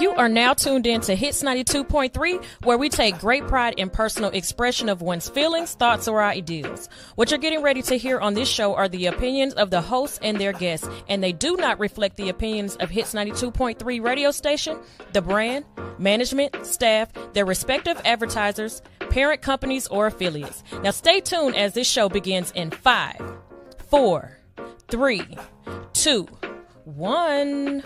You are now tuned in to Hits 92.3, where we take great pride in personal expression of one's feelings, thoughts, or ideals. What you're getting ready to hear on this show are the opinions of the hosts and their guests, and they do not reflect the opinions of Hits 92.3 radio station, the brand, management, staff, their respective advertisers, parent companies, or affiliates. Now stay tuned as this show begins in 5, 4, 3, 2, 1.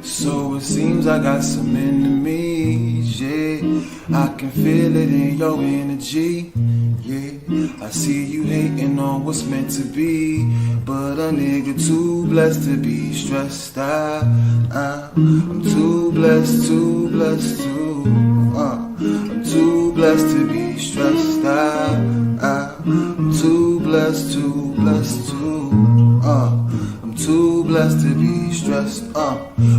So it seems I got some enemies, yeah. I can feel it in your energy, yeah. I see you hating on what's meant to be, but a nigga too blessed to be stressed out. I'm too blessed, I'm too blessed to be stressed out. I'm too blessed, I'm too blessed to be stressed.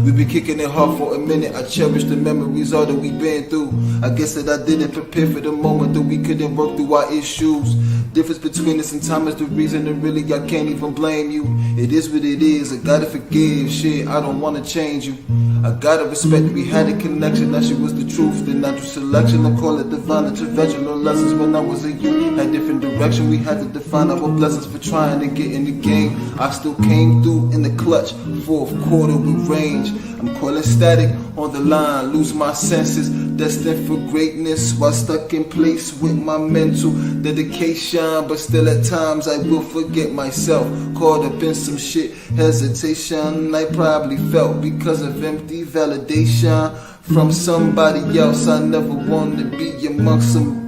We been kicking it hard for a minute. I cherish the memories all that we been through. I guess that I didn't prepare for the moment that we couldn't work through our issues. Difference between us and time is the reason, and really I can't even blame you. It is what it is. I gotta forgive. Shit, I don't wanna change you. I gotta respect that we had a connection. That shit was the truth. The natural selection. I call it divine intervention. No lessons when I was a youth. Had different direction. We had to define our blessings for trying to get in the game. I still came through in the clutch. Fourth quarter with range. I'm calling static on the line. Lose my senses. Destined for greatness while stuck in place with my mental dedication. But still at times I will forget myself. Caught up in some shit. Hesitation I probably felt because of empty validation from somebody else. I never wanted to be amongst some.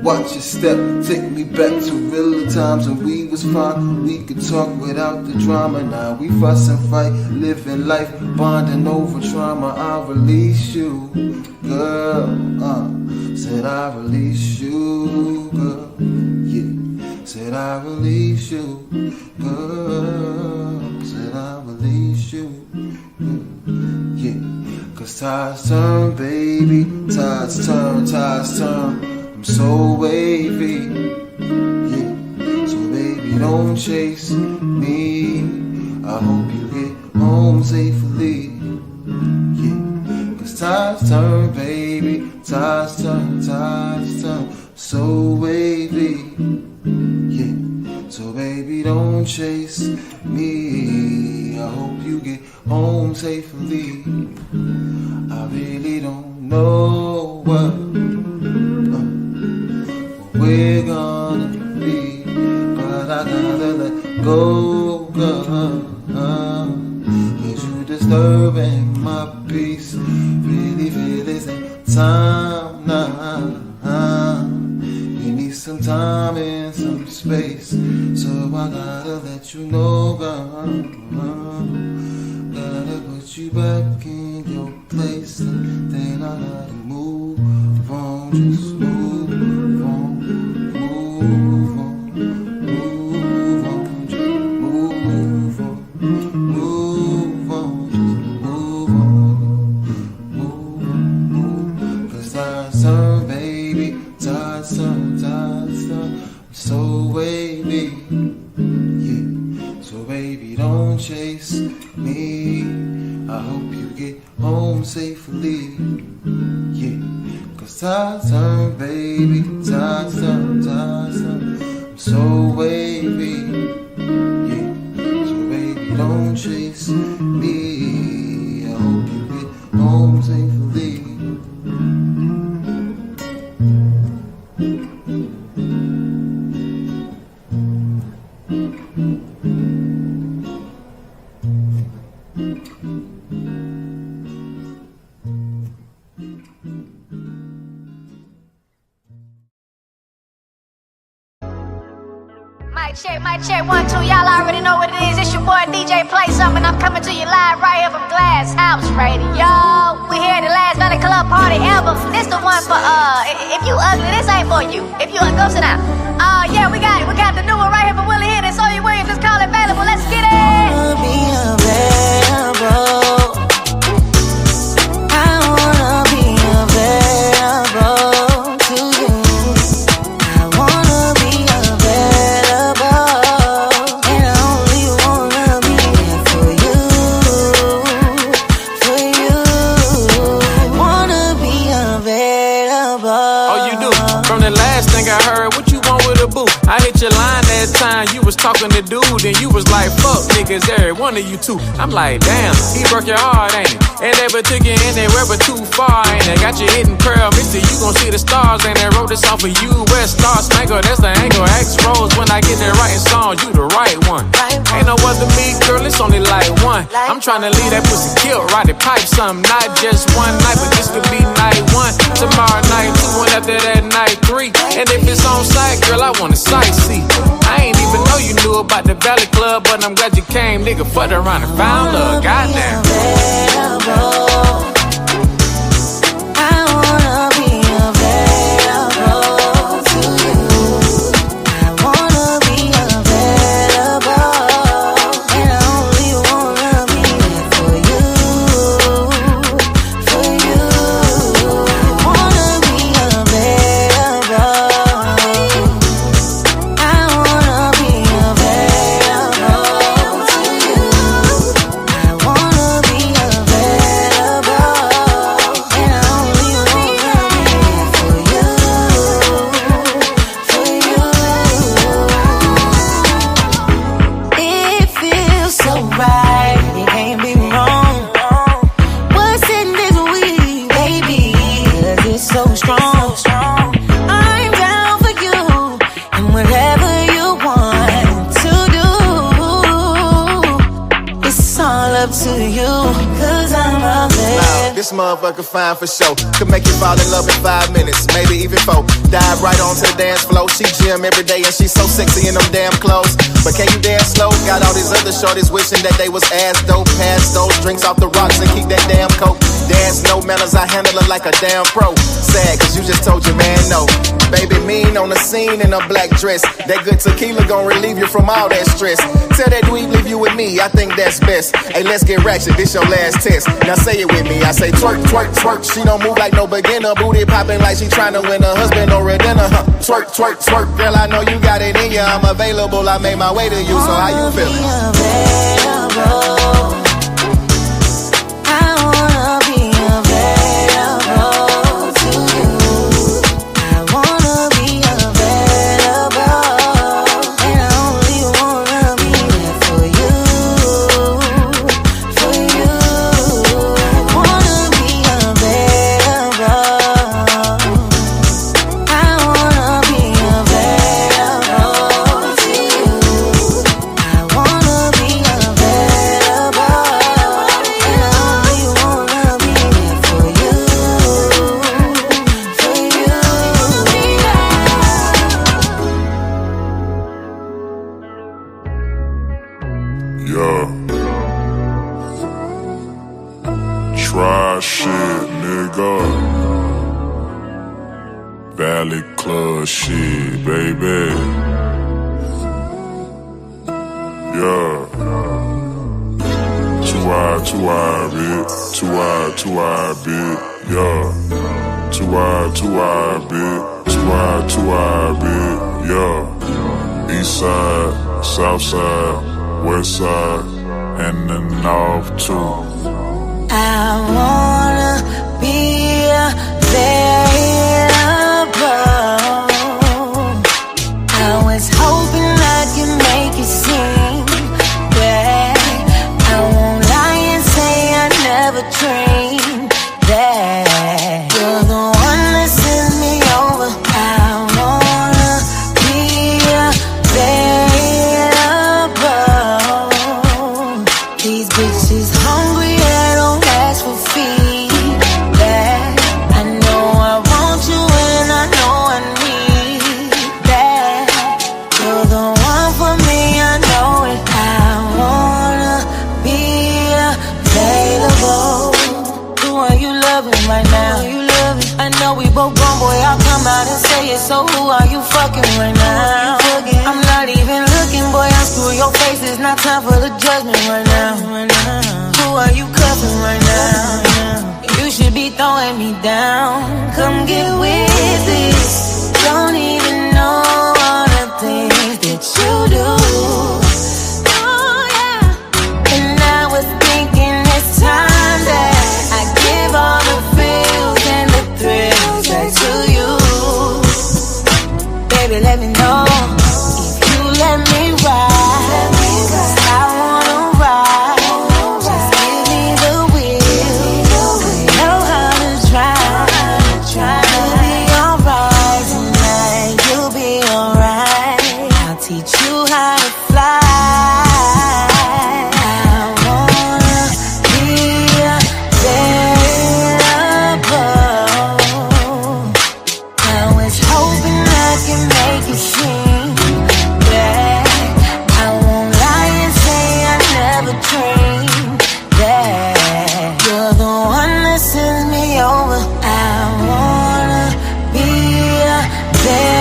Watch your step, take me back to realer times when we was fine. We could talk without the drama. Now we fuss and fight, living life, bonding over trauma. I release you, girl. Said I release you, girl. Yeah. Said I release you, girl. Said I release you, yeah. Cause tides turn, baby. Tides turn. I'm so wavy, yeah. So baby, don't chase me. I hope you get home safely, yeah. Cause tides turn, baby. Tides turn. So wavy, yeah. So baby, don't chase me. I hope you get home safely. I really don't know what we're gonna be, but I gotta let go, girl. Cause you disturbing my peace. Really feel it's time now. You need some time and some space, so I gotta let you know, girl. Gotta put you back in your place, and then I gotta move on, just move on. Move on, just move on, cause tides turn, baby, tides turn, so wavy, yeah. So baby, don't chase me. I hope you get home safely, yeah. Cause tides turn, baby, tides turn, I'm so wavy, yeah. So baby, don't chase me. I hope you get home safely. Mic check, 1, 2, y'all already know what it is. It's your boy DJ Play Something. I'm coming to you live right here from Glass House Radio. We here at the last Valley Club party ever. This the one for if you ugly, this ain't for you. If you go sit down. Yeah, we got the new one right here for Willie Hill and Sawyer Williams. Just call it available. Let's get it. Wanna be available. I wanna be available to you. I wanna be available, and I only wanna be there for you, for you. I wanna be available. Oh, you do? From the last thing I heard, what you want with a boo? I hit your line that time, you was talking to dude, and you was like, fuck niggas, every one of you two. I'm like, damn, he broke your heart, ain't it? And never took you anywhere but too far, ain't it? Got you hitting pearl, mister, you gon' see the stars, ain't it? Wrote this off of you, West Star Spangle, that's the angle. X Rose, when I get there writing songs, you the right one. Ain't no other me, girl, it's only like one. I'm tryna leave that pussy killed, ride it pipe something, not just one night, but this could be night one. Tomorrow night, 2, and after that night 3. And if it's on site, girl, I wanna sightsee. I ain't even know you knew about the Valley Club, but I'm glad you came, nigga. Fucked around and found love, goddamn. Available. I wanna be available to you. I wanna be available, and I only wanna be there for you, for you. I wanna be available. I wanna be available to you. I wanna be available, and I only wanna be there for you, for you. It feels so right, it can't be wrong. What's in this weed, baby? 'Cause it's so strong. I'm down for you, and whatever you want to do, it's all up to you. 'Cause I'm available. This motherfucker fine for sure. Could make you fall in love in 5 minutes, maybe even 4. Dive right onto the dance floor. She gym every day and she's so sexy in them damn clothes. But can you dance slow? Got all these other shorties wishing that they was ass dope. Pass those drinks off the rocks and keep that damn coke. Dance no manners, I handle it like a damn pro. Sad cause you just told your man no. Baby mean on the scene in a black dress. That good tequila gon' relieve you from all that stress. Tell that dweeb leave you with me, I think that's best. Hey, let's get ratchet, this your last test. Now say it with me, I say twerk, twerk, twerk. She don't move like no beginner. Booty popping like she tryna win a husband or a dinner. Twerk, twerk, twerk. Girl, I know you got it in ya. I'm available, I made my way to you. So how you feeling? Available. I wanna be available to you. I wanna be available, and I only wanna be there for you, for you. I wanna be available. I wanna be available to you. I wanna be available, and I only wanna be there for you, for you. Yeah. Try shit, nigga. Valley Club shit, baby. Yeah. 2-eye, bitch. 2-eye, bitch. Yeah. 2-eye, bitch. 2-eye, bitch. Yeah. East side, south side, west side, and the north too. I wanna be available. I was hoping I could make it seem bad. I won't lie and say I never dreamed that you're the one that sends me over. I wanna be available. These bitches hungry, they don't ask for feed. both gone, boy, I'll come out and say it. So who are you fucking right now? I'm not even looking, boy, unscrew your face. It's not time for the judgment right now. Who are you cuffing right now? You should be throwing me down. Come get with this. Don't even know all the things that you do. Oh yeah. And I was thinking it's time that I give all the feels and the thrills back to you. Baby, let me know if you let me ride. 'Cause I wanna ride. Just give me the wheel. I know how to try. You'll be alright tonight. You'll be alright. I'll teach you how to fly. I wanna be available. I was hoping I can make it seem that I won't lie and say I never dreamed that you're the one that sends me over. I wanna be available.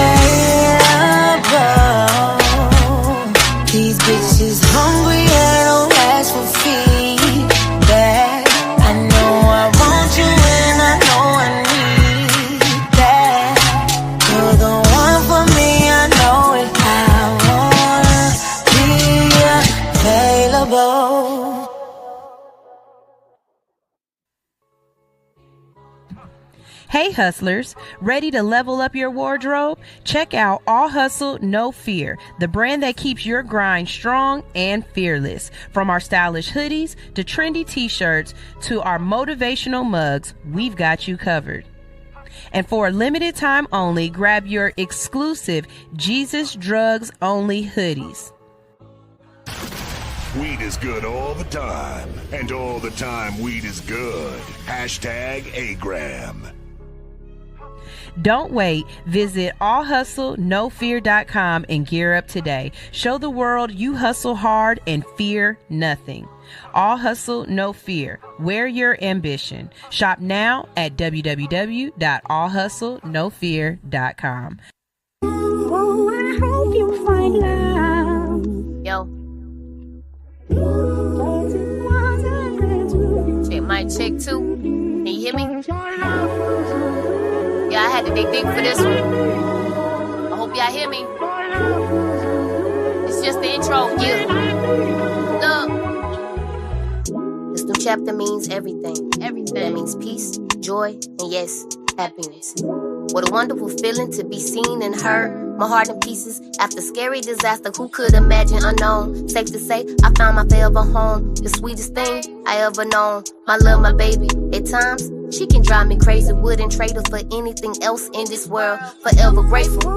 These bitches hungry and don't ask for feedback. I know I want you and I know I need that. You're the one for me, I know it. I wanna be available. Hey hustlers, ready to level up your wardrobe? Check out All Hustle, No Fear, the brand that keeps your grind strong and fearless. From our stylish hoodies to trendy t-shirts to our motivational mugs, we've got you covered. And for a limited time only, grab your exclusive Jesus Drugs Only hoodies. Weed is good all the time, and all the time weed is good. Hashtag Agram. Don't wait. Visit allhustlenofear.com and gear up today. Show the world you hustle hard and fear nothing. All Hustle, No Fear. Wear your ambition. Shop now at www.allhustlenofear.com. Oh, I hope you find love. Yo. Check my check too. Can you hear me? Yeah, I had to dig deep for this one. I hope y'all hear me. It's just the intro, yeah. Look. This new chapter means everything. Everything. That means peace, joy, and yes, happiness. What a wonderful feeling to be seen and heard. My heart in pieces after scary disaster. Who could imagine unknown? Safe to say, I found my forever home. The sweetest thing I ever known. My love, my baby. At times, she can drive me crazy. Wouldn't trade her for anything else in this world. Forever grateful.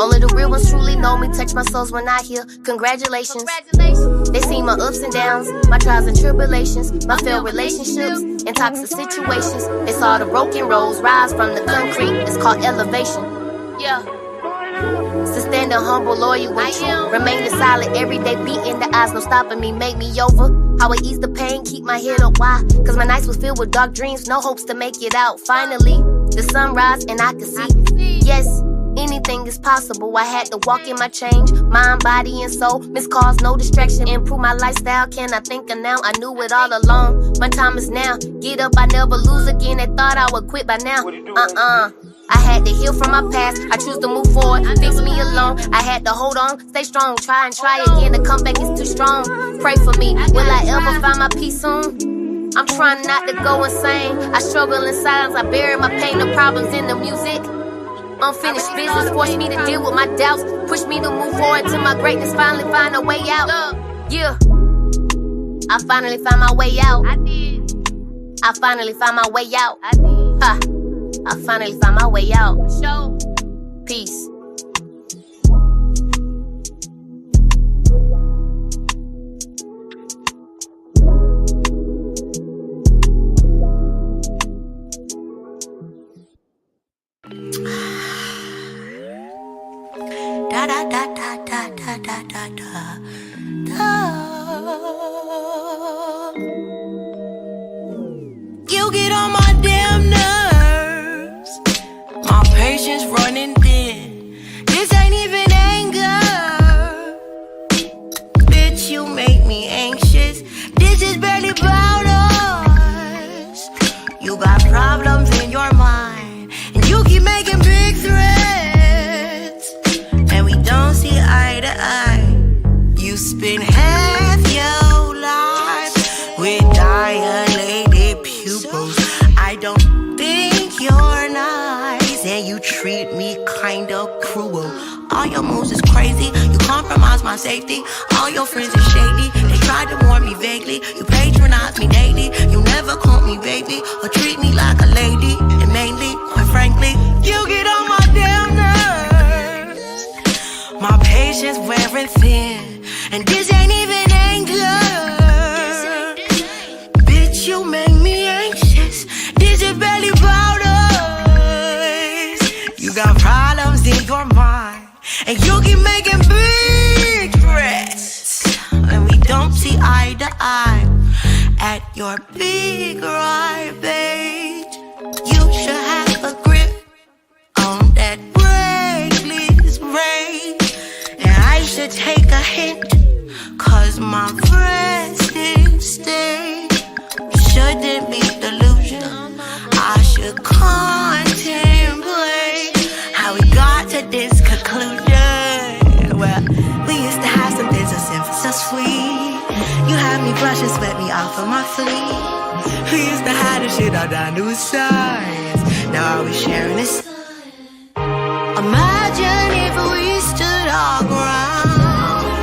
Only the real ones truly know me. Touch my souls when I hear congratulations. They see my ups and downs, my trials and tribulations, my failed relationships and toxic situations. They saw the broken roads rise from the concrete. It's called elevation. Yeah. So stand a humble, loyal with you. Remaining silent every day, beating the odds, no stopping me, make me over. How I ease the pain, keep my head up, why? Cause my nights was filled with dark dreams, no hopes to make it out. Finally, the sunrise and I can see, yes, anything is possible. I had to walk in my change, mind, body, and soul. Miss calls, no distraction, improve my lifestyle. Can I think of now? I knew it all along. My time is now. Get up, I never lose again. They thought I would quit by now. I had to heal from my past. I choose to move forward, fix me alone. I had to hold on, stay strong, try and try again. The comeback is too strong. Pray for me. Will I ever find my peace soon? I'm trying not to go insane. I struggle in silence. I bury my pain, the problems in the music. Unfinished business forced me to deal with my doubts. Pushed me to move forward to my greatness. Finally find a way out. Yeah, I finally found my way out. I did. I finally found my way out. I did. Ha. I finally found my way out. Show. Peace. Da da da da da da da da da da. You get on my damn nerves. you treat me kinda cruel. All your moves is crazy, you compromise my safety. All your friends are shady, they tried to warn me vaguely. You patronize me daily, you never call me baby or treat me like a lady. And mainly, quite frankly, you get on my damn nerves. My patience wearing thin, and this ain't even anger. Bitch, you make me anxious. This is barely about us. You got problems in your mind, and you keep making big threats. And we don't see eye to eye at your big ribage. You should have a grip on that reckless rage. And I should take a hint, cause my resting state shouldn't be delusional. I should contemplate how we got to this conclusion. Well, we used to have some things so simple, so sweet. You had me blush and sweat me off of my feet. We used to have this shit all down to a science. Now are we sharing this? Imagine if we stood our ground.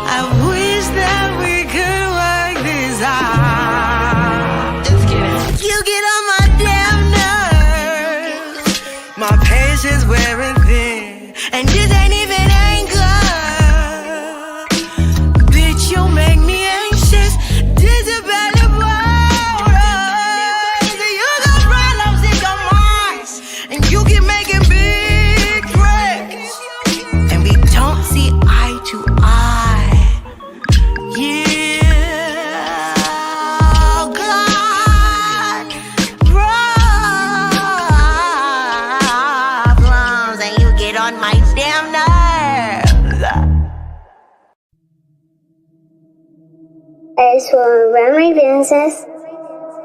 I wish that we could work this out. You get on my damn nerves. My patience wearing thin, and this ain't even anger. Bitch, you make me anxious. This is bad about us. You got problems in your mind, and you keep making big threats. And we don't see eye to eye. Yeah, God, problems, and you get on my damn nerves. I just want to run my business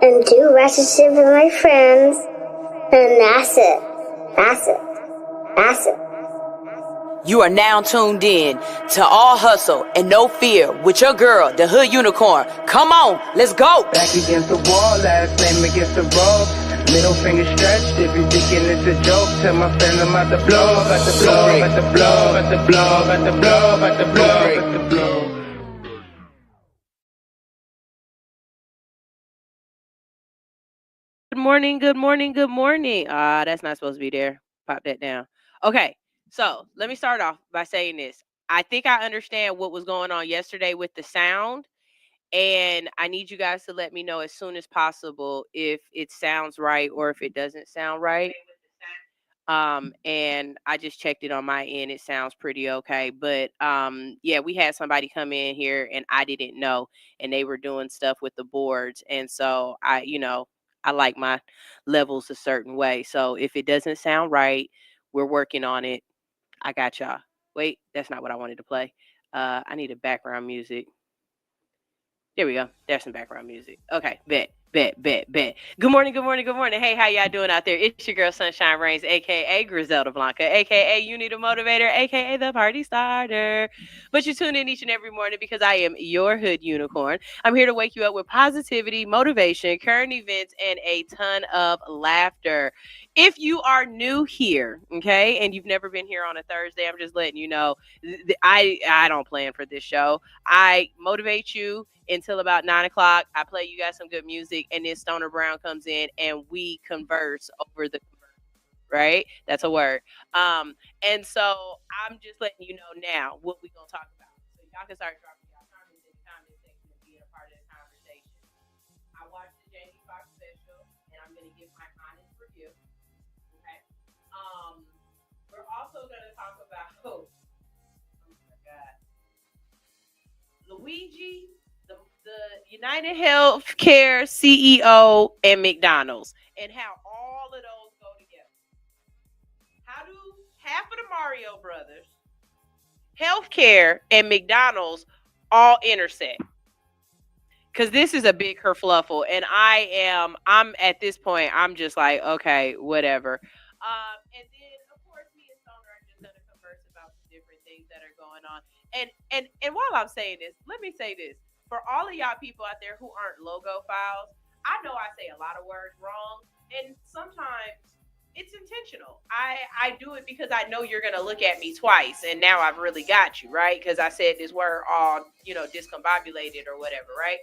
and do ratchet shit with my friends, and that's it. That's it. That's it. You are now tuned in to All Hustle and No Fear with your girl, the Hood Unicorn. Come on, let's go. Back against the wall, last name against the rope. Middle finger stretched, if you thinking it's a joke, tell my friend I'm about to blow, about to blow, about to blow, about to blow, about to blow, about to blow, about to blow. Good morning, good morning, good morning. That's not supposed to be there. Pop that down. Okay, so let me start off by saying this. I think I understand what was going on yesterday with the sound, and I need you guys to let me know as soon as possible if it sounds right or if it doesn't sound right. And I just checked it on my end. It sounds pretty okay. But yeah, we had somebody come in here and I didn't know, and they were doing stuff with the boards. And so I like my levels a certain way. So if it doesn't sound right, we're working on it. I got y'all. Wait, that's not what I wanted to play. I need a background music. There we go. There's some background music. Okay, bet. Good morning. Hey, how y'all doing out there? It's your girl Sunshine Reigns, aka Griselda Blanca, aka You Need a Motivator, aka the Party Starter. But you tune in each and every morning because I am your Hood Unicorn. I'm here to wake you up with positivity, motivation, current events, and a ton of laughter. If you are new here, okay, and you've never been here on a Thursday, I'm just letting you know I don't plan for this show. I motivate you until about 9 o'clock. I play you guys some good music, and then Stoner Brown comes in and we converse over the right. That's a word. And so I'm just letting you know now what we're gonna talk about. So y'all can start dropping y'all comments in the comment section and being a part of the conversation. I watched the Jamie Foxx special, and I'm gonna give my honest review. Okay. We're also gonna talk about oh my God, Luigi, the United Healthcare CEO, and McDonald's, and how all of those go together. How do half of the Mario Brothers, healthcare, and McDonald's all intersect? Because this is a big kerfluffle, and I'm at this point, I'm just like, okay, whatever. And then, of course, me and Stoner are just going to converse about the different things that are going on. And while I'm saying this, let me say this. For all of y'all people out there who aren't logo files, I know I say a lot of words wrong, and sometimes intentional. I do it because I know you're gonna look at me twice, and now I've really got you, right? Because I said this word all, discombobulated or whatever, right?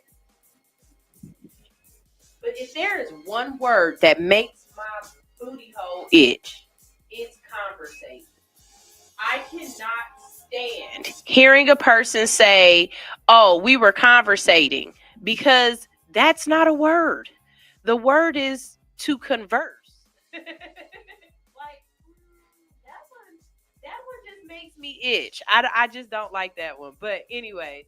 But if there is one word that makes my booty hole itch, it's conversation. I cannot stand hearing a person say, "Oh, we were conversating," because that's not a word. The word is to converse. Like that one just makes me itch. I just don't like that one. But anyway,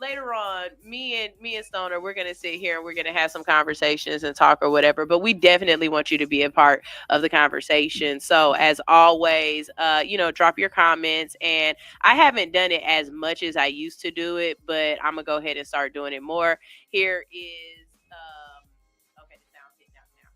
later on, me and Stnr, we're gonna sit here and we're gonna have some conversations and talk or whatever. But we definitely want you to be a part of the conversation. So as always, drop your comments. And I haven't done it as much as I used to do it, but I'm gonna go ahead and start doing it more. Here is okay, the sound hitting out now.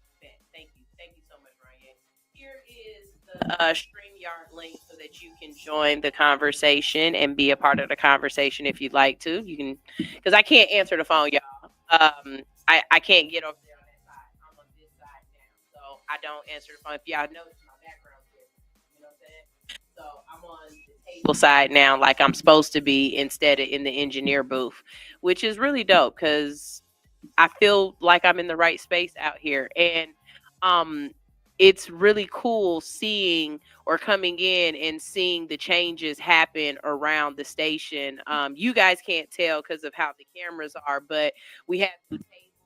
Thank you so much, Ryan. Here is the StreamYard link so that you can join the conversation and be a part of the conversation if you'd like to. You can, because I can't answer the phone, y'all. I can't get over there on that side. I'm on this side now, so I don't answer the phone. If y'all notice my background here, you know what I'm saying? So I'm on the table side now, like I'm supposed to be, instead of in the engineer booth, which is really dope because I feel like I'm in the right space out here. And it's really cool seeing or coming in and seeing the changes happen around the station. You guys can't tell because of how the cameras are, but we have the table.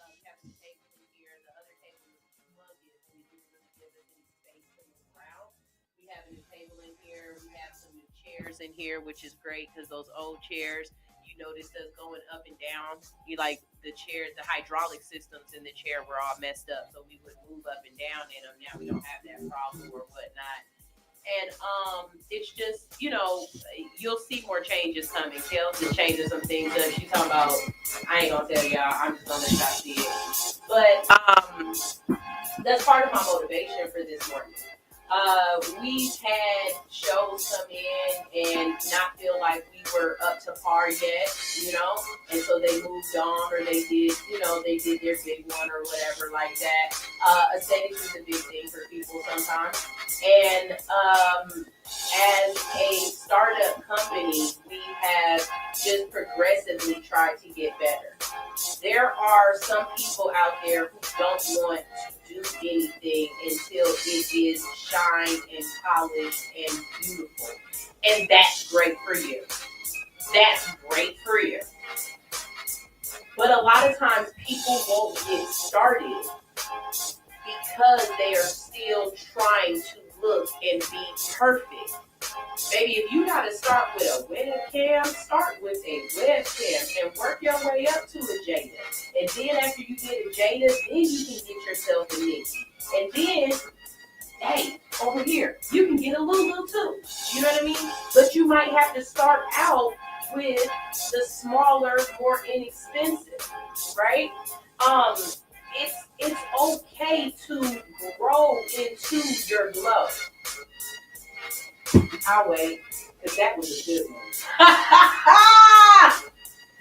We have some tables in here. The other table is humongous, and it just really gives us any space to move around. We have a new table in here. We have some new chairs in here, which is great because those old chairs, you notice us going up and down. You like the chair, the hydraulic systems in the chair were all messed up, so we would move up and down in them. Now we don't have that problem or whatnot. And it's just, you'll see more changes coming. Tails is changing some things up. She's talking about, I ain't gonna tell y'all, I'm just gonna let y'all see it. But that's part of my motivation for this morning. We've had shows come in and not feel like we were up to par yet, and so they moved on, or they did their big one or whatever like that. Aesthetics is a big thing for people sometimes. And as a startup company, we have just progressively tried to get better. There are some people out there who don't want to do anything until it is shined and polished and beautiful. And that's great for you. That's great for you. But a lot of times people won't get started because they are still trying to look and be perfect. Baby, if you gotta start with a webcam, start with a webcam and work your way up to a Jada. And then after you get a Jada, then you can get yourself a Nikki. And then, hey, over here, you can get a Lulu too. You know what I mean? But you might have to start out with the smaller, more inexpensive, right? It's okay to grow into your glow. I'll wait, because that was a good one.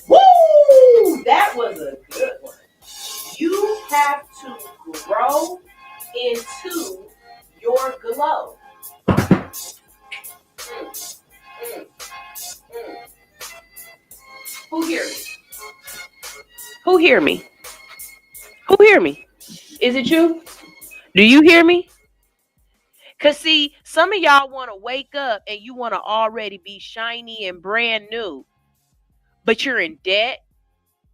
Woo! That was a good one. You have to grow into your glow. Who hear me? Who hear me? Who hear me? Is it you? Do you hear me? Because, see, some of y'all want to wake up and you want to already be shiny and brand new, but you're in debt.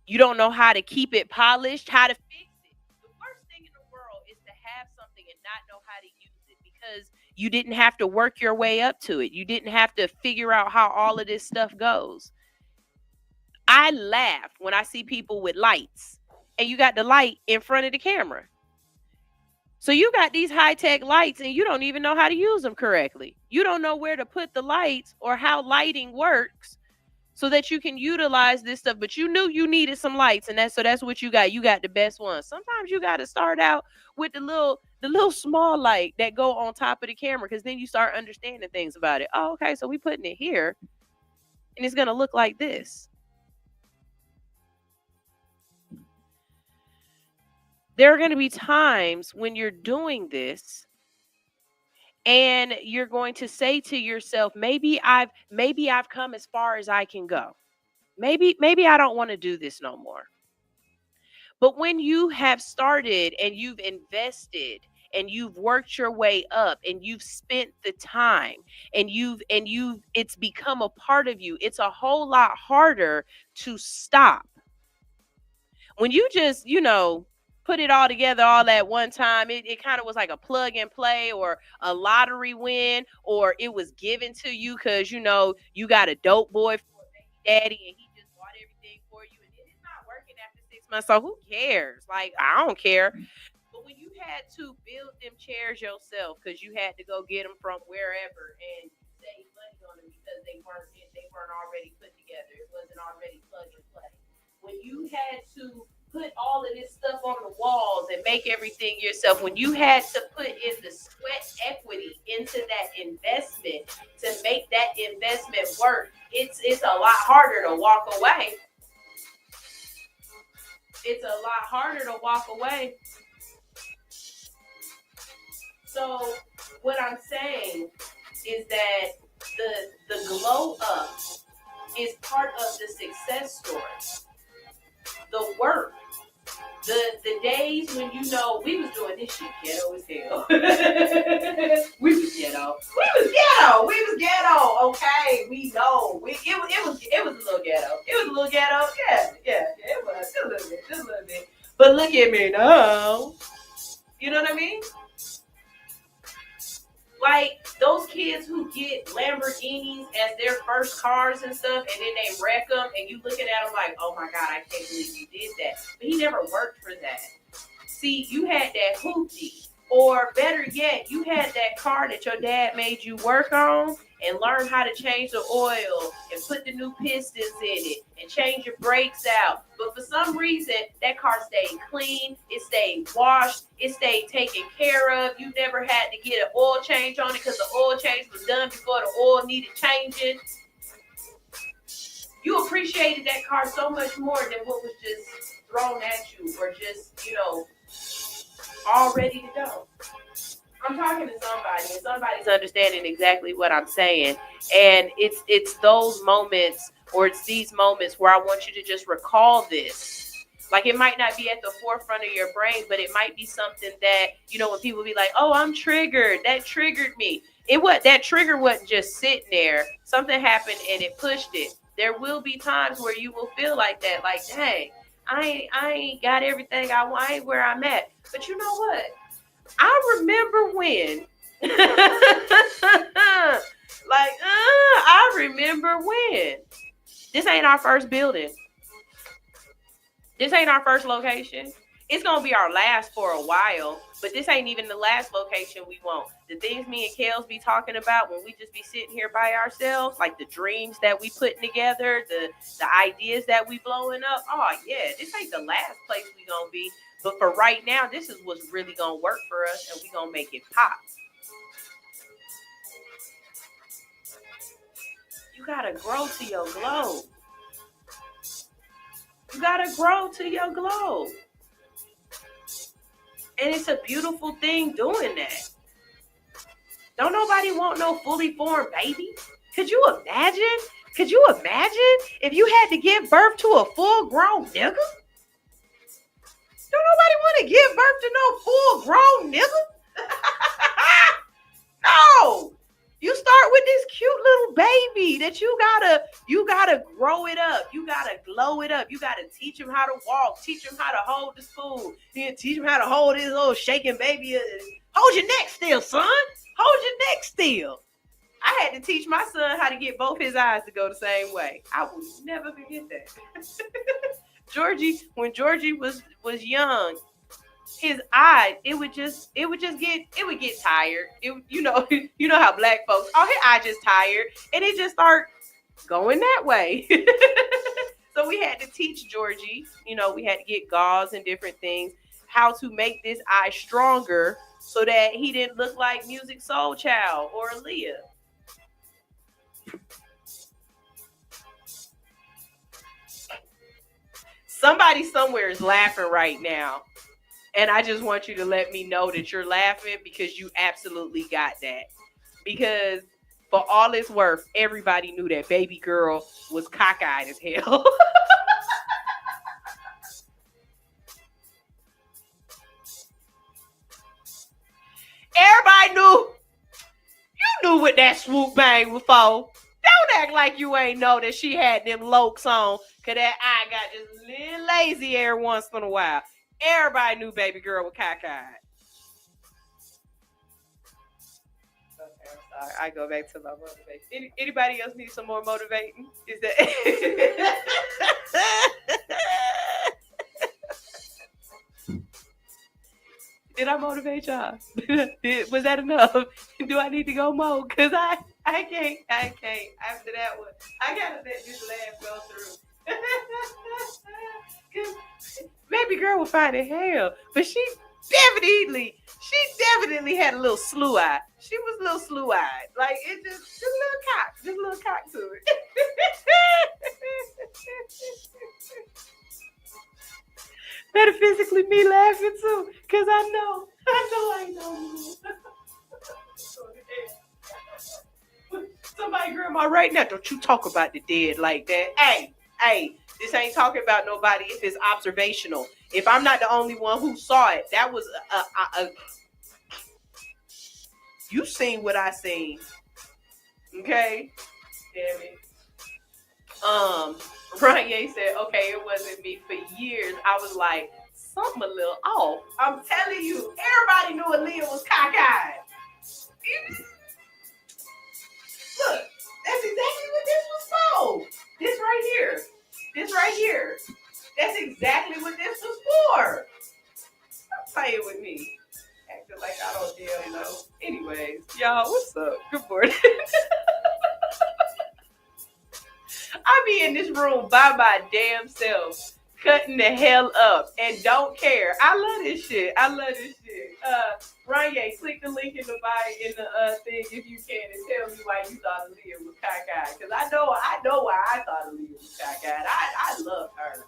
You don't know how to keep it polished, how to fix it. The worst thing in the world is to have something and not know how to use it because you didn't have to work your way up to it. You didn't have to figure out how all of this stuff goes. I laugh when I see people with lights and you got the light in front of the camera. So you got these high-tech lights and you don't even know how to use them correctly. You don't know where to put the lights or how lighting works so that you can utilize this stuff. But you knew you needed some lights, and that's what you got. You got the best ones. Sometimes you got to start out with the little small light that go on top of the camera, because then you start understanding things about it. Oh, okay, so we putting it here and it's gonna look like this. there are going to be times when you're doing this and you're going to say to yourself, maybe I've come as far as I can go. Maybe I don't want to do this no more. But when you have started and you've invested and you've worked your way up and you've spent the time and you've it's become a part of you, it's a whole lot harder to stop. When you just, put it all together all at one time, it kind of was like a plug and play or a lottery win, or it was given to you because, you got a dope boy for a baby daddy and he just bought everything for you. And it's not working after 6 months. So who cares? Like, I don't care. But when you had to build them chairs yourself because you had to go get them from wherever and save money on them because they weren't already put together. It wasn't already plug and play. When you had to put all of this stuff on the walls and make everything yourself, when you had to put in the sweat equity into that investment to make that investment work, it's a lot harder to walk away. It's a lot harder to walk away. So what I'm saying is that the glow up is part of the success story. The work, the days when we was doing this shit ghetto as hell. We was ghetto. Okay, we know. It was a little ghetto. Yeah. It was just a little bit. But look at me now. You know what I mean? Like those kids who get Lamborghinis as their first cars and stuff, and then they wreck them, and you looking at them like, oh my God, I can't believe you did that. But he never worked for that. See, you had that hoopty, or better yet, you had that car that your dad made you work on and learn how to change the oil and put the new pistons in it and change your brakes out. But for some reason, that car stayed clean, it stayed washed, it stayed taken care of. You never had to get an oil change on it because the oil change was done before the oil needed changing. You appreciated that car so much more than what was just thrown at you or just, all ready to go. I'm talking to somebody, and somebody's understanding exactly what I'm saying. And it's those moments, or it's these moments where I want you to just recall this. Like, it might not be at the forefront of your brain, but it might be something that, when people be like, oh, I'm triggered. That triggered me. That trigger wasn't just sitting there. Something happened and it pushed it. There will be times where you will feel like that. Like, dang, I ain't got everything I want. I ain't where I'm at. But you know what? I remember when. I remember when. This ain't our first building. This ain't our first location. It's going to be our last for a while, but this ain't even the last location we want. The things me and Kels be talking about when we just be sitting here by ourselves, like the dreams that we putting together, the ideas that we blowing up. Oh, yeah, this ain't the last place we going to be. But for right now, this is what's really going to work for us, and we going to make it pop. You got to grow to your glow. You got to grow to your glow. And it's a beautiful thing doing that. Don't nobody want no fully formed baby. Could you imagine? If you had to give birth to a full-grown nigga? Don't nobody want to give birth to no full-grown nigga? No. You start with this cute little baby that you gotta grow it up. You gotta glow it up. You gotta teach him how to walk, teach him how to hold the spoon, then teach him how to hold his little shaking baby. Hold your neck still, son. Hold your neck still. I had to teach my son how to get both his eyes to go the same way. I will never forget that. When Georgie was young, his eyes, it would get tired. You know how black folks, his eye just tired, and it just start going that way. So we had to teach Georgie, we had to get gauze and different things, how to make this eye stronger so that he didn't look like Music Soul Child or Aaliyah. Somebody somewhere is laughing right now. And I just want you to let me know that you're laughing because you absolutely got that. Because for all it's worth, everybody knew that baby girl was cockeyed as hell. Everybody knew. You knew what that swoop bang was for. Don't act like you ain't know that she had them lokes on, cause that eye got just a little lazy every once in a while. Everybody knew baby girl was cockeyed. Okay, I'm sorry. I go back to my motivation. Anybody else need some more motivating? Is that Did I motivate y'all? Was that enough? Do I need to go more? Cause I can't. After that one, I gotta let this laugh go through. Cause baby girl was fine as hell, but she definitely had a little slew eye. She was a little slew eyed, like it just a little cock to it. Metaphysically, me laughing too, cause I know. Somebody, grandma, right now, don't you talk about the dead like that. Hey, this ain't talking about nobody if it's observational. If I'm not the only one who saw it, that was you seen what I seen. Okay? Damn it. Ranye said, okay, it wasn't me. For years, I was like, something a little off. I'm telling you, everybody knew Aaliyah was cockeyed. Look, that's exactly what this was for. This right here. That's exactly what this was for. Stop playing with me. Acting like I don't damn know. Anyways, y'all, what's up? Good morning. I be in this room by my damn self, cutting the hell up and don't care. I love this shit. Ranye, click the link in the bio in the thing if you can and tell me why you thought Aaliyah was cockeyed. Because I know why I thought Aaliyah was cockeyed. I love her.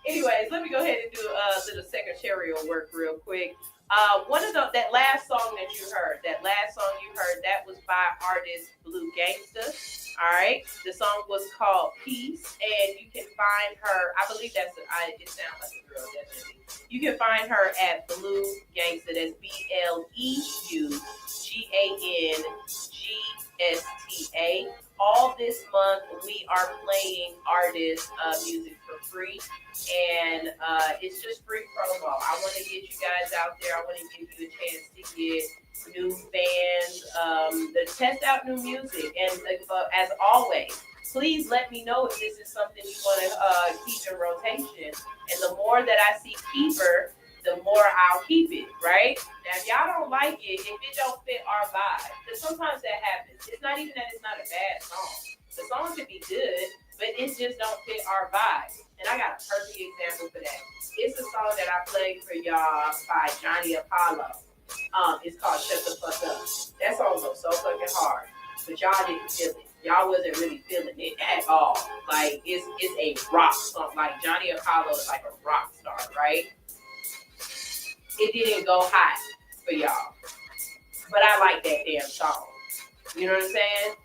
Anyways, let me go ahead and do a little secretarial work real quick. One of that last song you heard, that was by artist Blue Gangsta. All right, the song was called Peace, and you can find her. I believe it sounds like a girl, definitely. You can find her at Blue Gangsta. That's BLEUGANGSTA. All this month, we are playing artist music for free. And it's just free promo. I want to get you guys out there. I want to give you a chance to get new fans, to test out new music. And as always, please let me know if this is something you want to keep in rotation. And the more that I see keeper, the more I'll keep it, right? Now, if y'all don't like it, if it don't fit our vibe, because sometimes that happens. It's not even that it's not a bad song. The song could be good, but it just don't fit our vibe. And I got a perfect example for that. It's a song that I played for y'all by Johnny Apollo. It's called Shut the Fuck Up. That song goes so fucking hard, but y'all didn't feel it. Y'all wasn't really feeling it at all. Like, it's a rock song. Like, Johnny Apollo is like a rock star, right? It didn't go hot for y'all. But I like that damn song. You know what I'm saying?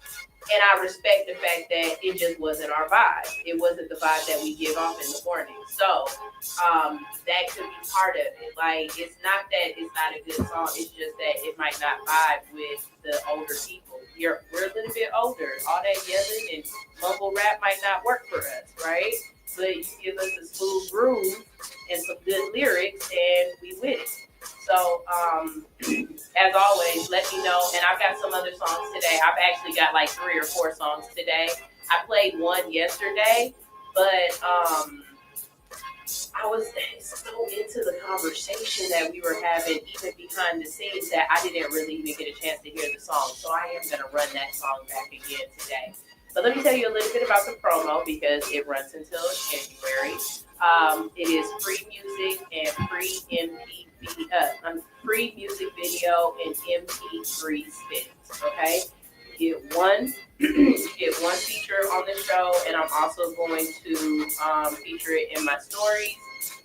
And I respect the fact that it just wasn't our vibe. It wasn't the vibe that we give off in the morning. So that could be part of it. Like, it's not that it's not a good song. It's just that it might not vibe with the older people. We're a little bit older. All that yelling and mumble rap might not work for us, right? But you give us a smooth groove and some good lyrics, and we with it. So, as always, let me know. And I've got some other songs today. I've actually got like 3 or 4 songs today. I played one yesterday, but I was so into the conversation that we were having, even behind the scenes, that I didn't really even get a chance to hear the song. So I am going to run that song back again today. But let me tell you a little bit about the promo because it runs until January. It is free music and free free music video and MP3 spins. Okay, you get one feature on the show, and I'm also going to feature it in my stories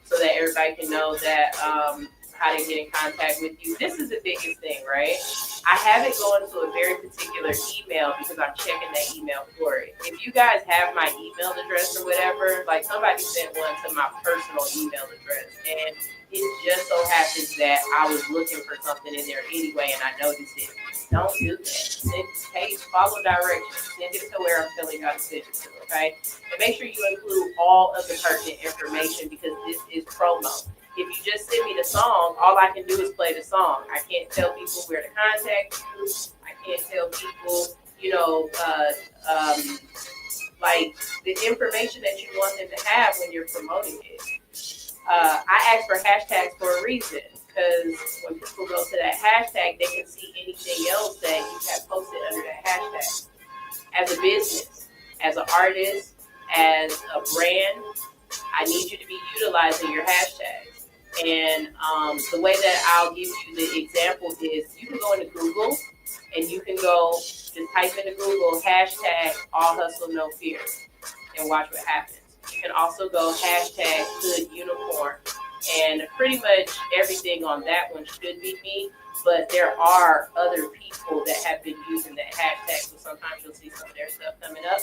so that everybody can know that how how to get in contact with you. This is the biggest thing, right? I have it going to a very particular email because I'm checking that email for it. If you guys have my email address or whatever, like somebody sent one to my personal email address, and it just so happens that I was looking for something in there anyway, and I noticed it. Don't do that. Follow directions. Send it to where I'm telling y'all to send it to, okay? And make sure you include all of the pertinent information because this is promo. If you just send me the song, all I can do is play the song. I can't tell people where to contact you. I can't tell people, like the information that you want them to have when you're promoting it. I asked for hashtags for a reason because when people go to that hashtag, they can see anything else that you have posted under that hashtag. As a business, as an artist, as a brand, I need you to be utilizing your hashtags. And the way that I'll give you the example is you can go into Google and you can go just type into Google hashtag all hustle no fear and watch what happens. You can also go hashtag hood unicorn, and pretty much everything on that one should be me, but there are other people that have been using that hashtag, so sometimes you'll see some of their stuff coming up.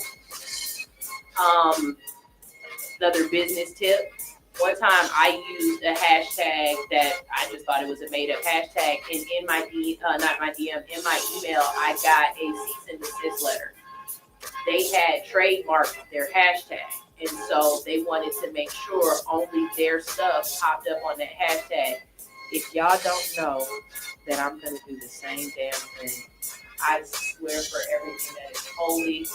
Another business tip. One time I used a hashtag that I just thought it was a made up hashtag, and in my in my email, I got a cease and desist letter. They had trademarked their hashtag, and so they wanted to make sure only their stuff popped up on that hashtag. If y'all don't know that I'm going to do the same damn thing, I swear for everything that is holy,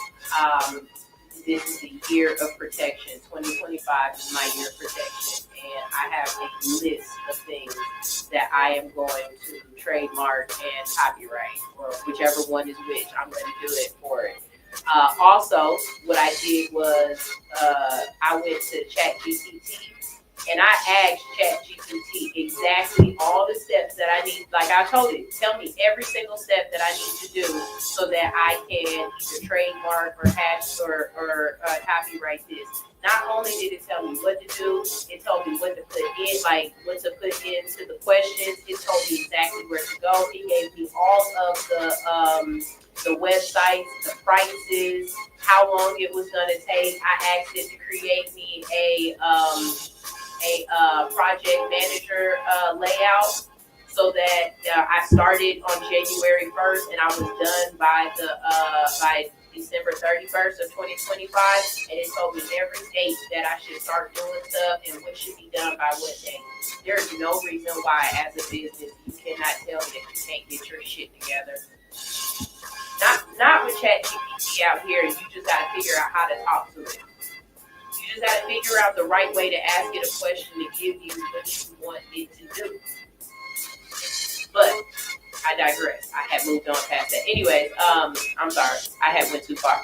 this is the year of protection. 2025 is my year of protection, and I have a list of things that I am going to trademark and copyright, or whichever one is which. I'm going to do it for it. Also, what I did was I went to ChatGPT and I asked ChatGPT exactly all the steps that I need. Like I told it, tell me every single step that I need to do so that I can either trademark or hash or copyright this. Not only did it tell me what to do, it told me what to put in, like what to put into the questions. It told me exactly where to go. It gave me all of the websites, the prices, how long it was going to take. I asked it to create me a project manager layout so that I started on January 1st and I was done by December 31st of 2025, and it told me every date that I should start doing stuff and what should be done by what date. There's no reason why, as a business, you cannot tell me that you can't get your shit together. Not with ChatGPT out here, you just got to figure out how to talk to it. You just got to figure out the right way to ask it a question to give you what you want it to do. But I digress. I had moved on past that. Anyways, I'm sorry. I had went too far.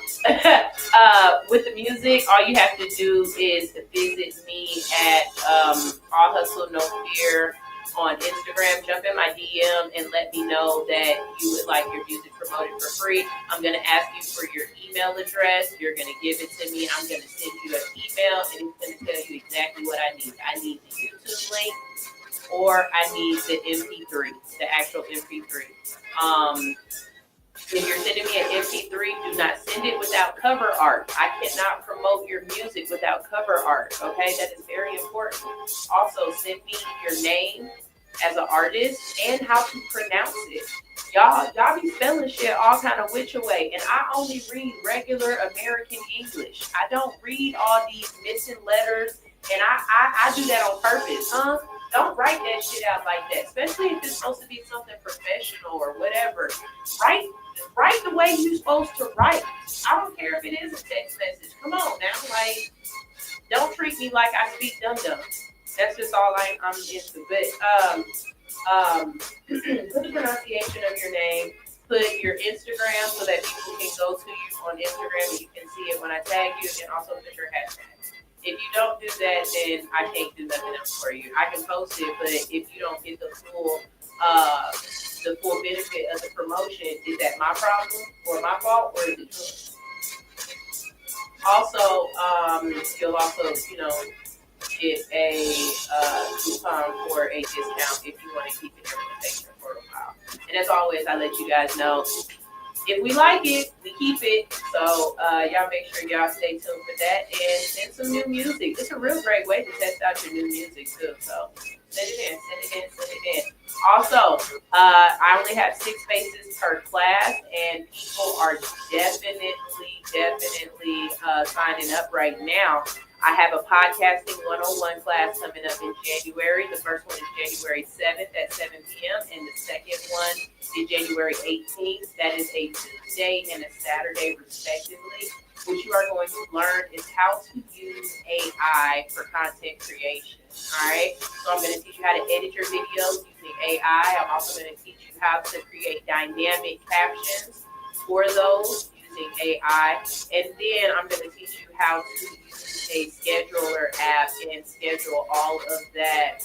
With the music, all you have to do is visit me at All Hustle No Fear on Instagram. Jump in my DM and let me know that you would like your music promoted for free. I'm going to ask you for your email address. You're going to give it to me. I'm going to send you an email, and it's going to tell you exactly what I need. I need the YouTube link, or I need the MP3, the actual MP3. If you're sending me an MP3, do not send it without cover art. I cannot promote your music without cover art, okay? That is very important. Also, send me your name as an artist and how to pronounce it. Y'all be spelling shit all kind of which way, and I only read regular American English. I don't read all these missing letters, and I do that on purpose, huh? Don't write that shit out like that, especially if it's supposed to be something professional or whatever. Write the way you're supposed to write. I don't care if it is a text message. Come on now, like, don't treat me like I speak dum-dum. That's just all I'm into. But put the pronunciation of your name. Put your Instagram so that people can go to you on Instagram and you can see it when I tag you, and also put your hashtag. If you don't do that, then I can't do nothing else for you. I can post it, but if you don't get the full benefit of the promotion, is that my problem or my fault, or is it yours? Also, you'll also, get a coupon for a discount if you want to keep it in rotation for a while. And as always, I let you guys know if we like it, we keep it. So y'all make sure y'all stay tuned for that and send some new music. It's a real great way to test out your new music too. So send it in. Also, I only have 6 spaces per class, and people are definitely signing up right now. I have a podcasting 101 class coming up in January. The first one is January 7th at 7 p.m. and the second one is January 18th. That is a Tuesday and a Saturday respectively. What you are going to learn is how to use AI for content creation. All right. So I'm going to teach you how to edit your videos using AI. I'm also going to teach you how to create dynamic captions for those using AI. And then I'm going to teach you how to use a scheduler app and schedule all of that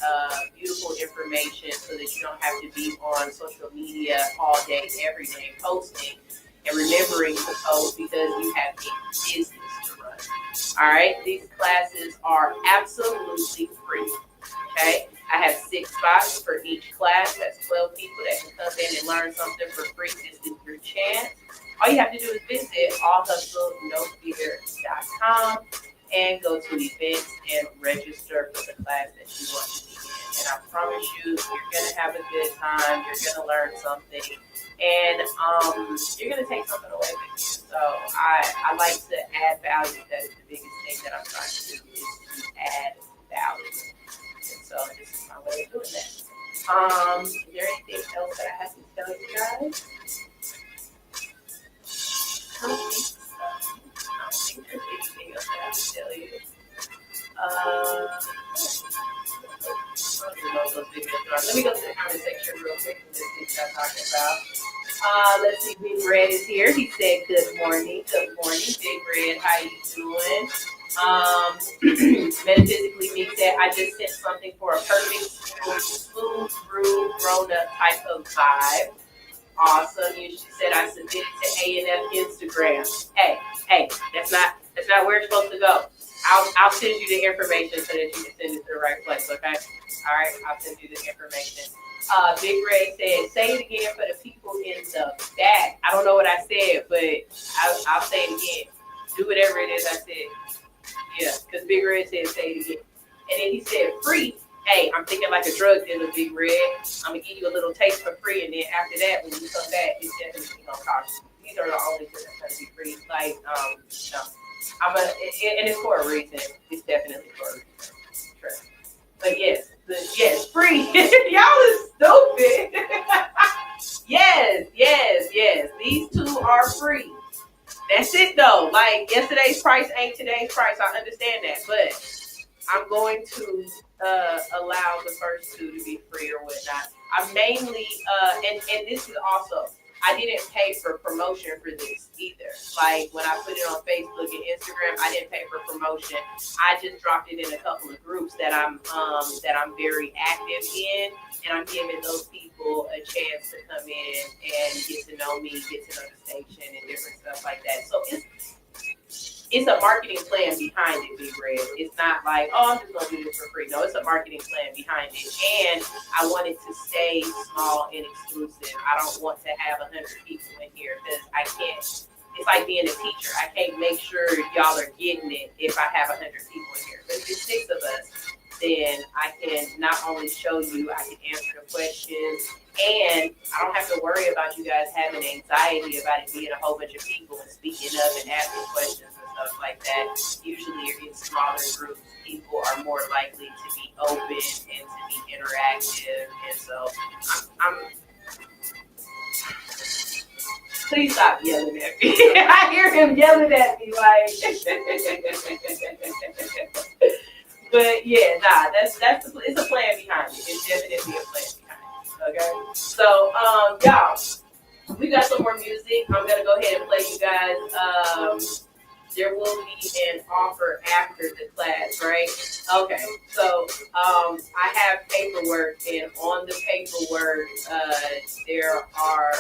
beautiful information so that you don't have to be on social media all day, every day posting and remembering to post because you have a business to run. All right, these classes are absolutely free. Okay, I have 6 spots for each class. That's 12 people that can come in and learn something for free. This is your chance. All you have to do is visit allhustlenofear.com and go to events and register for the class that you want to be in. And I promise you, you're going to have a good time. You're going to learn something. And you're going to take something away with you. So I like to add value. That is the biggest thing that I'm trying to do is to add value. And so this is my way of doing that. Is there anything else that I have to tell you guys? I don't think there's anything else that I have to tell you. Let me go to the comment section real quick and just see what I'm talking about. Let's see, Big Red is here. He said, good morning. Good morning, Big Red. How you doing? Metaphysically me said, I just sent something for a perfect smooth groove grown-up type of vibe. Awesome. She said I submitted to Ahnf Instagram. Hey, that's not where it's supposed to go. I'll send you the information so that you can send it to the right place, okay? All right, I'll send you the information. Big Ray said, say it again for the people in the back. I don't know what I said, but I'll say it again. Do whatever it is I said. Yeah, because Big Red said, say it again. And then he said, free. Hey, I'm thinking like a drug dealer, Big Red. I'm going to give you a little taste for free, and then after that, when you come back, it's definitely going to cost you. These are the only things that's going to be free. Like, no. And it's for a reason. It's definitely for a reason. Sure. But yes, free. Y'all is stupid. Yes. These 2 are free. That's it though. Like yesterday's price ain't today's price. I understand that, but I'm going to allow the first 2 to be free or whatnot. I mainly and this is also, I didn't pay for promotion for this either. Like when I put it on Facebook and Instagram, I didn't pay for promotion. I just dropped it in a couple of groups that I'm very active in, and I'm giving those people a chance to come in and get to know me, get to know the station, and different stuff like that. So it's a marketing plan behind it, Big Red. It's not like, oh, I'm just going to do this for free. No, it's a marketing plan behind it. And I want it to stay small and exclusive. I don't want to have 100 people in here because I can't. It's like being a teacher. I can't make sure y'all are getting it if I have 100 people in here. But if it's 6 of us, then I can not only show you, I can answer the questions, and I don't have to worry about you guys having anxiety about it being a whole bunch of people and speaking up and asking questions and stuff like that. Usually you're in smaller groups. People are more likely to be open and to be interactive, and so I'm please stop yelling at me. I hear him yelling at me like but yeah, that's it's a plan behind it. It's definitely a plan behind it. Okay. So y'all, we got some more music. I'm gonna go ahead and play you guys. There will be an offer after the class, right? Okay. So I have paperwork, and on the paperwork there are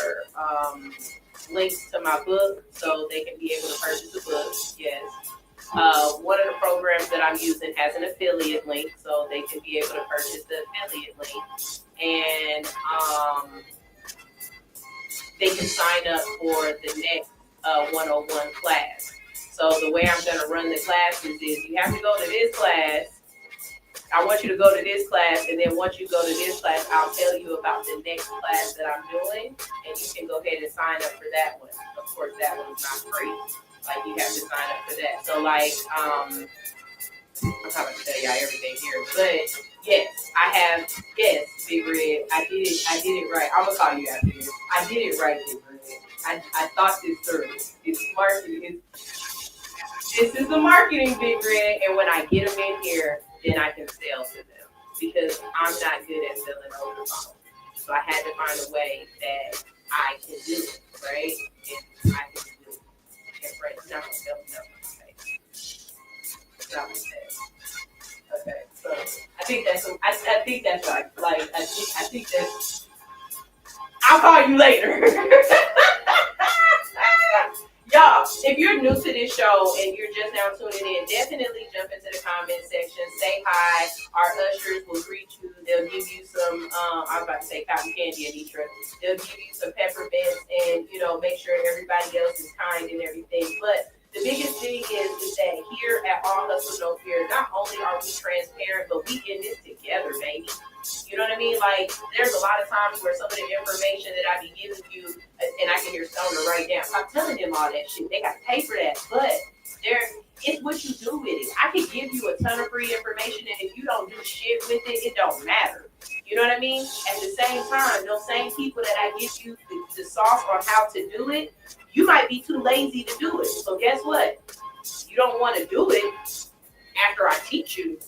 links to my book, so they can be able to purchase the book. Yes. One of the programs that I'm using has an affiliate link, so they can be able to purchase the affiliate link, and they can sign up for the next 101 class. So the way I'm going to run the classes is you have to go to this class. I want you to go to this class, and then once you go to this class, I'll tell you about the next class that I'm doing, and you can go ahead and sign up for that one. Of course, that one's not free. Like, you have to sign up for that. So, like, I'm not going to tell y'all everything here, but yes, Big Red, I did it right. I'm going to call you after this. I did it right, Big Red. I thought this through. It's marketing. This is the marketing, Big Red, and when I get them in here, then I can sell to them, because I'm not good at selling over the phone. So I had to find a way that I can do it, right? And I can do it. And Fred's not going to tell me nothing. Not going to say. Okay, so I think that's right. I think that's. I'll call you later. Y'all, if you're new to this show and you're just now tuning in, definitely jump into the comment section, say hi. Our ushers will greet you. They'll give you some, I was about to say cotton candy, Anitra. They'll give you some peppermints and, make sure everybody else is kind and everything. But the biggest thing is that here at All Hustle No Fear, not only are we transparent, but we in this together, baby. You know what I mean? Like, there's a lot of times where some of the information that I be giving you, and I can hear Stnr right now. Stop telling them all that shit. They got to pay for that. But it's what you do with it. I can give you a ton of free information, and if you don't do shit with it, it don't matter. You know what I mean? At the same time, those same people that I give you the sauce on how to do it, you might be too lazy to do it. So guess what? You don't want to do it after I teach you.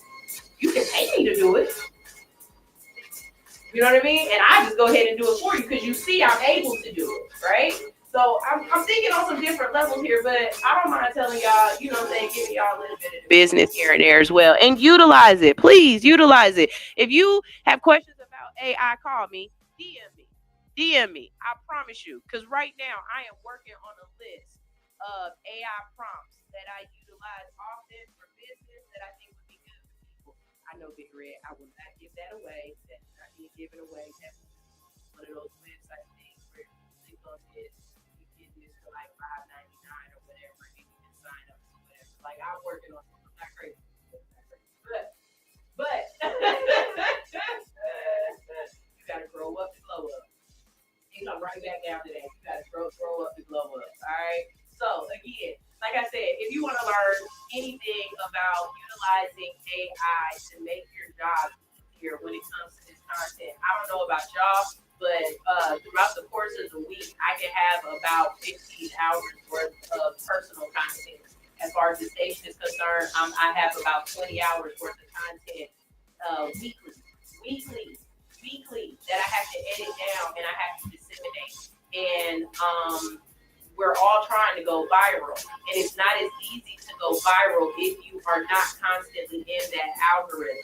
You can pay me to do it. You know what I mean? And I just go ahead and do it for you because you see I'm able to do it, right? So I'm thinking on some different levels here, but I don't mind telling y'all, you know what I'm saying, giving y'all a little bit of business here and there as well. And utilize it. Please utilize it. If you have questions about AI, call me, DM me. I promise you. Because right now I am working on a list of AI prompts that I utilize often for business that I think would be good for people. I know, Big Red, I will not give that away. That's not being given away. That's one of those website things where you click on this, you get this for like $5.99 or whatever, and you can sign up or whatever. Like, I'm working on it. I'm not crazy. But you gotta grow up to glow up. You come right back down to that. You gotta grow up to glow up. All right. So again, like I said, if you want to learn anything about utilizing AI to make your job easier when it comes to this content, I don't know about y'all, but throughout the course of the week, I can have about 15 hours worth of personal content. As far as the station is concerned, I have about 20 hours worth of content weekly that I have to edit down and I have to disseminate. And we're all trying to go viral. And it's not as easy to go viral if you are not constantly in that algorithm.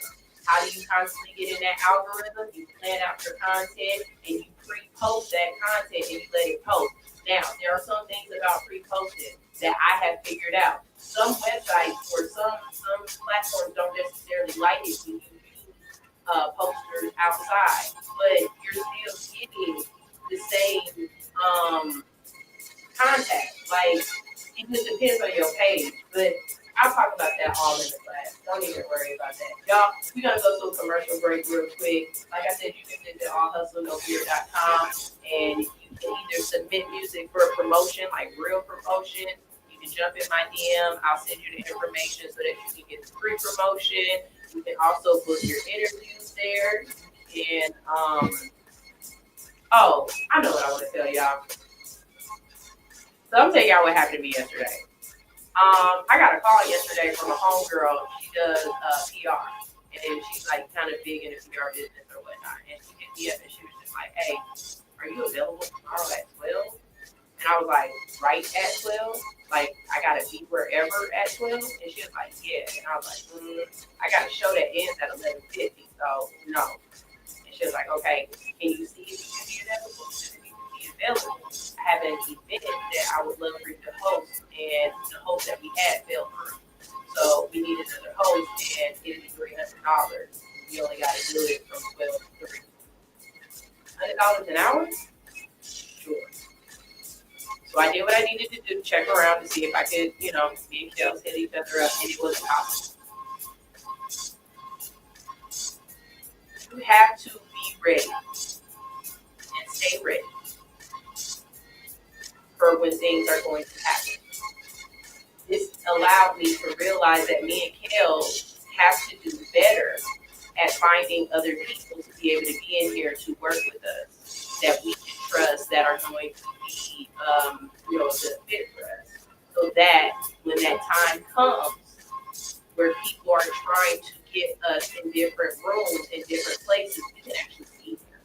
How do you constantly get in that algorithm? You plan out your content and you pre-post that content and you let it post. Now, there are some things about pre-posting that I have figured out. Some websites or some platforms don't necessarily like it when you use posters outside, but you're still getting the same contact. Like, it just depends on your page, but I'll talk about that all in the class. Don't even worry about that. Y'all, we're going to go to a commercial break real quick. Like I said, you can visit allhustlenofear.com and you can either submit music for a promotion, like real promotion. You can jump in my DM. I'll send you the information so that you can get the free promotion. You can also book your interviews there. And, I know what I want to tell y'all. So I'm telling y'all what happened to me yesterday. I got a call yesterday from a homegirl. She does PR, and she's like kind of big in the PR business or whatnot. And she hit me up and she was just like, "Hey, are you available tomorrow at 12?" And I was like, "Right at 12? Like, I gotta be wherever at 12?" And she was like, "Yeah." And I was like, "I got a show that ends at 11:50, so no." And she was like, "Okay, can you see if you can be available?" Available. I have an event that I would love for you to host, and the host that we had fell through. So I did what I needed to do, check around to see if I could, me and Kels hit each other up, and it wasn't possible. You have to be ready and stay ready for when things are going to happen. This allowed me to realize that me and Kels have to do better at finding other people to be able to be in here to work with us that we can trust, that are going to be, a good fit for us. So that when that time comes where people are trying to get us in different rooms, in different places, we can actually see them.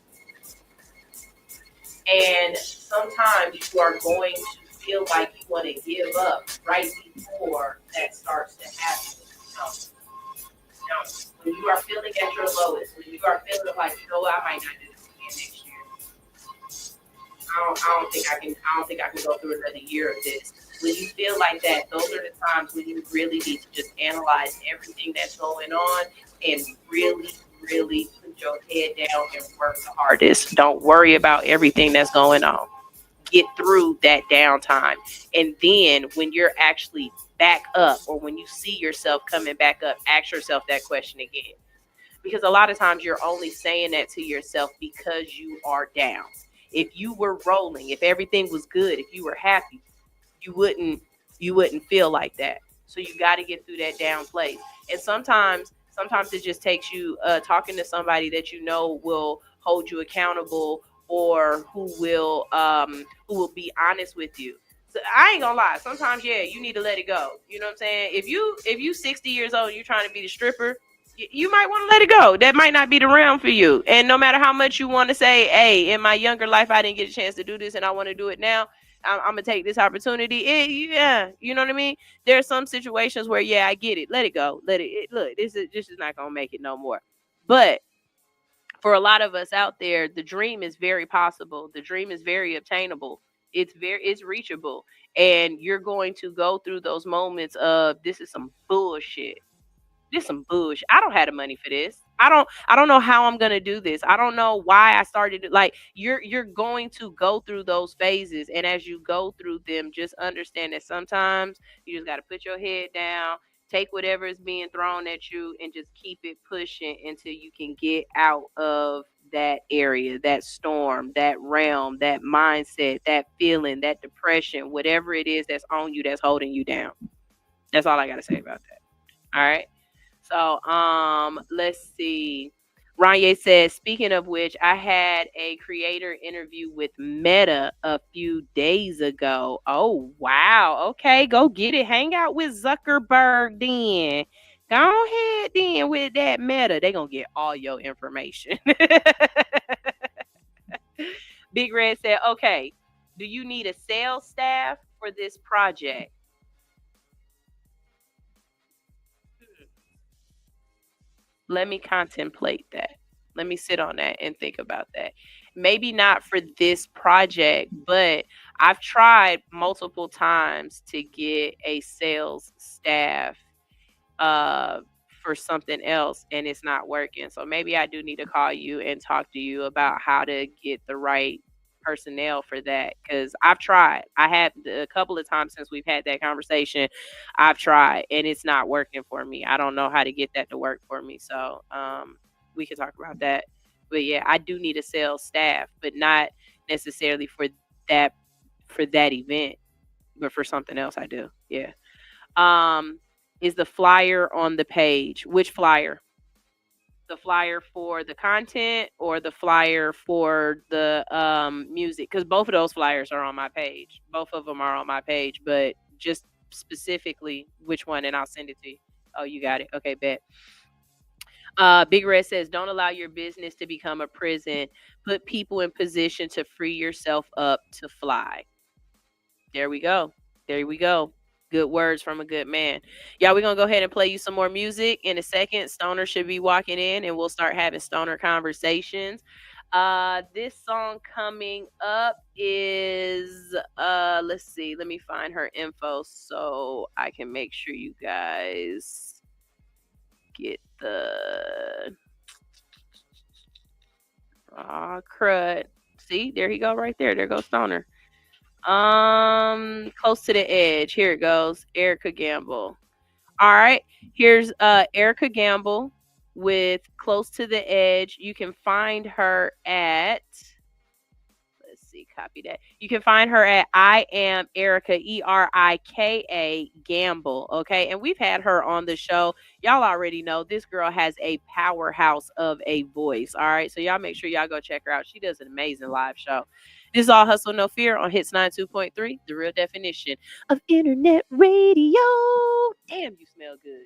And sometimes you are going to feel like you want to give up right before that starts to happen. When you are feeling at your lowest, when you are feeling like, I might not do this again next year. I don't think I can go through another year of this. When you feel like that, those are the times when you really need to just analyze everything that's going on and really, really put your head down and work the hardest. Don't worry about everything that's going on. Get through that downtime. And then when you're actually back up, or when you see yourself coming back up, ask yourself that question again. Because a lot of times you're only saying that to yourself because you are down. If you were rolling, if everything was good, if you were happy, you wouldn't feel like that. So you got to get through that down place. And sometimes it just takes you talking to somebody that you know will hold you accountable, or who will be honest with you. So I ain't gonna lie. Sometimes, you need to let it go. You know what I'm saying? If you 60 years old and you're trying to be the stripper, you might want to let it go. That might not be the realm for you. And no matter how much you want to say, hey, in my younger life, I didn't get a chance to do this and I want to do it now, I'm going to take this opportunity. You know what I mean? There are some situations where, I get it. Let it go. Look, this is not going to make it no more. But for a lot of us out there, the dream is very possible. The dream is very obtainable. It's reachable. And you're going to go through those moments of, this is some bullshit. This some bullshit. I don't have the money for this. I don't know how I'm gonna do this. I don't know why I started it. Like, you're going to go through those phases, and as you go through them, just understand that sometimes you just gotta put your head down, take whatever is being thrown at you, and just keep it pushing until you can get out of that area, that storm, that realm, that mindset, that feeling, that depression, whatever it is that's on you, that's holding you down. That's all I gotta say about that. All right. So, let's see. Ranye says, speaking of which, I had a creator interview with Meta a few days ago. Oh, wow. Okay, go get it. Hang out with Zuckerberg then. Go ahead then with that Meta. They're going to get all your information. Big Red said, okay, do you need a sales staff for this project? Let me contemplate that. Let me sit on that and think about that. Maybe not for this project, but I've tried multiple times to get a sales staff for something else, and it's not working. So maybe I do need to call you and talk to you about how to get the right personnel for that, because I've tried. I have a couple of times since we've had that conversation. I've tried and it's not working for me. I don't know how to get that to work for me. So we can talk about that. But I do need a sales staff, but not necessarily for that event, but for something else I do. Is the flyer on the page? Which flyer? The flyer for the content or the flyer for the music? Because both of those flyers are on my page. Both of them are on my page, but just specifically which one, and I'll send it to you. Oh, you got it. Okay, bet. Big Red says, don't allow your business to become a prison. Put people in position to free yourself up to fly. There we go. Good words from a good man. Y'all, we're going to go ahead and play you some more music. In a second, Stoner should be walking in and we'll start having Stoner conversations. This song coming up is, let's see, let me find her info so I can make sure you guys get the, crud. See, there he go right there. There goes Stoner. Close to the edge. Here it goes. Erica Gamble. All right. Here's Erica Gamble with Close to the Edge. You can find her at, let's see, copy that. You can find her at I Am Erica, Erika Gamble. Okay. And we've had her on the show. Y'all already know this girl has a powerhouse of a voice. All right. So y'all make sure y'all go check her out. She does an amazing live show. This is All Hustle, No Fear on Hits 92.3, the real definition of internet radio. Damn, you smell good.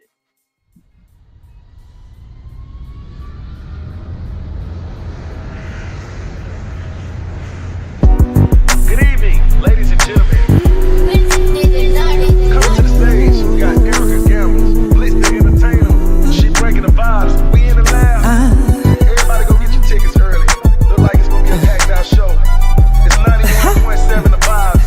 Good evening, ladies and gentlemen. Coming to the stage, we got Erica Gamble, Blitz the Entertainer. She breaking the vibes. We in the lab. Everybody go get your tickets early. Look like it's gonna be a packed out show. It's 91.7 the vibes.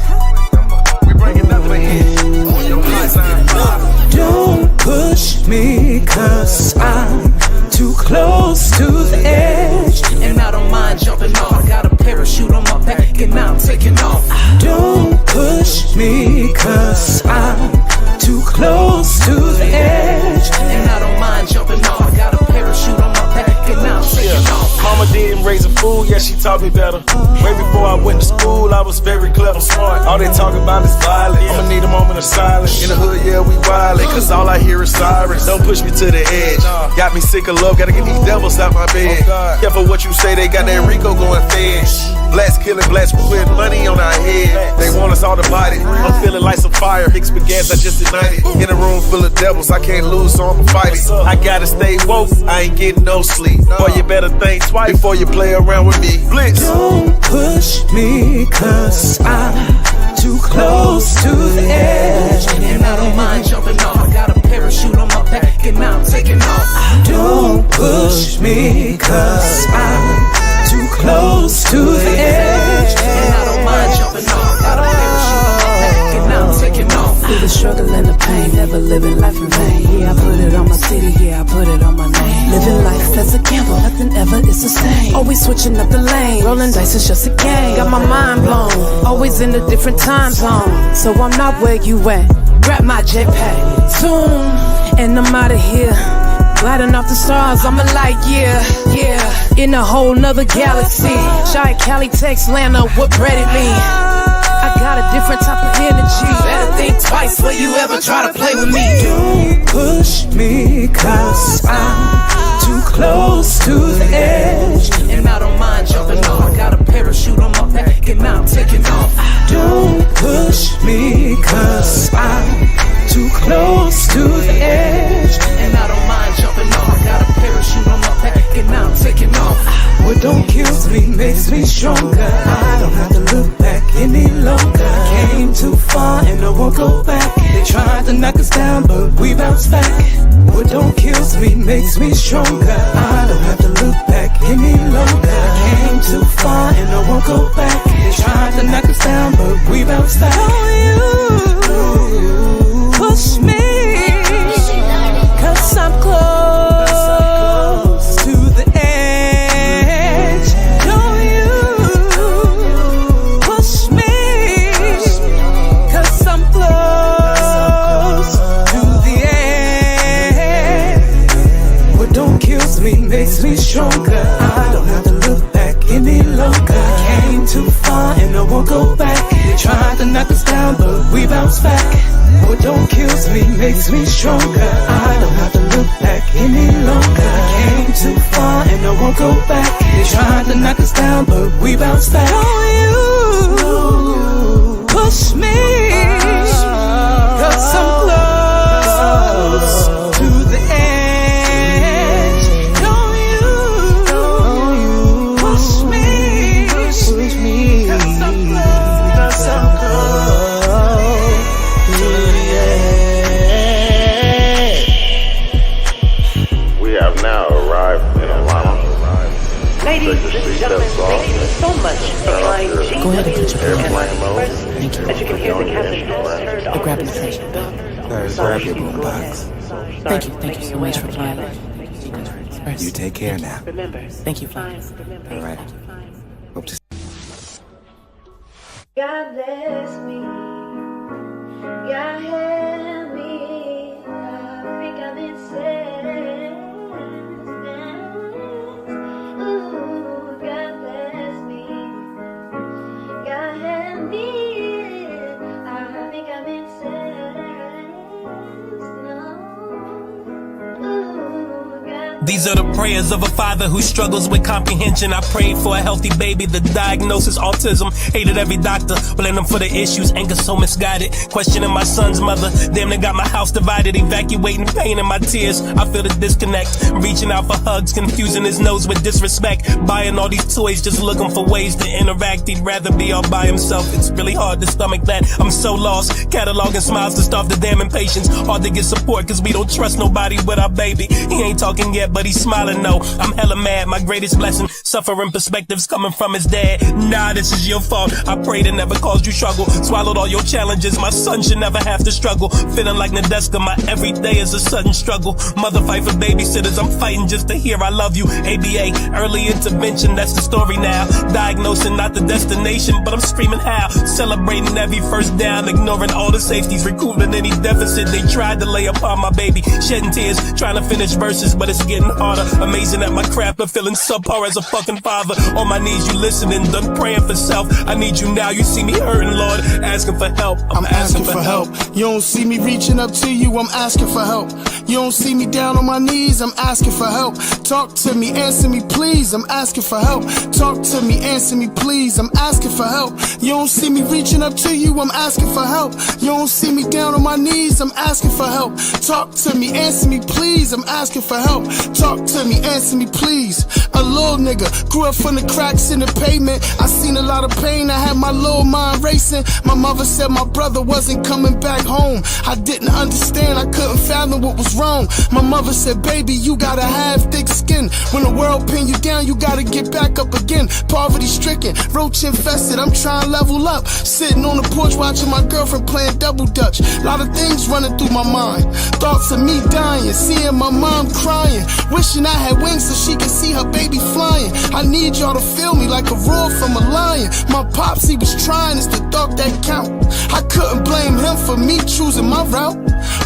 We bringing nothing but hits on your hotline vibe. Don't push me, 'cause I'm too close to the edge. And I don't mind jumping off. I got a parachute on my back and I'm taking off. Don't push me, 'cause I'm too close to the edge. And I don't mind jumping off. I got a parachute on my back and I'm taking off. Mama didn't raise a fool, yeah, she taught me better. Way before I went to school, I was very clever, smart. All they talk about is violence. I'ma need a moment of silence. In the hood, yeah, we wildin', 'cause all I hear is sirens. Don't push me to the edge. Got me sick of love, gotta get these devils out my bed. Careful what you say, they got that Rico going fast. Blacks killing blacks, we putting money on our head. They want us all to bite it. I'm feeling like some fire, hicks gas, I just ignited. In a room full of devils, I can't lose, so I'ma fight it. I gotta stay woke, I ain't getting no sleep. Boy, you better think twice before you play around with me. Blitz. Don't push me, 'cause I'm too close to the edge. And I don't mind jumping off. I got a parachute on my back and I'm taking off. Don't push me, 'cause I'm too close to the edge. And I don't mind jumping off. Got a parachute on my back and I'm taking off. Through the struggle and the pain, never living life in vain. Yeah, I put it on my city, yeah, I put it on my name. Living life as a gamble, nothing ever is the same. Always switching up the lane, rolling dice is just a game. Got my mind blown, always in a different time zone. So I'm not where you at, grab my jetpack, zoom, and I'm out of here. Gliding off the stars, I'm a light year, yeah, in a whole nother galaxy. Shy Cali text Lana, what bread it mean? I got a different type of energy. Better think twice before you ever try to play with me. Don't push me, 'cause I'm too close to the edge. And I don't mind jumping off. I got a parachute on my back and I'm taking off. Don't push me, 'cause I'm too close to the edge. And I don't mind jumping off. I got a parachute on my back and I'm taking off. What don't kill me makes me stronger. I don't have to look back any longer. Came too far and I won't go back. They tried to knock us down, but we bounced back. What don't kill me makes me stronger. I don't have to look back any longer. Came too far and I won't go back. They tried to knock us down, but we bounced back. Oh, you push me, 'cause I'm close to the edge. Don't you push me, 'cause I'm close to the edge. What don't kill me makes me stronger. I don't have to look back any longer. Came too far and I won't go back. They tried to knock us down, but we bounced back. What don't kill me makes me stronger. I don't have to look back any longer. Came too far and I won't go back. They tried to knock us down, but we bounced back. Oh, you push me, 'cause I'm close to the edge. Don't you push me, 'cause I'm close to the edge. We have now arrived in Atlanta. Ladies and gentlemen, thank you so much for flying GE. Go ahead and put your phone Thank you. As you can hear, the captain has turned off Grab the your station phone. bell. Grab your boombox. Thank you so much for flying. You take care now. Remember, Thank you, flying. All right. Hope to God bless me. God help me. I think I'm in ooh, God bless me. God help me. I think I'm in These are the prayers of a father who struggles with comprehension. I prayed for a healthy baby, the diagnosis autism. Hated every doctor, blame them for the issues, anger so misguided. Questioning my son's mother, damn they got my house divided. Evacuating pain in my tears, I feel the disconnect. Reaching out for hugs, confusing his nose with disrespect. Buying all these toys, just looking for ways to interact. He'd rather be all by himself, it's really hard to stomach that. I'm so lost, cataloging smiles to starve the damn impatience. Hard to get support cause we don't trust nobody with our baby. He ain't talking yet, but he's smiling, no. I'm hella mad, my greatest blessing. Suffering perspectives coming from his dad. Nah, this is your fault. I prayed it never caused you struggle. Swallowed all your challenges, my son should never have to struggle. Feeling like Nadeska, my everyday is a sudden struggle. Mother fight for babysitters, I'm fighting just to hear I love you. ABA, early intervention, that's the story now. Diagnosing not the destination, but I'm screaming how. Celebrating every first down, ignoring all the safeties, recouping any deficit they tried to lay upon my baby. Shedding tears, trying to finish verses, but it's getting harder. Amazing at my craft, but feeling subpar as a fucking father. On my knees, you listening, done praying for self. I need you now, you see me hurting, Lord, asking for help. I'm asking for help. You don't see me reaching up to you, I'm asking for help. You don't see me down on my knees, I'm asking for help. Talk to me, answer me, please, I'm asking for help. Talk to me, answer me, please, I'm asking for help. You don't see me reaching up to you, I'm asking for help. You don't see me down on my knees, I'm asking for help. Talk to me, answer me, please, I'm asking for help. Talk to me, answer me, please. A little nigga, grew up from the cracks in the pavement. I seen a lot of pain, I had my little mind racing. My mother said my brother wasn't coming back home. I didn't understand, I couldn't fathom what was wrong. My mother said, baby, you gotta have thick skin. When the world pin you down, you gotta get back up again. Poverty stricken, roach infested, I'm trying to level up. Sitting on the porch watching my girlfriend playing double dutch. Lot of things running through my mind. Thoughts of me dying, seeing my mom crying. Wishing I had wings so she could see her baby flying. I need y'all to feel me like a roar from a lion. My pops, he was trying, it's the thought that count. I couldn't blame him for me choosing my route.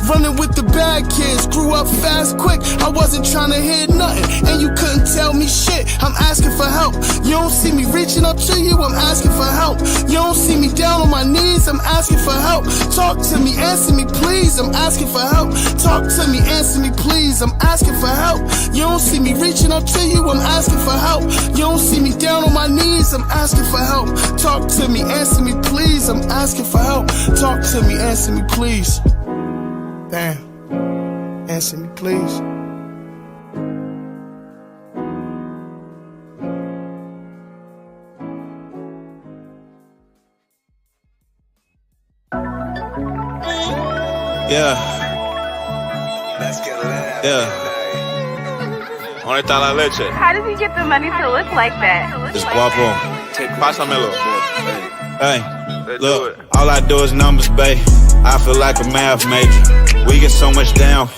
Running with the bad kids, grew up fast, quick. I wasn't trying to hear nothing, and you couldn't tell me shit. I'm asking for help. You don't see me reaching up to you, I'm asking for help. You don't see me down on my knees, I'm asking for help. Talk to me, answer me, please, I'm asking for help. Talk to me, answer me, please, I'm asking for help. You don't see me reaching up to you, I'm asking for help. You don't see me down on my knees, I'm asking for help. Talk to me, answer me, please, I'm asking for help. Talk to me, answer me, please. Damn. Answer me, please. Yeah. Yeah. ¿Dónde está la leche? How does he get the money to look like that? It's guapo. Pásamelo. Hey, look, all I do is numbers, babe. I feel like a math major. We get so much down.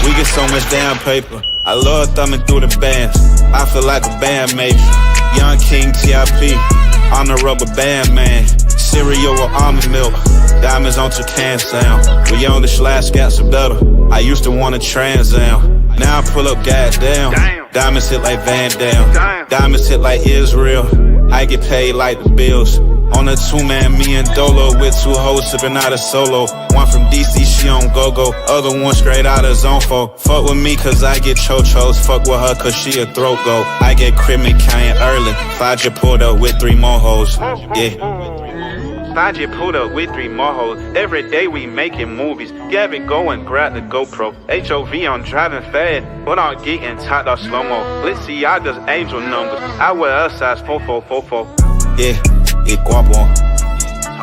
We get so much down paper. I love thumbing through the bands. I feel like a band major. Young King TIP. I'm the rubber band man. Cereal with almond milk. Diamonds on Toucan sound. We on the slash scats are better. I used to want a Trans Am. Now I pull up, goddamn. Diamonds hit like Van Damme. Diamonds hit like Israel. I get paid like the bills. On a 2-man, me and Dolo with 2 hoes sipping out a solo. One from DC, she on go-go. Other one straight out of Zonfo. Fuck with me cause I get cho-chos. Fuck with her cause she a throat go. I get crib and Cayenne early. Faja pulled up with 3 more hoes. Yeah. Faja pulled up with 3 more hoes. Every day we making movies. Gavin go and grab the GoPro. HOV on driving fast, but I'm getting tight off slow-mo. Let's see, I just angel numbers. I wear a size 4444. Yeah. It guapo.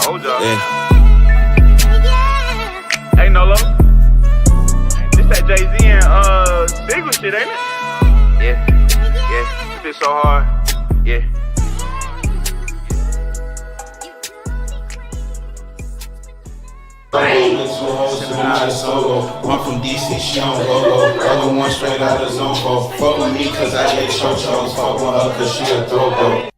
Hold up. Yeah. Hey Nolo. This that Jay-Z and Sigma shit, ain't it? Yeah. Yeah. Fit so hard. Yeah. One from DC, she on go-go. Other one straight out of Zonfo. Fuck with me cause I get cho-chos. Fuck with her cause she a throat go.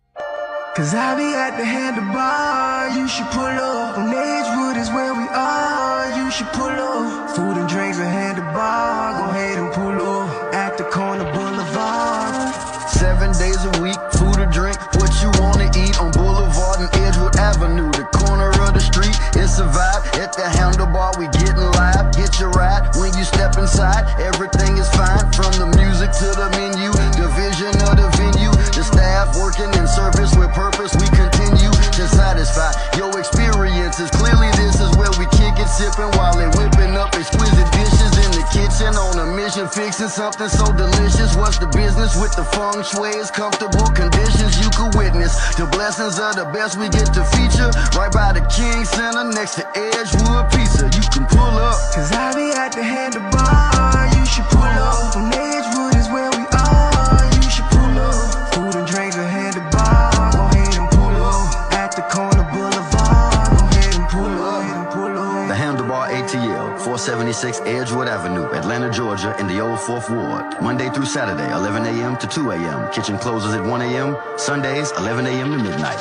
Cause I be at the handlebar, you should pull up. On Edgewood is where we are, you should pull up. Food and drinks at handlebar, go ahead and pull up. At the corner boulevard. 7 days a week, food or drink, what you wanna eat on Boulevard and Edgewood Avenue. The corner of the street, it's a vibe. At the handlebar, we getting live. Get your ride when you step inside. Everything is fine, from the music to the menu. The vision of the venue, the staff working in service with purpose. We continue to satisfy your experiences. Clearly, this is where we kick it, sipping while they whipping up exquisite dishes in the kitchen. On a mission, fixing something so delicious. What's the business with the feng shui? It's comfortable conditions you could witness. The blessings of the best we get to feature. Right by the King Center next to Edgewood Pizza. You can pull up. Cause I be at the handlebar, you should pull up. On Edgewood is where we are, you should pull up. Food and drinks at handlebar, go ahead and pull up. At the corner boulevard, go ahead and pull up. The Handlebar ATL, 476 Edgewood Avenue, Atlanta, Georgia, in the old 4th Ward. Monday through Saturday, 11 a.m. to 2 a.m. Kitchen closes at 1 a.m. Sundays, 11 a.m. to midnight.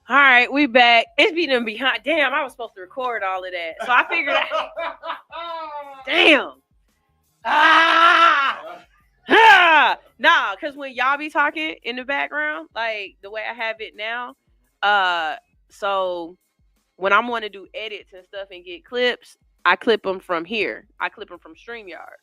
All right, we back. It's been behind. Damn, I was supposed to record all of that. So I figured out. Damn. Nah, because when y'all be talking in the background, like the way I have it now, so when I'm want to do edits and stuff and get clips, I clip them from here. I clip them from StreamYard.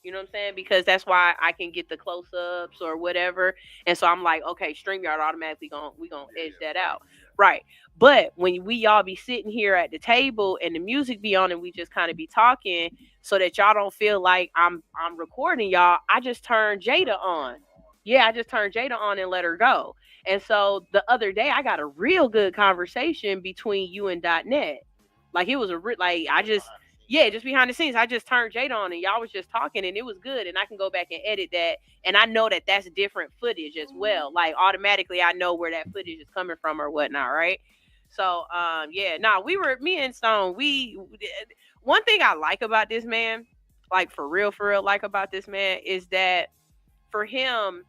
You know what I'm saying? Because that's why I can get the close-ups or whatever. And so I'm like, okay, StreamYard automatically we gonna edge that out. Right. But when we all be sitting here at the table and the music be on and we just kind of be talking so that y'all don't feel like I'm recording y'all, I just turn Jada on. Yeah, I just turned Jada on and let her go. And so the other day I got a real good conversation between you and .net. Like it was just behind the scenes, I just turned Jada on and y'all was just talking and it was good. And I can go back and edit that. And I know that that's different footage as well. Like automatically I know where that footage is coming from or whatnot, right? So, me and Stone, one thing I like about this man, like for real like about this man is that for him,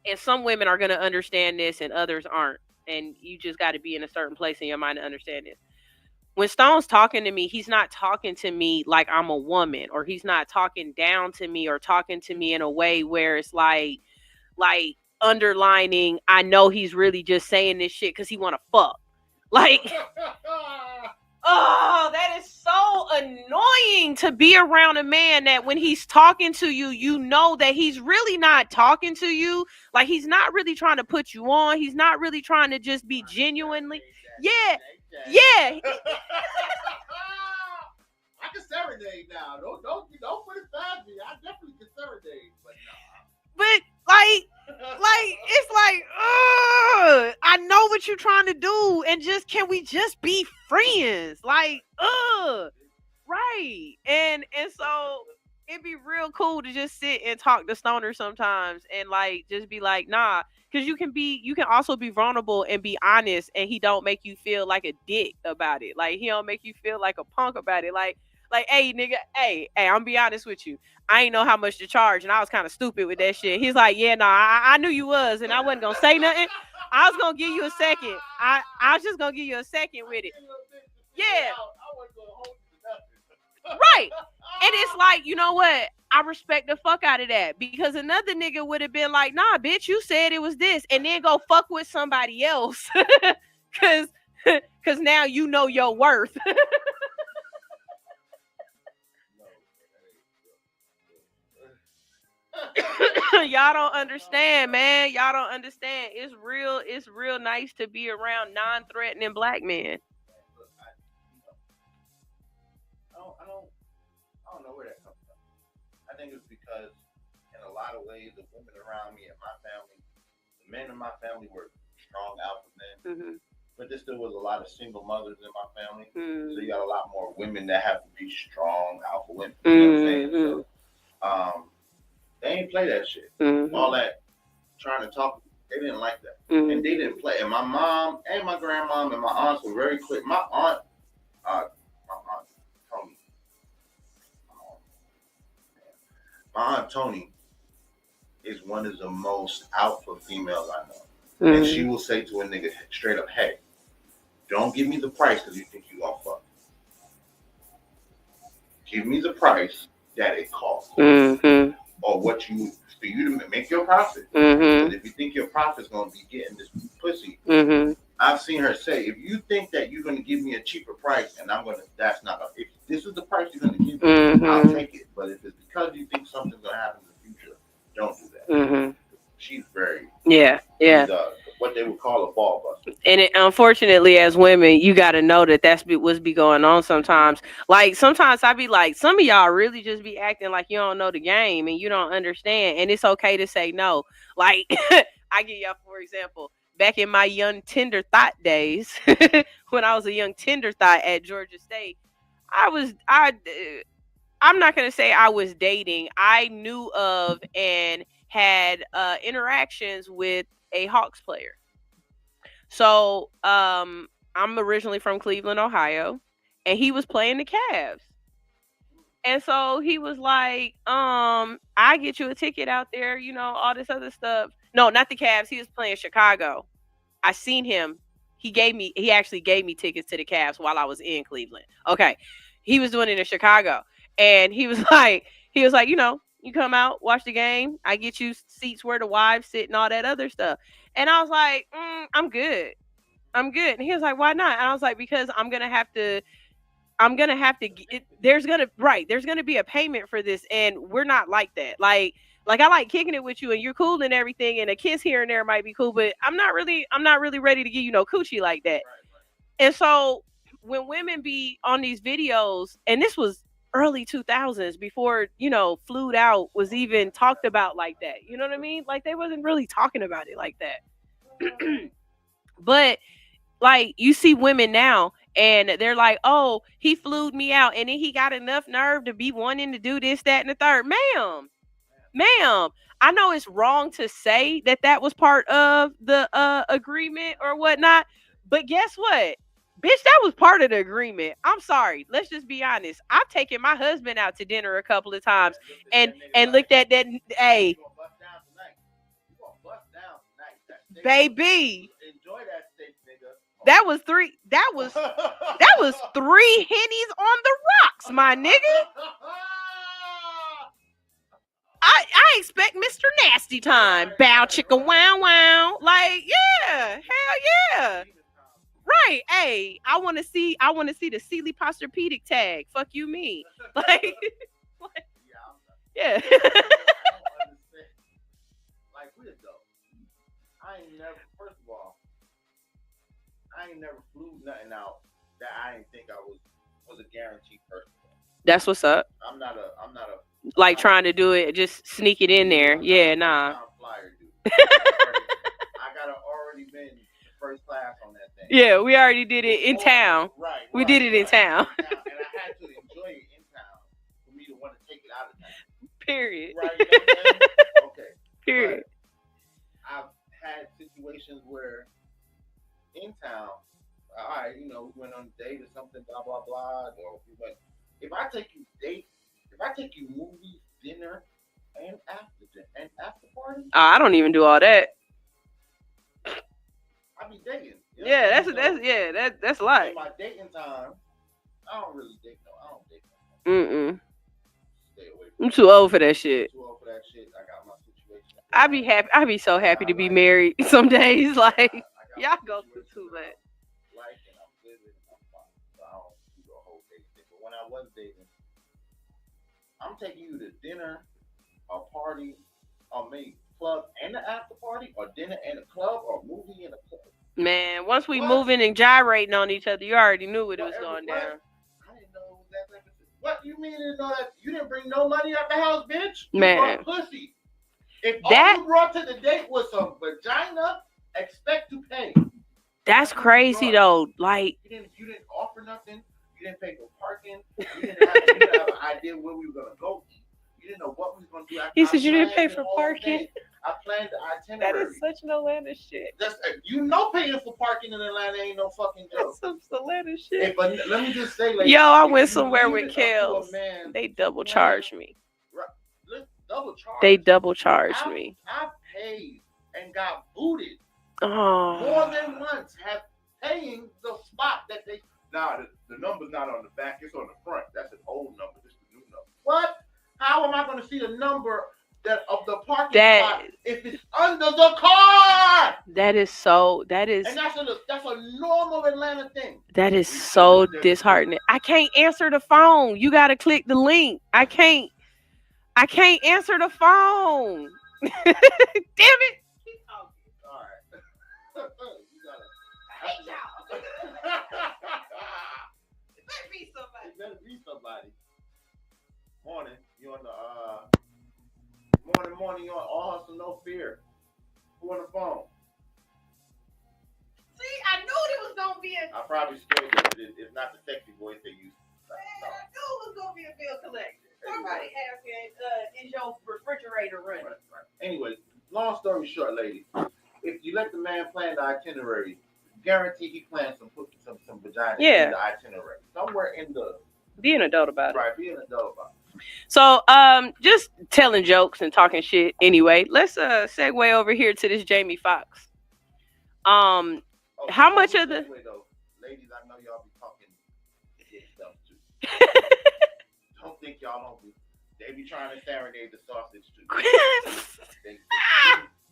and some women are going to understand this and others aren't. And you just got to be in a certain place in your mind to understand this. When Stone's talking to me, he's not talking to me like I'm a woman, or he's not talking down to me or talking to me in a way where it's like underlining, I know he's really just saying this shit because he want to fuck. Like, oh, that is so annoying to be around a man that when he's talking to you, you know that he's really not talking to you. Like, he's not really trying to put you on. He's not really trying to just be genuinely. Yeah. Yeah. I can serenade now. Don't put it past me. I definitely can serenade, but no. But it's like, I know what you're trying to do, and just can we just be friends? Like, right. And so it'd be real cool to just sit and talk to Stoner sometimes and like just be like, nah. Because you can also be vulnerable and be honest, and he don't make you feel like a dick about it. Like, he don't make you feel like a punk about it. Like, hey, nigga, hey, I'm be honest with you. I ain't know how much to charge, and I was kind of stupid with that shit. He's like, yeah, I knew you was, and I wasn't going to say nothing. I was going to give you a second. I was just going to give you a second with it. Yeah. Right. And it's like, you know what? I respect the fuck out of that, because another nigga would have been like, nah, bitch, you said it was this, and then go fuck with somebody else. Cause now you know your worth. Y'all don't understand, man. Y'all don't understand. It's real nice to be around non-threatening black men. I don't know where that comes from. I think it's because in a lot of ways, the women around me and my family, the men in my family were strong alpha men. Mm-hmm. But there still was a lot of single mothers in my family. Mm-hmm. So you got a lot more women that have to be strong alpha women. You know what I'm saying? So, they ain't play that shit. Mm-hmm. All that trying to talk, they didn't like that. Mm-hmm. And they didn't play. And my mom and my grandmom and my aunts were very quick. My aunt told me, My Aunt Tony is one of the most alpha females I know. And she will say to a nigga straight up, hey, don't give me the price because you think you gonna fuck. Give me the price that it costs. Or what you, for you to make your profit. Because if you think your profit's gonna be getting this pussy, I've seen her say, if you think that you're gonna give me a cheaper price and I'm gonna, that's not, if this is the price you're gonna give me, I'll take it. But if it's because you think something's gonna happen in the future, don't do that. She's very, she's, what they would call a ball buster. And unfortunately, as women, you got to know that that's what's be going on sometimes. Like, sometimes I be like, some of y'all really just be acting like you don't know the game and you don't understand. And it's okay to say no. Like, I give y'all, for example, back in my young tender thought days, when I was a young tender thought at Georgia State, I'm not going to say I was dating. I knew of and had interactions with a Hawks player. So I'm originally from Cleveland, Ohio, and he was playing the Cavs. And so he was like, I get you a ticket out there, you know, all this other stuff. No, not the Cavs. He was playing Chicago. I seen him. He actually gave me tickets to the Cavs while I was in Cleveland. Okay. He was doing it in Chicago. And he was like, you know, you come out, watch the game. I get you seats where the wives sit and all that other stuff. And I was like, I'm good. And he was like, why not? And I was like, because I'm going to have to, there's going to be a payment for this. And we're not like that. Like I like kicking it with you and you're cool and everything. And a kiss here and there might be cool, but I'm not really ready to give you no coochie like that. And so when women be on these videos, and this was early 2000s before, you know, flued out was even talked about like that. You know what I mean? Like, they wasn't really talking about it like that. But like, you see women now and they're like, oh, he flued me out. And then he got enough nerve to be wanting to do this, that, and the third. Ma'am, I know it's wrong to say that was part of the agreement or whatnot. But guess what? Bitch, that was part of the agreement. I'm sorry. Let's just be honest. I've taken my husband out to dinner a couple of times and looked at that. Hey, baby, enjoy that steak, nigga. That was three hennies on the rocks, my nigga. I expect Mr. Nasty Time. Bow chicka wow wow. Like, yeah, hell yeah. Right. Hey, I want to see the Sealy Posturpedic tag. Fuck you mean. Like, yeah. Like, we adults. First of all, I ain't never flew nothing out that I didn't think I was a guaranteed person. That's what's up. I'm not a like trying to do it, just sneak it in there. Yeah, nah. Flyer, dude. I gotta already been first class on that thing. Yeah, we already did it in town. Right. We did it in town. And I had to enjoy it in town for me to want to take it out of town. Period. Right. You know what I'm saying? Okay. Period. But I've had situations where in town, all right, you know, we went on a date or something, blah blah blah, or we went. If I take you movies, dinner, and after party. I don't even do all that. I be dating. You know? Yeah, that's a lot. In my dating time, I don't really date. No, I don't date. Stay away from I'm too old for that shit. Too old for that shit. I got my situation. I be so happy to be married some days. Like, y'all go through too much. Like, and I'm good with it. I'm fine. So I don't do the whole dating thing. But when I was dating, I'm taking you to dinner, a party, or maybe club and the after party, or dinner and a club, or movie and a club. Man, once we moving and gyrating on each other, you already knew what it was going down. I didn't know that. What you mean you didn't know that? You didn't bring no money out the house, bitch. You Man, brought pussy. If all you brought to the date was some vagina, expect to pay. That's crazy though. Like, you didn't offer nothing. You didn't pay for parking. You didn't have an idea where we were gonna go eat. You didn't know what we were gonna do. He said you didn't pay for parking. I planned the itinerary. That is such an Atlanta shit. You know, paying for parking in Atlanta ain't no fucking joke. That's some Atlanta shit. Hey, but let me just say, like, yo, I went somewhere with Kels. They double charged me. double charged. They double charged me. I paid and got booted Oh. more than once. Have paying the spot that they. Nah, the number's not on the back; it's on the front. That's an old number. This is the new number. What? How am I going to see the number of the parking spot if it's under the car? That is so. That is. And that's a normal Atlanta thing. That is so disheartening. I can't answer the phone. You got to click the link. I can't answer the phone. Damn it. All right. You gotta. I hate y'all. It better be somebody. It better be somebody. Morning, you on the morning, you on All Hustle No Fear. Who on the phone? See, I knew it was gonna be I probably scared you, but it's not the sexy voice they use. Man, I knew it was gonna be a bill collector. Somebody asking, is your refrigerator running? Right. Anyway, long story short, lady, if you let the man plan the itinerary, guarantee he plans some vagina in the itinerary. Somewhere in the. Be an adult about it. Right, be an adult about it. So, just telling jokes and talking shit. Anyway, let's segue over here to this Jamie Foxx. How much of the ladies? I know y'all be talking good stuff too. Don't think y'all don't be. They be trying to serenade the sausage too.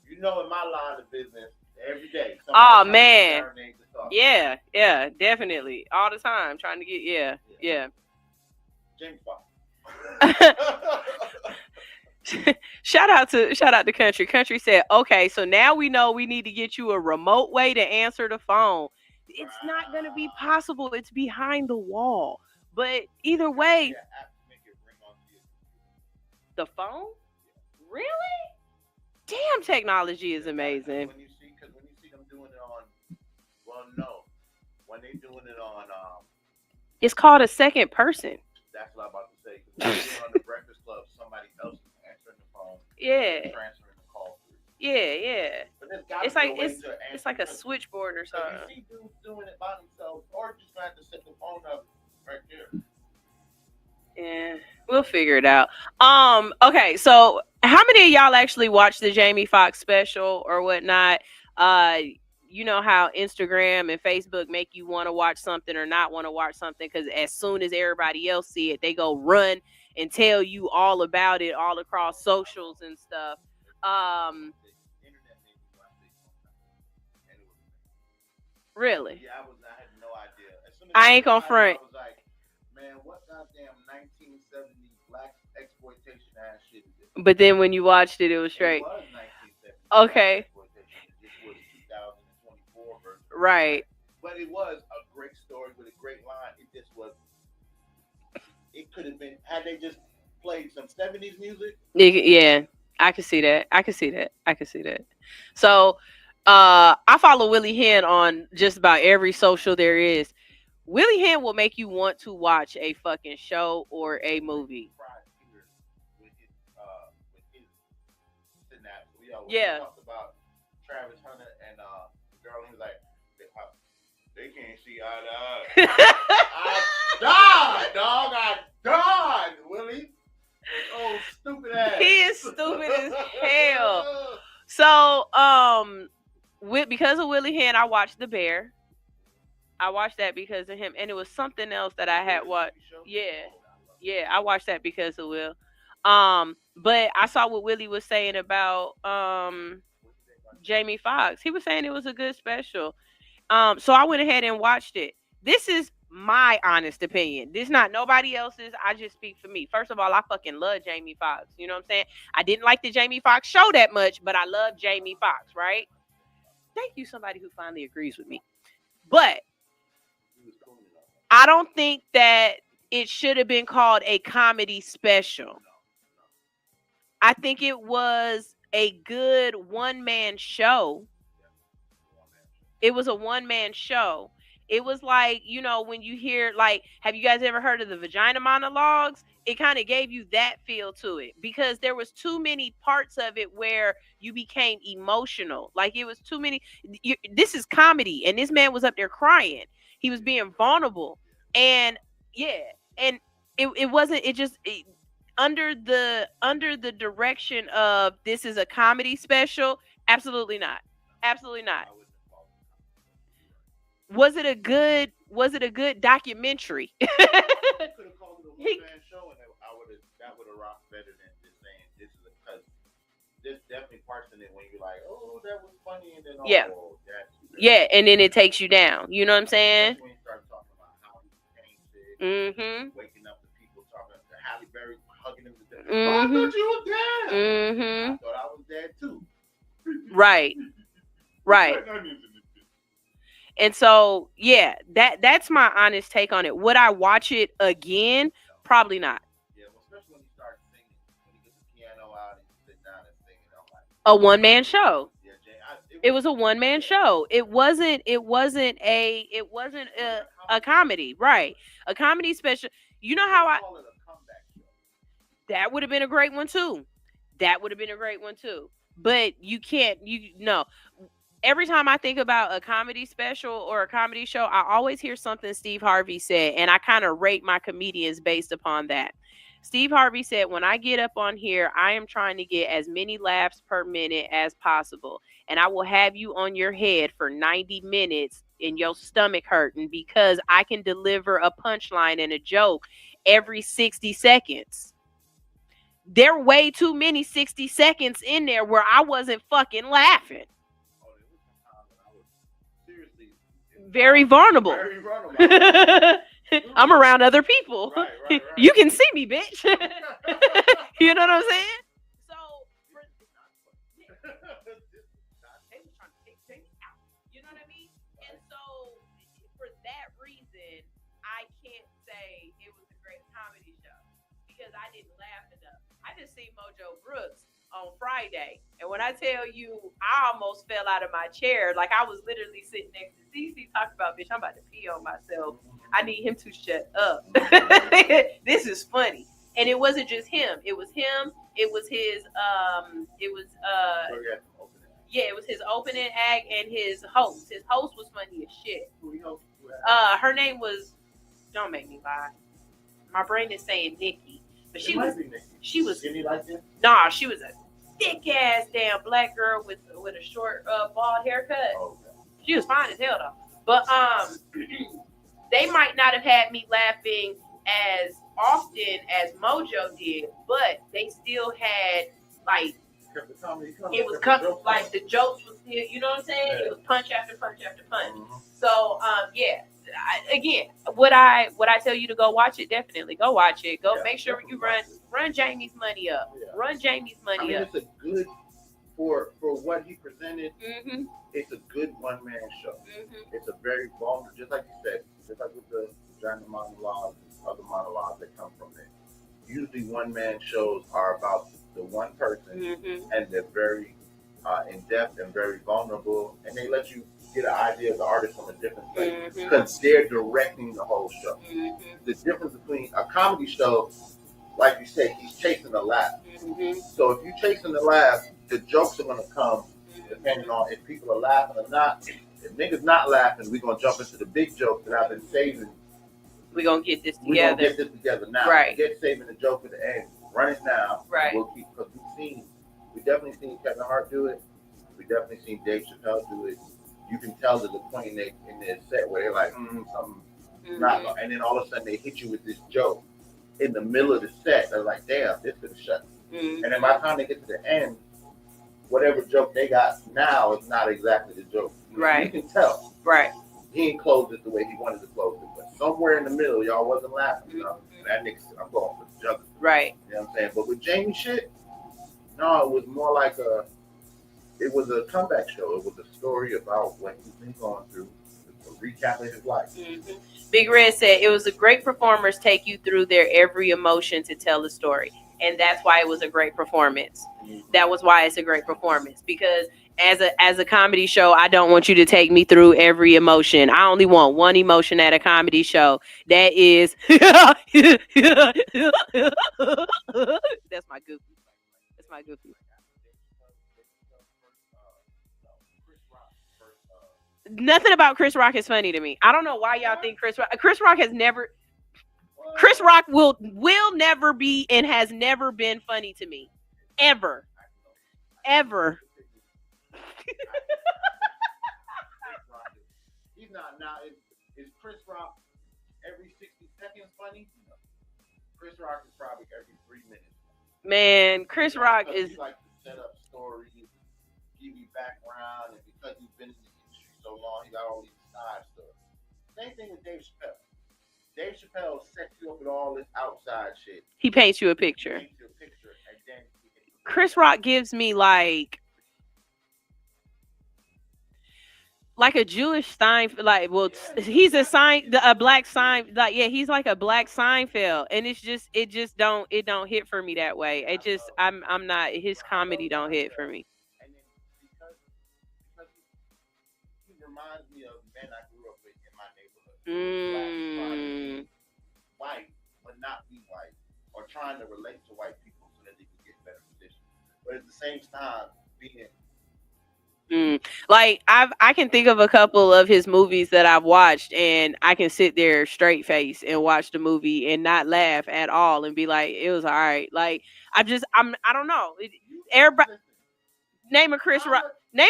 You know, in my line of business, every day. Oh man, yeah, definitely, all the time, trying to get yeah. Jamie Foxx. Shout out to Country. Country said, okay, so now we know we need to get you a remote way to answer the phone. It's not going to be possible. It's behind the wall. But either way, the phone? Really? Damn, technology is amazing. When you see them doing it on, when they doing it on, it's called a second person. That's what I'm about to say. When you're on the Breakfast Club, somebody else is answering the phone. Yeah. Transferring the call through. Yeah. But it's like a switchboard or something. You see dudes doing it by themselves, or just have to set the phone up right there. Yeah, we'll figure it out. Okay, so how many of y'all actually watched the Jamie Foxx special or whatnot? You know how Instagram and Facebook make you want to watch something or not want to watch something, because as soon as everybody else see it, they go run and tell you all about it all across socials and stuff. Really? Yeah, I had no idea. As soon as I ain't gonna front. I was like, man, what goddamn 1970 black exploitation ass shit is this? But then when you watched it, it was straight. It was 1970. Okay. This was 2024 version. Right. But it was a great story with a great line. It just was. It could have been, had they just played some 70s music. Yeah, I could see that. So, I follow Willie Hen on just about every social there is. Willie Hen will make you want to watch a fucking show or a movie. We talked about Travis Hunter and the girl, he was like, they can't see eye to eye. I died, dog. I died, Willie. Oh, stupid ass. He is stupid as hell. So, because of Willie Hen, I watched The Bear. I watched that because of him, and it was something else that I had watched. Yeah, I watched that because of Will. But I saw what Willie was saying about Jamie Foxx. He was saying it was a good special. So I went ahead and watched it. This is my honest opinion. This is not nobody else's. I just speak for me. First of all, I fucking love Jamie Foxx. You know what I'm saying? I didn't like the Jamie Foxx show that much, but I love Jamie Foxx, right? Thank you, somebody who finally agrees with me. But I don't think that it should have been called a comedy special. I think it was a good one-man show. It was a one-man show. It was like, you know, when you hear, like, have you guys ever heard of the vagina monologues? It kind of gave you that feel to it, because there was too many parts of it where you became emotional. Like, it was too many. This is comedy, and this man was up there crying. He was being vulnerable. And yeah, and it wasn't, under the direction of this is a comedy special, absolutely not. Absolutely not. Was it a good documentary? Could have called it a one-man show, and that would have rocked better than just saying this is because there's definitely parts in it when you're like, oh, that was funny, and then yeah, and then it takes you down. You know what I'm saying? When you start talking about how he changed it, waking up the people talking to Halle Berry hugging him to death. Oh, I thought you were dead. I thought I was dead too. Right. And so, yeah, that's my honest take on it. Would I watch it again? Probably not. Yeah, well, especially when you start singing, when you get the piano out and you sit down and sing, I'm like, a one-man show. Yeah, it was a one-man show. It wasn't a comedy, right? A comedy special. You know how that would have been a great one too. But you can't. Every time I think about a comedy special or a comedy show, I always hear something Steve Harvey said, and I kind of rate my comedians based upon that. Steve Harvey said, when I get up on here, I am trying to get as many laughs per minute as possible, and I will have you on your head for 90 minutes and your stomach hurting because I can deliver a punchline and a joke every 60 seconds. There are way too many 60 seconds in there where I wasn't fucking laughing. Very vulnerable. I'm around other people. Right. You can see me, bitch. You know what I'm saying? So, you know what I mean? And so, for that reason, I can't say it was a great comedy show because I didn't laugh enough. I just seen Mojo Brooks on Friday, and when I tell you, I almost fell out of my chair. Like I was literally sitting next to CC talking about, bitch, I'm about to pee on myself. I need him to shut up. This is funny. And it wasn't just him. It was him. It was his it was his opening act and his host. His host was funny as shit. Her name was, don't make me lie. My brain is saying Nikki. But she was skinny like this? Nah, she was a thick ass damn black girl with a short bald haircut. Oh, okay. She was fine as hell though. But they might not have had me laughing as often as Mojo did, but they still had like it was like the jokes was still, you know what I'm saying? Yeah. It was punch after punch after punch. Mm-hmm. So yeah. Again, would I tell you to go watch it? Definitely go watch it. Go make sure you run Jamie's money up. Yeah. Run Jamie's money up. It's a good for what he presented. Mm-hmm. It's a good one-man show. Mm-hmm. It's a very vulnerable, just like you said, just like with the genre monologues, other monologues that come from it. Usually, one-man shows are about the one person, and they're very in depth and very vulnerable, and they let you get an idea of the artist from a different place because they're directing the whole show. The difference between a comedy show, like you said, he's chasing a laugh. So if you're chasing the laugh, the jokes are going to come depending on if people are laughing or not. If niggas not laughing, we're going to jump into the big jokes that I've been saving. We're going to get this together. We're going to get this together now. Right. Get saving the joke at the end. Run it now. Right. We'll keep, because we definitely seen Kevin Hart do it. We definitely seen Dave Chappelle do it. You can tell there's a point in their set where they're like, something not, and then all of a sudden they hit you with this joke in the middle of the set. They're like, damn, this could have shut. And then by the time they get to the end, whatever joke they got now is not exactly the joke. Right. You can tell. Right. He ain't closed it the way he wanted to close it, but somewhere in the middle, y'all wasn't laughing. You know? That nigga, I'm going for the juggler. Right. You know what I'm saying? But with Jamie shit, no, it was more like it was a comeback show. It was a story about what he's been going through, a recap of his life. Big Red said it was a great performers take you through their every emotion to tell the story. And that's why it was a great performance. That was why it's a great performance. Because as a comedy show, I don't want you to take me through every emotion. I only want one emotion at a comedy show. That is that's my goofy. That's my goofy. Nothing about Chris Rock is funny to me. I don't know why y'all think Chris Rock has never. Chris Chris Rock will never be and has never been funny to me. Ever. He's not now. Is Chris Rock every 60 seconds funny? No. Chris Rock is probably every 3 minutes. Man, Chris Rock is he like to set up stories, give you background, and because he's been in the industry so long, he got all these side stuff. Same thing with Dave Chappelle. Dave Chappelle sets you up with all this outside shit. He paints you a picture. And then Chris Rock gives me like a Jewish Seinfeld, he's a black Seinfeld, he's like a black Seinfeld, and it just don't hit for me that way. It just, I'm not, his comedy don't hit for me. And then because he reminds me of men I grew up with in my neighborhood. White, but not be white, or trying to relate to white people so that they can get better positions. But at the same time, being like I can think of a couple of his movies that I've watched, and I can sit there straight face and watch the movie and not laugh at all and be like, it was all right. Like I don't know. Everybody name a Chris Rock movie. I'm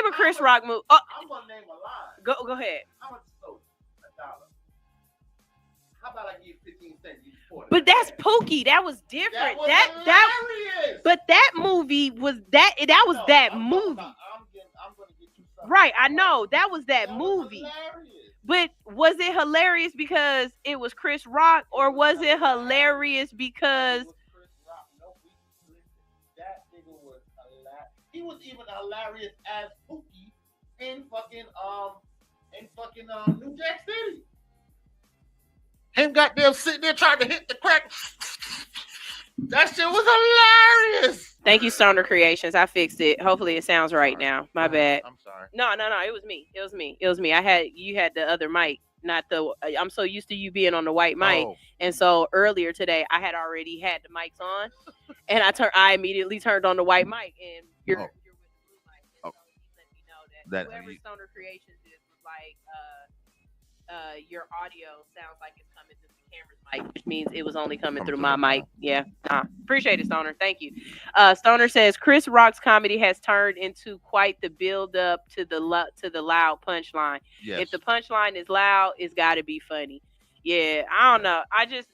gonna name a line. Go ahead. How much soda? $1. How about I give you 15 cents? But that's Pookie. That was different. But that movie was that was that movie. I'm gonna get you something. Right, I know. That was that movie. But was it hilarious because it was Chris Rock, or was it hilarious because Chris Rock? No, that nigga was hilarious. He was even hilarious as Pookie in fucking New Jack City. Him goddamn sitting there trying to hit the crack. That shit was hilarious. Thank you, Stnr Creations. I fixed it. Hopefully it sounds right now. My bad. I'm sorry. No. It was me. You had the other mic, not the. I'm so used to you being on the white mic, and so earlier today I had already had the mics on, and I immediately turned on the white mic, and you're with the blue mic. And so he let me know that whoever Stnr Creations is was like, your audio sounds like it's coming through the camera's mic, which means it was only coming through my mic. Yeah. Appreciate it, Stnr. Thank you. Stnr says Chris Rock's comedy has turned into quite the build up to the loud punchline. Yes. If the punchline is loud, it's got to be funny. Yeah, I don't know.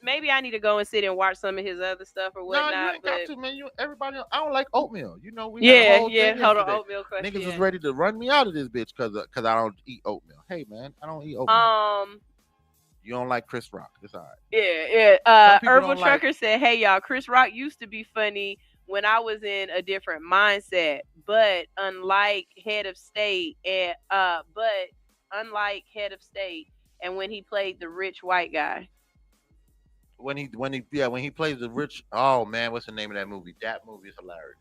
Maybe I need to go and sit and watch some of his other stuff or whatnot. No, you ain't got to, man. Everybody, I don't like oatmeal. You know, we Hold on, oatmeal question. Niggas is ready to run me out of this bitch because I don't eat oatmeal. Hey, man, I don't eat oatmeal. You don't like Chris Rock? It's all right. Yeah. Herbal Trucker said, "Hey y'all, Chris Rock used to be funny when I was in a different mindset, but unlike Head of State, and when he played the rich white guy." When he plays the rich, oh man, what's the name of that movie? That movie is hilarious.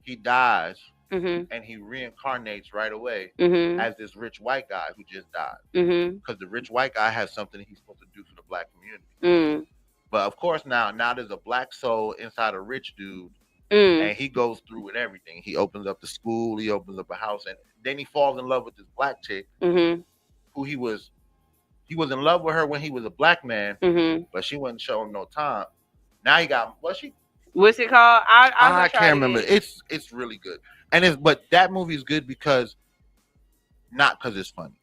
He dies and he reincarnates right away as this rich white guy who just died. Because the rich white guy has something he's supposed to do for the black community. But of course now there's a black soul inside a rich dude, and he goes through with everything. He opens up the school, he opens up a house, and then he falls in love with this black chick who he was in love with her when he was a black man, but she wasn't showing no time. Now he got what's it called? I can't remember. It's really good, but that movie is good not because it's funny,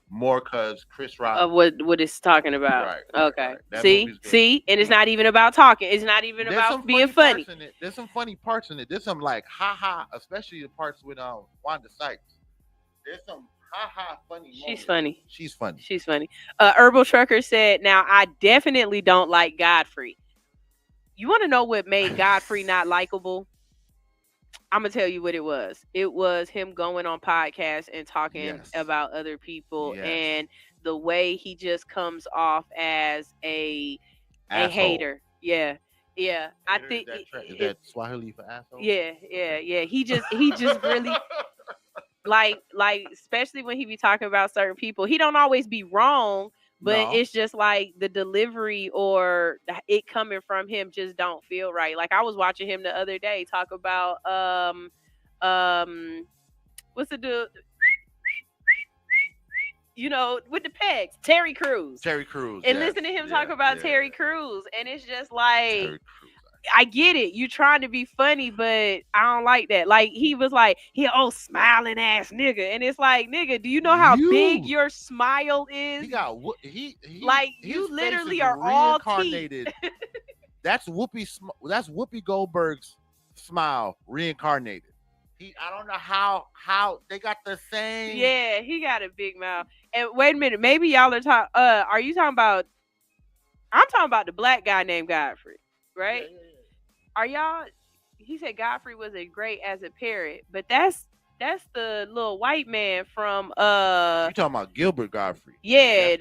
more because Chris Rock of what it's talking about. Right. Okay. Right. See, and it's not even about talking. It's not even about being funny. There's some funny parts in it. There's some like ha, especially the parts with Wanda Sykes. There's some ha funny. She's funny. Herbal Trucker said, "Now I definitely don't like Godfrey. You want to know what made Godfrey not likable? I'm gonna tell you what it was. It was him going on podcasts and talking about other people, and the way he just comes off as a hater. Yeah. I think is that Swahili for asshole? Yeah. He just really." Like, especially when he be talking about certain people, he don't always be wrong, but it's just like the delivery or it coming from him just don't feel right. Like I was watching him the other day talk about what's the dude? you know, with the pegs, Terry Crews. Terry Crews. And listen to him talk about Terry Crews. And it's just like, I get it. You trying to be funny, but I don't like that. Like, he was like, smiling ass nigga. And it's like, nigga, do you know how big your smile is? He got he like, you literally are all teeth. That's Whoopi Goldberg's smile reincarnated. I don't know how they got the same. Yeah, he got a big mouth. And wait a minute, maybe y'all are talking. Are you talking about? I'm talking about the black guy named Godfrey, right? Yeah. Are y'all? He said Godfrey was as great as a parrot, but that's the little white man from. You talking about Gilbert Godfrey? Yeah,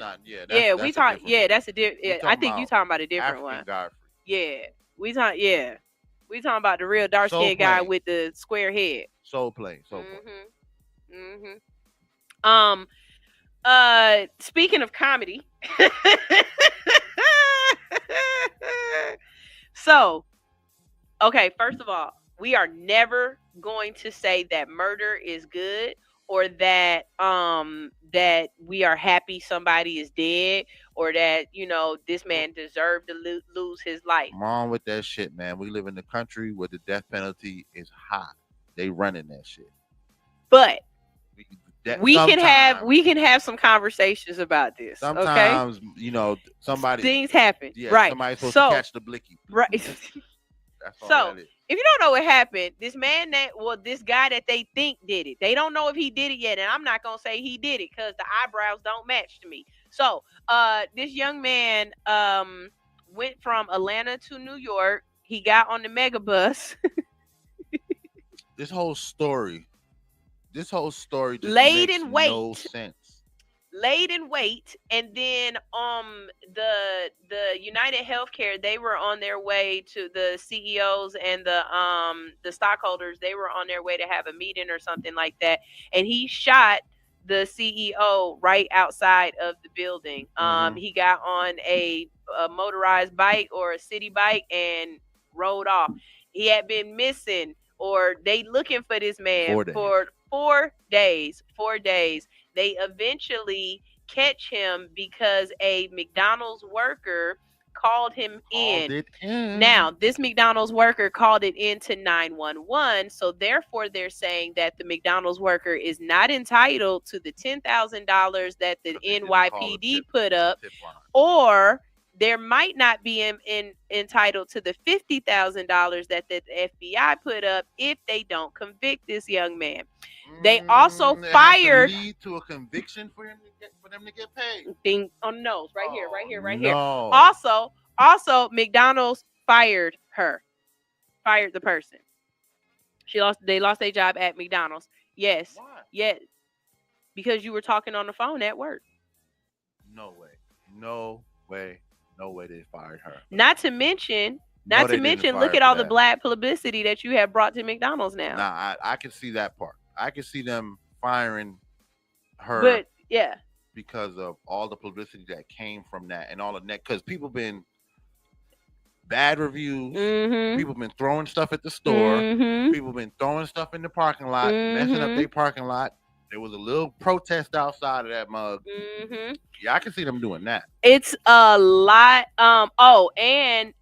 that's we talk. Yeah, that's a different. Yeah, I think you talking about a different African one. Godfrey. Yeah, we talking about the real dark skinned guy with the square head. Soul Plane. Speaking of comedy, so, okay, first of all, we are never going to say that murder is good or that that we are happy somebody is dead or that, you know, this man deserved to lose his life. Come on with that shit, man. We live in a country where the death penalty is high. They running that shit. But we can have some conversations about this. Sometimes, okay? You know, things happen. Yeah, right. Somebody's supposed to catch the blicky. Right. That's all so that is. If you don't know what happened, this guy that they think did it. They don't know if he did it yet, and I'm not gonna say he did it because the eyebrows don't match to me. So, this young man went from Atlanta to New York. He got on the mega bus. This whole story just laid makes in wait. No sense. Laid in wait, and then the United Healthcare, they were on their way to the CEOs and the stockholders. They were on their way to have a meeting or something like that, and he shot the CEO right outside of the building. He got on a motorized bike or a city bike and rode off. He had been missing, or they looking for this man for 4 days. 4 days. They eventually catch him because a McDonald's worker called him in. Now, this McDonald's worker called it into 911. So therefore, they're saying that the McDonald's worker is not entitled to the $10,000 that the NYPD put up, or there might not be entitled to the $50,000 that the FBI put up if they don't convict this young man. They also fired. Lead to a conviction for them to get paid. Thing on the nose, right here. Also, McDonald's fired her. Fired the person. They lost their job at McDonald's. Yes. Why? Yes. Because you were talking on the phone at work. No way they fired her. Not to mention, look at all the black publicity that you have brought to McDonald's now. Nah, I can see that part. I can see them firing her. But yeah, because of all the publicity that came from that and all of that. Because people been bad reviews. People been throwing stuff at the store. People been throwing stuff in the parking lot, messing up their parking lot. There was a little protest outside of that mug. Yeah, I can see them doing that. It's a lot. And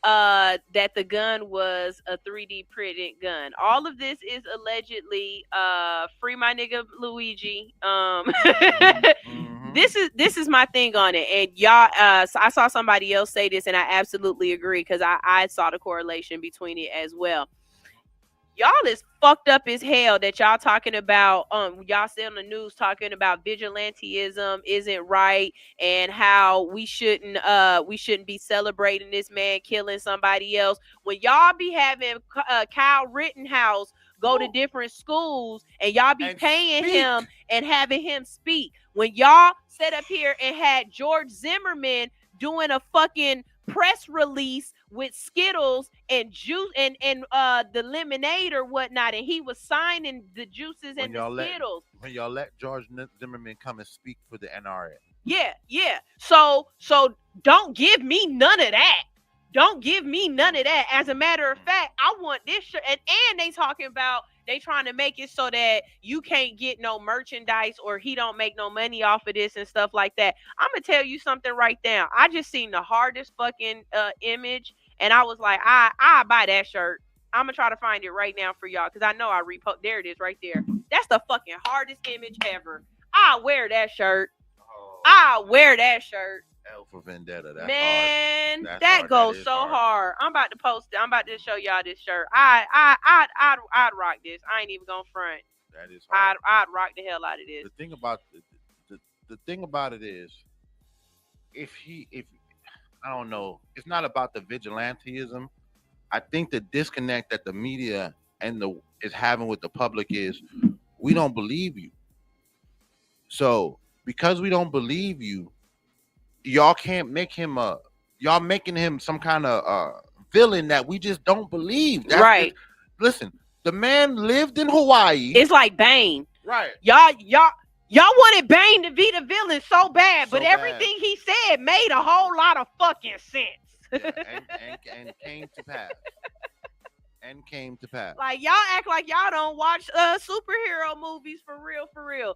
that the gun was a 3D printed gun. All of this is allegedly free my nigga Luigi. This is my thing on it. And y'all, I saw somebody else say this, and I absolutely agree because I saw the correlation between it as well. Y'all is fucked up as hell that y'all talking about, y'all say on the news talking about vigilantism isn't right and how we shouldn't be celebrating this man killing somebody else. When y'all be having Kyle Rittenhouse go to different schools and y'all be paying him and having him speak. When y'all set up here and had George Zimmerman doing a fucking press release with Skittles and juice and the lemonade or whatnot, and he was signing the juices and the Skittles. When y'all let George Zimmerman come and speak for the NRA. Yeah. So don't give me none of that. Don't give me none of that. As a matter of fact, I want this shirt. And they talking about They trying to make it so that you can't get no merchandise or he don't make no money off of this and stuff like that. I'm gonna tell you something right now. I just seen the hardest fucking image, and I was like, I buy that shirt. I'm gonna try to find it right now for y'all because I know I repost. There it is, right there. That's the fucking hardest image ever. I wear that shirt. I wear that shirt. L for Vendetta. That's Man, hard. that hard. goes That so hard. hard. I'm about to post it. I'm about to show y'all this shirt. I'd rock this. I ain't even gonna front. That is hard. I'd rock the hell out of this. The thing about the thing about it is, if I don't know, it's not about the vigilanteism. I think the disconnect that the media is having with the public is we don't believe you. So because we don't believe you, y'all can't make him y'all making him some kind of villain that we just don't believe. That's right. Listen, the man lived in Hawaii. It's like Bane. Right. Y'all wanted Bane to be the villain so bad, but everything he said made a whole lot of fucking sense. Yeah, and came to pass. Like y'all act like y'all don't watch superhero movies for real.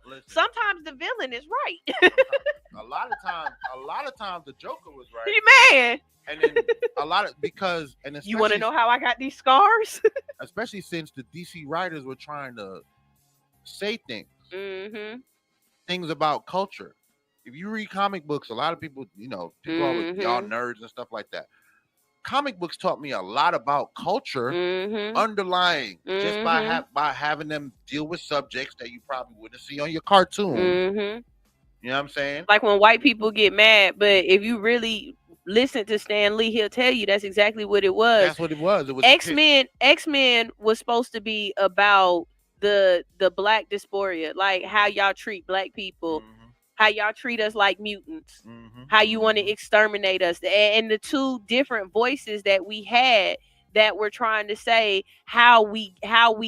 Listen, sometimes the villain is right. a lot of times the Joker was right. Man. And then because you want to know how I got these scars? Especially since the DC writers were trying to say things. Mm-hmm. Things about culture. If you read comic books, a lot of people, people always, y'all nerds and stuff like that. Comic books taught me a lot about culture underlying just by having them deal with subjects that you probably wouldn't see on your cartoon. You know what I'm saying? Like when white people get mad, but if you really listen to Stan Lee, he'll tell you that's exactly what it was. That's what it was. It was X-Men was supposed to be about the black dysphoria, like how y'all treat black people. How y'all treat us like mutants, how you want to exterminate us, and the two different voices that we had that were trying to say how we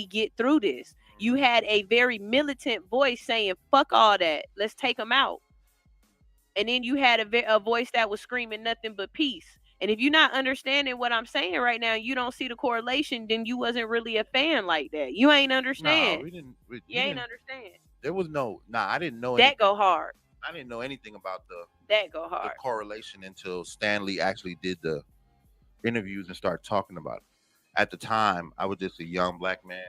get through this. You had a very militant voice saying, fuck all that, let's take them out. And then you had a voice that was screaming nothing but peace. And if you're not understanding what I'm saying right now, you don't see the correlation, then you wasn't really a fan like that. You ain't understand. No, we didn't. You ain't understand. There was I didn't know that go hard. I didn't know anything about the correlation until Stan Lee actually did the interviews and started talking about it. At the time, I was just a young black man,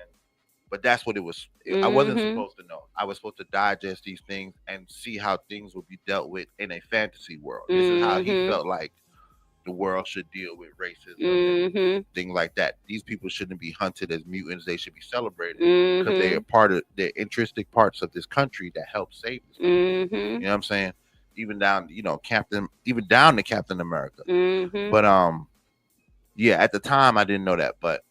but that's what it was. I wasn't supposed to know. I was supposed to digest these things and see how things would be dealt with in a fantasy world. This is how he felt like the world should deal with racism and things like that. These people shouldn't be hunted as mutants. They should be celebrated because they are part of the intrinsic parts of this country that help save this country. You know what I'm saying? Even down, down to Captain America. But yeah, at the time I didn't know that. But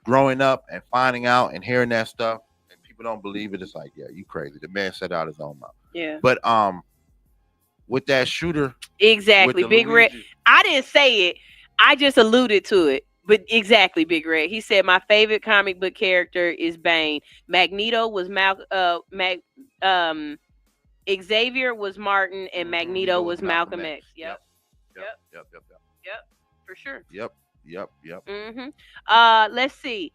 growing up and finding out and hearing that stuff, and people don't believe it, it's like, yeah, you crazy. The man said out his own mouth. Yeah. But with that shooter, exactly, Big Red. I didn't say it. I just alluded to it. But exactly, Big Red. He said my favorite comic book character is Bane. Magneto was Xavier was Martin, and Magneto was Malcolm X. Yep. For sure. Yep. Let's see.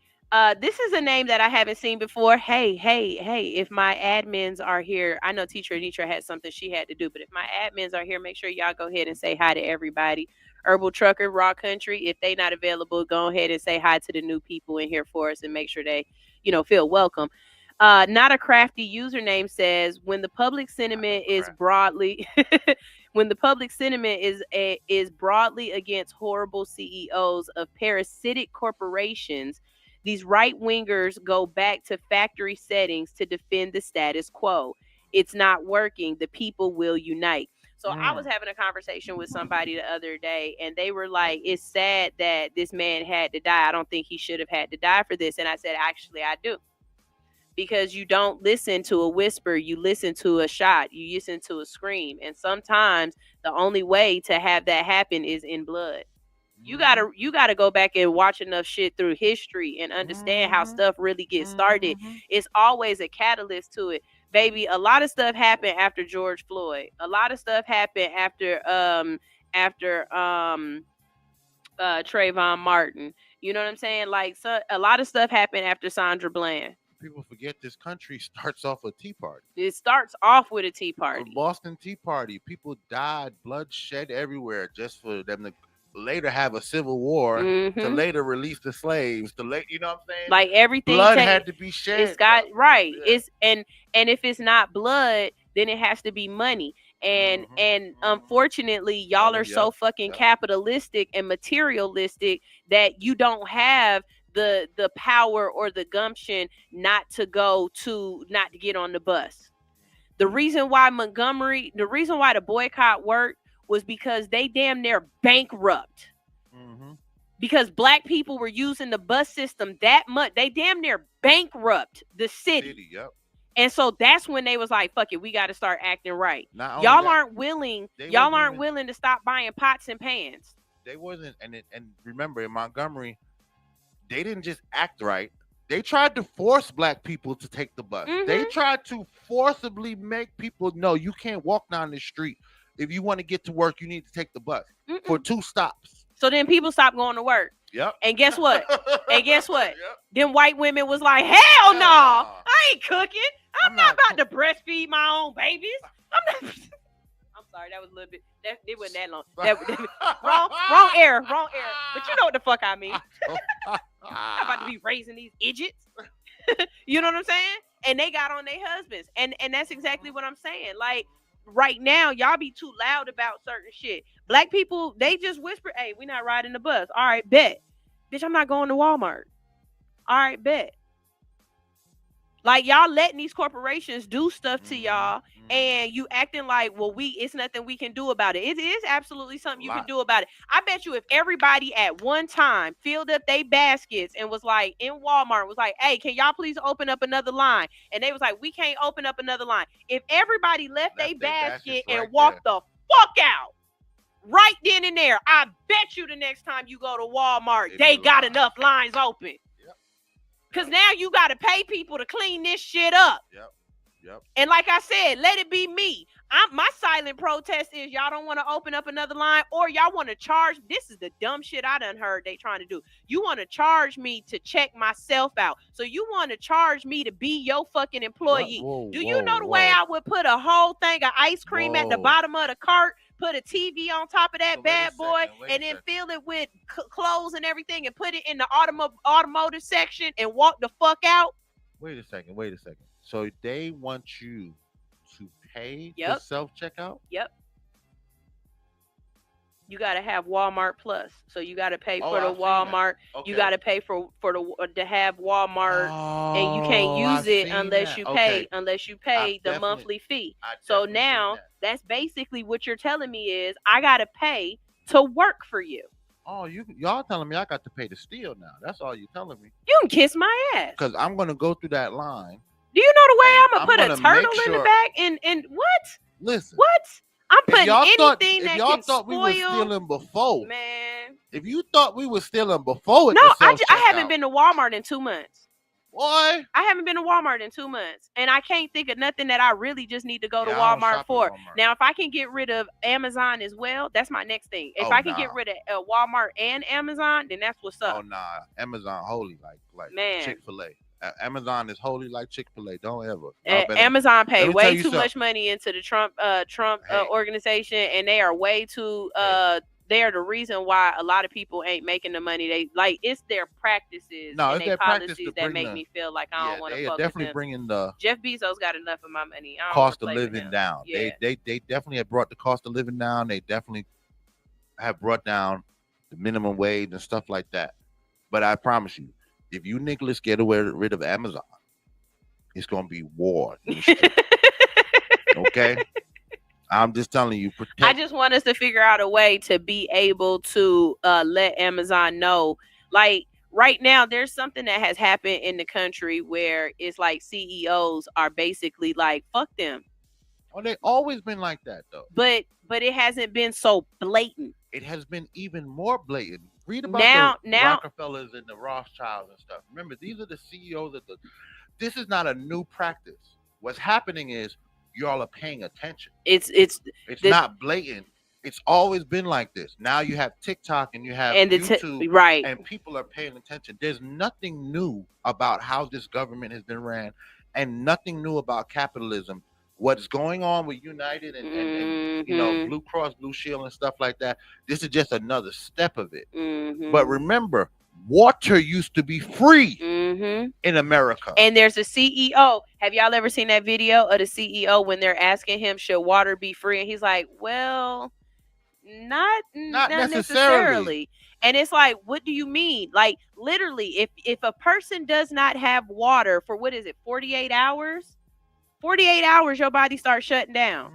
This is a name that I haven't seen before. Hey, if my admins are here, I know Teacher Anitra had something she had to do, but if my admins are here, make sure y'all go ahead and say hi to everybody. Herbal Trucker, Raw Country, if they not available, go ahead and say hi to the new people in here for us and make sure they, feel welcome. Not a Crafty username says, when the public sentiment is broadly is broadly against horrible CEOs of parasitic corporations, these right-wingers go back to factory settings to defend the status quo. It's not working. The people will unite. So I was having a conversation with somebody the other day, and they were like, it's sad that this man had to die. I don't think he should have had to die for this. And I said, actually, I do. Because you don't listen to a whisper, you listen to a shot, you listen to a scream. And sometimes the only way to have that happen is in blood. You gotta go back and watch enough shit through history and understand how stuff really gets started. It's always a catalyst to it. Baby, a lot of stuff happened after George Floyd. A lot of stuff happened after Trayvon Martin. You know what I'm saying? Like, so a lot of stuff happened after Sandra Bland. People forget this country starts off a Tea Party. It starts off with a Tea The Party. Boston Tea Party. People died, blood shed everywhere, just for them to later have a civil war, to later release the slaves, to late, you know what I'm saying? Like everything blood had to be shed. It's got right. Yeah. It's and if it's not blood, then it has to be money. And unfortunately, y'all are so fucking capitalistic and materialistic that you don't have the power or the gumption not to get on the bus. The reason why the boycott worked was because they damn near bankrupt. Because black people were using the bus system that much, they damn near bankrupt the city. And so that's when they was like, fuck it, we got to start acting right. Y'all aren't willing to stop buying pots and pans. They wasn't, and remember, in Montgomery, they didn't just act right. They tried to force black people to take the bus. They tried to forcibly make people know you can't walk down the street. If you want to get to work, you need to take the bus for 2 stops. So then people stopped going to work. Yep. And guess what? Them white women was like, hell no, I ain't cooking. I'm not about to breastfeed my own babies. I'm not. I'm sorry, that was a little bit. It wasn't that long. Wrong era. But you know what the fuck I mean. I'm about to be raising these idiots. You know what I'm saying? And they got on their husbands. And that's exactly what I'm saying. Like, right now, y'all be too loud about certain shit. Black people, they just whisper, hey, we not riding the bus. All right, bet. Bitch, I'm not going to Walmart. All right, bet. Like, y'all letting these corporations do stuff to y'all, and you acting like, well, it's nothing we can do about it. It is absolutely something you can do about it. I bet you if everybody at one time filled up their baskets and was like, in Walmart, was like, hey, can y'all please open up another line? And they was like, we can't open up another line. If everybody left their basket and walked the fuck out, right then and there, I bet you the next time you go to Walmart, they got enough lines open. Because now you got to pay people to clean this shit up. Yep. And like I said, let it be me. My silent protest is y'all don't want to open up another line, or y'all want to charge. This is the dumb shit I done heard they trying to do. You want to charge me to check myself out. So you want to charge me to be your fucking employee. Do you know the way I would put a whole thing of ice cream at the bottom of the cart, put a TV on top of that bad boy, and then fill it with clothes and everything, and put it in the automotive section and walk the fuck out? Wait a second. So they want you to pay for self-checkout? Yep. You got to have Walmart Plus. So you got to pay for the Walmart. Okay. You got to pay to have Walmart, and you can't use it unless you pay the monthly fee. So now that's basically what you're telling me is I got to pay to work for you. Oh, y'all telling me I got to pay to steal now. That's all you're telling me. You can kiss my ass. Because I'm going to go through that line. Do you know the way I'm going to put a turtle in the back? And what? Listen. What? I'm putting anything that can spoil. If y'all thought we were stealing before. Man. If you thought we were stealing before. No, I haven't been to Walmart in 2 months. Boy. I haven't been to Walmart in 2 months. And I can't think of nothing that I really just need to go to Walmart for. Now, if I can get rid of Amazon as well, that's my next thing. If I can get rid of Walmart and Amazon, then that's what's up. Oh, nah. Amazon holy like man. Chick-fil-A. Amazon is holy like Chick-fil-A. Don't ever. Amazon paid way too much money into the Trump organization, and they are way too they are the reason why a lot of people ain't making the money. They like it's their practices and their policies that make me feel like I don't want to fuck with them. Definitely bringing the Jeff Bezos got enough of my money. I don't cost of living down. Yeah. They definitely have brought the cost of living down. They definitely have brought down the minimum wage and stuff like that. But I promise you, if you niggas get rid of Amazon, it's gonna be war. Okay? I'm just telling you. I just want us to figure out a way to be able to let Amazon know. Like right now, there's something that has happened in the country where it's like CEOs are basically like, fuck them. Oh, they always been like that though. But it hasn't been so blatant. It has been even more blatant. Read about the Rockefellers and the Rothschilds and stuff. Remember, these are the CEOs of this is not a new practice. What's happening is y'all are paying attention. It's not blatant. It's always been like this. Now you have TikTok and you have And YouTube, right. and people are paying attention. There's nothing new about how this government has been ran, and nothing new about capitalism. What's going on with United and you know, Blue Cross Blue Shield and stuff like that, this is just another step of it. But remember, water used to be free in America. And there's a CEO. Have y'all ever seen that video of the CEO when they're asking him, should water be free? And he's like, well, not necessarily. And it's like, what do you mean? Like, literally, if a person does not have water for, what is it, 48 hours? 48 hours, your body starts shutting down.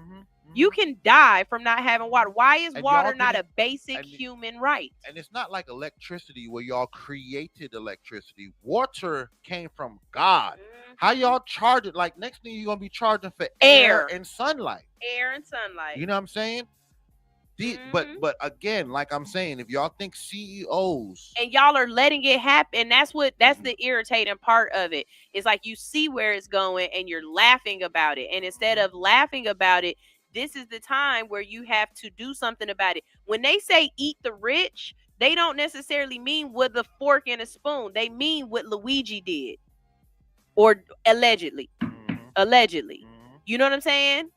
You can die from not having water. Why is water not a basic human right? And it's not like electricity where y'all created electricity. Water came from God. How y'all charge it? Like, next thing you're going to be charging for air and sunlight. Air and sunlight. You know what I'm saying? But again, like I'm saying, if y'all think CEOs and y'all are letting it happen, that's the irritating part of it. It's like you see where it's going and you're laughing about it. And instead of laughing about it, this is the time where you have to do something about it. When they say eat the rich, they don't necessarily mean with a fork and a spoon. They mean what Luigi did. Or allegedly. Allegedly. You know what I'm saying?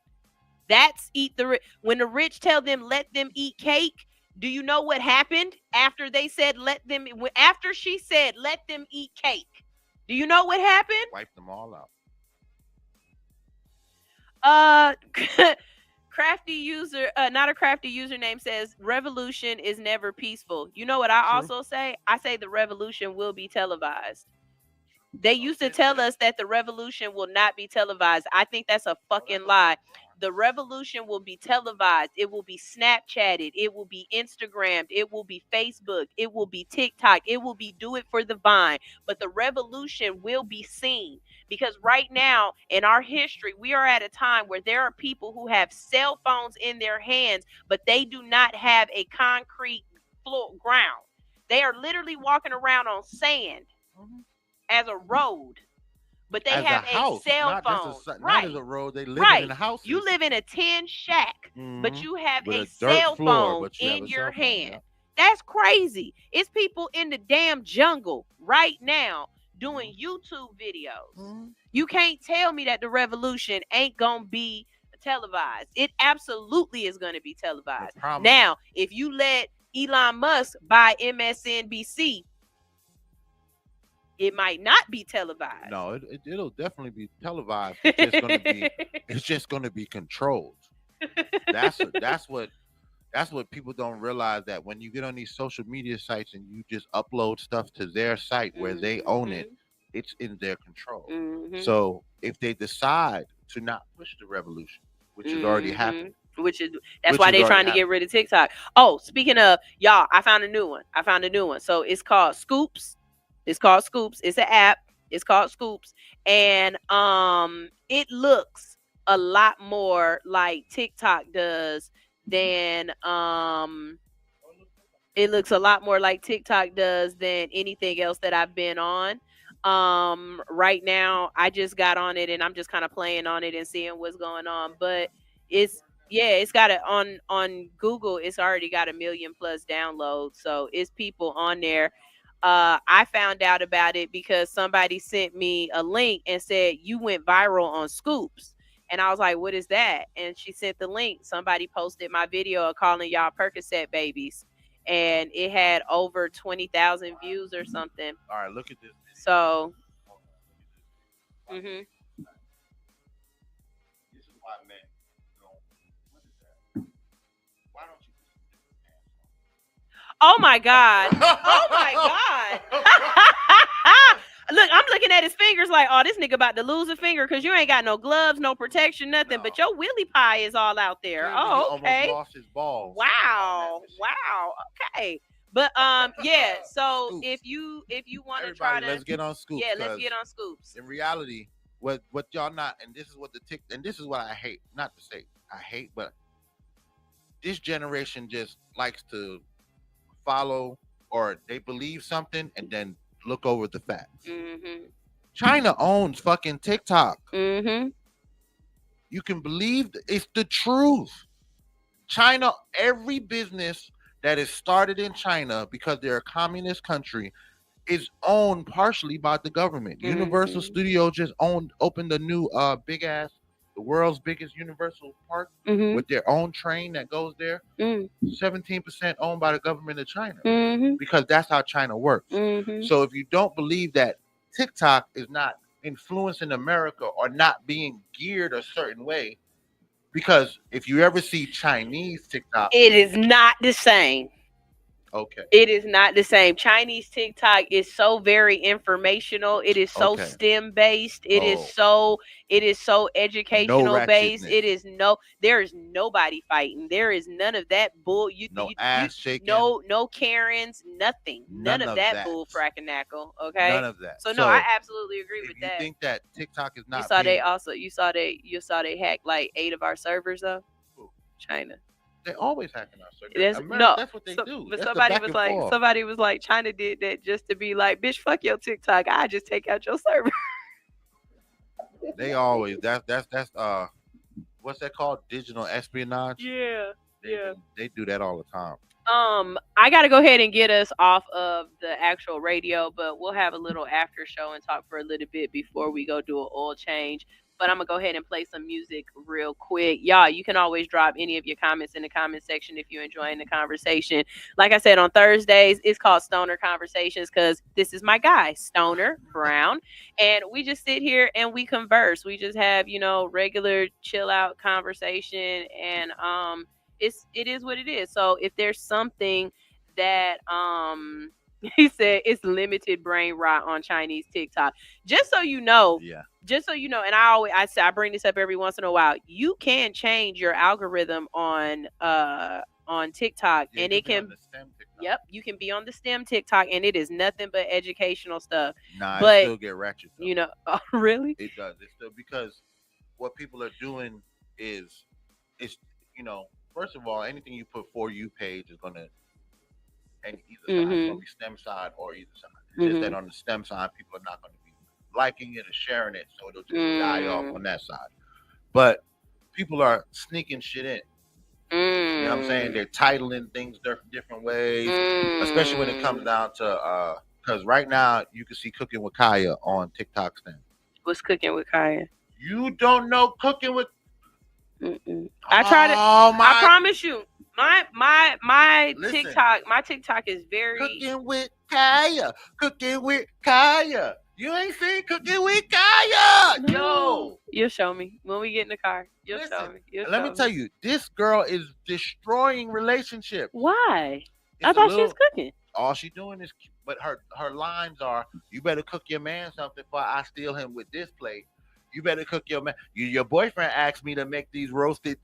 That's eat the rich. When the rich tell them let them eat cake, do you know what happened after they said after she said let them eat cake? Do you know what happened? Wipe them all out. Crafty user, not a crafty username says revolution is never peaceful. You know what I also say? I say the revolution will be televised. They used to tell us that the revolution will not be televised. I think that's a fucking lie. The revolution will be televised. It will be Snapchatted. It will be Instagrammed. It will be Facebook. It will be TikTok. It will be do it for the vine. But the revolution will be seen. Because right now in our history, we are at a time where there are people who have cell phones in their hands, but they do not have a concrete ground. They are literally walking around on sand as a road. But they have a cell phone. Not as a road. They live in a house. You live in a tin shack, but you have a cell phone in your hand. Yeah. That's crazy. It's people in the damn jungle right now doing YouTube videos. You can't tell me that the revolution ain't gonna be televised. It absolutely is gonna be televised. Now, if you let Elon Musk buy MSNBC, it might not be televised. No, it'll definitely be televised. It's just gonna be controlled. That's what people don't realize, that when you get on these social media sites and you just upload stuff to their site where they own it, it's in their control. So if they decide to not push the revolution, which has already happened. That's why they're trying to get rid of TikTok. Oh, speaking of, y'all, I found a new one. So it's called Scoops. It's an app. It's called Scoops. And it looks a lot more like TikTok does than anything else that I've been on. Right now I just got on it and I'm just kind of playing on it and seeing what's going on. But it's got it on Google. It's already got 1 million+ downloads. So it's people on there. I found out about it because somebody sent me a link and said you went viral on Scoops. And I was like, what is that? And she sent the link. Somebody posted my video of calling y'all Percocet babies. And it had over 20,000 views or something. All right, look at this. So, This is why men don't. What is that? Why don't you? Oh my God. Oh my God. Look, I'm looking at his fingers like, oh, this nigga about to lose a finger because you ain't got no gloves, no protection, nothing. No. But your willy pie is all out there. Oh, okay. He almost lost his balls. Wow. Okay. But yeah. So if you want to try to, let's get on Scoops. Yeah, let's get on Scoops. In reality, what y'all not, and this is what this is what I hate. Not to say I hate, but this generation just likes to follow, or they believe something and then look over the facts. China owns fucking TikTok. You can believe it's the truth. China, every business that is started in China because they're a communist country is owned partially by the government. Universal Studios just opened a new big ass, the world's biggest Universal park with their own train that goes there. 17% owned by the government of China because that's how China works. So if you don't believe that TikTok is not influencing America or not being geared a certain way, because if you ever see Chinese TikTok, it is not the same. Okay. It is not the same. Chinese TikTok is so very informational. It is so STEM based. It is so educational based. It is there is nobody fighting. There is none of that bull. Ass shaking. No Karens, nothing. None of that bull fracking-knackle. Okay. None of that. So no, I absolutely agree with that. You think that TikTok is not? You saw they hacked like 8 of our servers though. China. They always hacking our servers. That's what they do. But somebody was like, China did that just to be like, bitch, fuck your TikTok. I just take out your server. They always that's what's that called? Digital espionage. Yeah. They do that all the time. I gotta go ahead and get us off of the actual radio, but we'll have a little after show and talk for a little bit before we go do an oil change. But I'm going to go ahead and play some music real quick. Y'all, you can always drop any of your comments in the comment section if you're enjoying the conversation. Like I said, on Thursdays, it's called Stoner Conversations because this is my guy, Stoner Brown. And we just sit here and we converse. We just have, regular chill out conversation. And it is what it is. So if there's something that he said it's limited brain rot on Chinese TikTok. Just so you know, and I bring this up every once in a while. You can change your algorithm on TikTok, and it can. Yep, you can be on the STEM TikTok, and it is nothing but educational stuff. Nah, but it still get ratchet. Though. Really? It does. It's still because what people are doing is, first of all, anything you put For You page is gonna. And either side, it's gonna be STEM side or either side. It's just that on the STEM side, people are not going to be liking it or sharing it, so it'll just die off on that side. But people are sneaking shit in. You know what I'm saying? They're titling things different ways, especially when it comes down to because right now you can see Cooking with Kaya on TikTok stand. What's Cooking with Kaya? You don't know Cooking with? I tried it. I promise you. My Listen, TikTok is very Cooking with Kaya. Cooking with Kaya. You ain't seen Cooking with Kaya. No. You'll show me when we get in the car. You'll show me. Let me tell you, this girl is destroying relationships. Why? I thought she was cooking. All she doing is, but her lines are, you better cook your man something before I steal him with this plate. You better cook your man. Your boyfriend asked me to make these roasted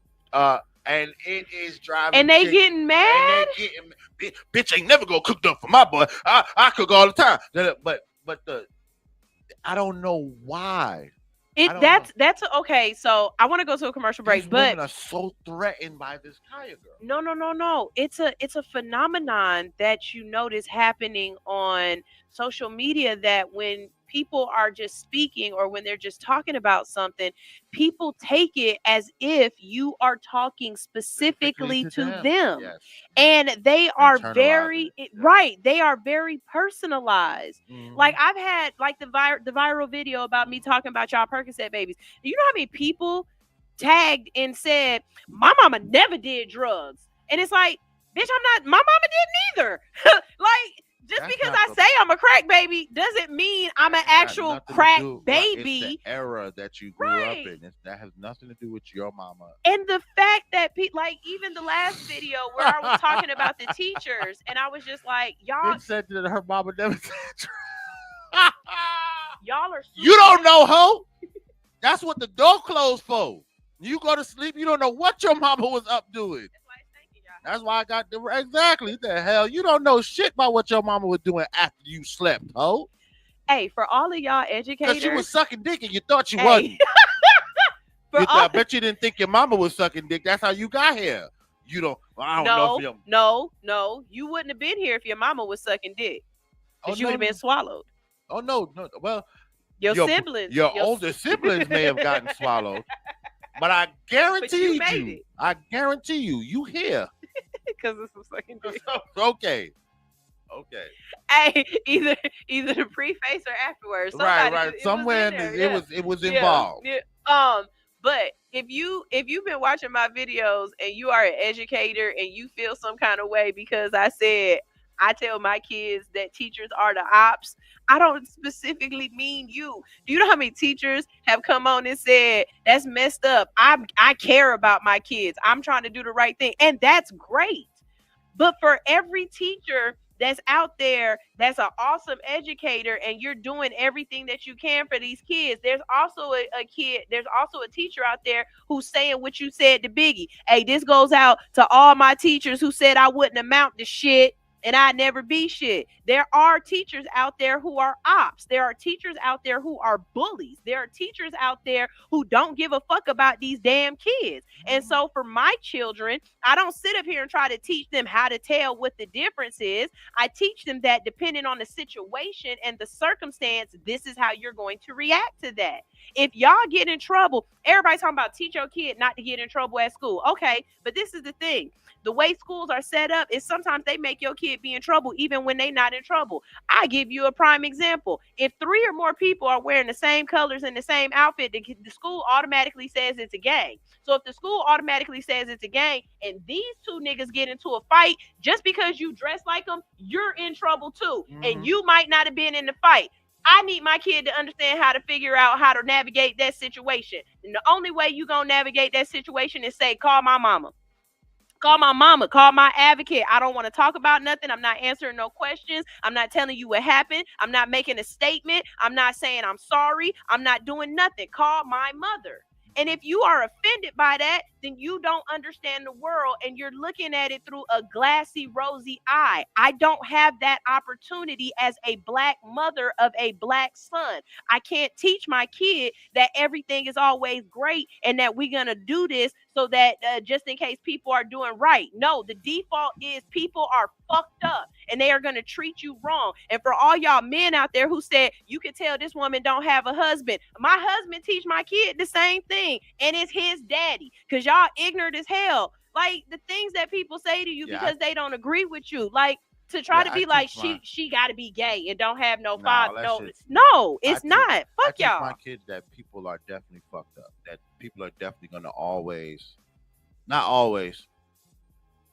and it is driving. And they getting mad. Bitch ain't never gonna cook them for my boy. I cook all the time. But I don't know why. That's okay. So I want to go to a commercial break, but women are so threatened by this Kaya girl. No. It's a phenomenon that you notice happening on social media that when people are just speaking or when they're just talking about something, people take it as if you are talking specifically to them. Yes. And they are very they are very personalized. Like I've had like the viral video about me talking about y'all Percocet babies. You know how many people tagged and said my mama never did drugs, and it's like, bitch, my mama didn't either. Like, just because I say I'm a crack baby doesn't mean I'm an actual crack baby. It's the era that you grew up in. That has nothing to do with your mama. And the fact that like even the last video where I was talking about the teachers, and I was just like, y'all said that her mama never said y'all are you don't know, ho. That's what the door closed for. You go to sleep, you don't know what your mama was up doing. That's why I got exactly the hell. You don't know shit about what your mama was doing after you slept, ho. Hey, for all of y'all educators, because you was sucking dick and you thought you wasn't. I bet you didn't think your mama was sucking dick. That's how you got here. You don't. I don't know. If no, you wouldn't have been here if your mama was sucking dick. Because you would have been swallowed. Oh no. Well, your siblings, your older siblings may have gotten swallowed. But I guarantee made you here. Because it's some fucking dick. Okay. Hey, either the preface or afterwards. Right. Somewhere it was involved. But if you've been watching my videos and you are an educator and you feel some kind of way because I tell my kids that teachers are the ops, I don't specifically mean you. Do you know how many teachers have come on and said, that's messed up? I care about my kids. I'm trying to do the right thing. And that's great. But for every teacher that's out there that's an awesome educator and you're doing everything that you can for these kids, there's also a teacher out there who's saying what you said to Biggie. Hey, this goes out to all my teachers who said I wouldn't amount to shit and I'd never be shit. There are teachers out there who are ops. There are teachers out there who are bullies. There are teachers out there who don't give a fuck about these damn kids. And so for my children, I don't sit up here and try to teach them how to tell what the difference is. I teach them that depending on the situation and the circumstance, this is how you're going to react to that. If y'all get in trouble, everybody's talking about teach your kid not to get in trouble at school. Okay, but this is the thing. The way schools are set up is sometimes they make your kid be in trouble even when they're not in trouble. I give you a prime example. If 3 or more people are wearing the same colors and the same outfit, the school automatically says it's a gang. So if the school automatically says it's a gang and these 2 niggas get into a fight, just because you dress like them, you're in trouble too. And you might not have been in the fight. I need my kid to understand how to figure out how to navigate that situation. And the only way you gonna navigate that situation is say, call my mama. Call my mama, call my advocate. I don't want to talk about nothing. I'm not answering no questions. I'm not telling you what happened. I'm not making a statement. I'm not saying I'm sorry. I'm not doing nothing. Call my mother. And if you are offended by that, then you don't understand the world and you're looking at it through a glassy, rosy eye. I don't have that opportunity as a black mother of a black son. I can't teach my kid that everything is always great and that we're going to do this so that just in case people are doing right. No, the default is people are fucked up and they are going to treat you wrong. And for all y'all men out there who said, you can tell this woman don't have a husband. My husband teach my kid the same thing. And it's his daddy. Because y'all ignorant as hell. Like the things that people say to you because they don't agree with you. Like to try to be like, she got to be gay and don't have no father. No, it's not. Fuck y'all. I teach my kids that people are definitely fucked up. That people are definitely going to always, not always,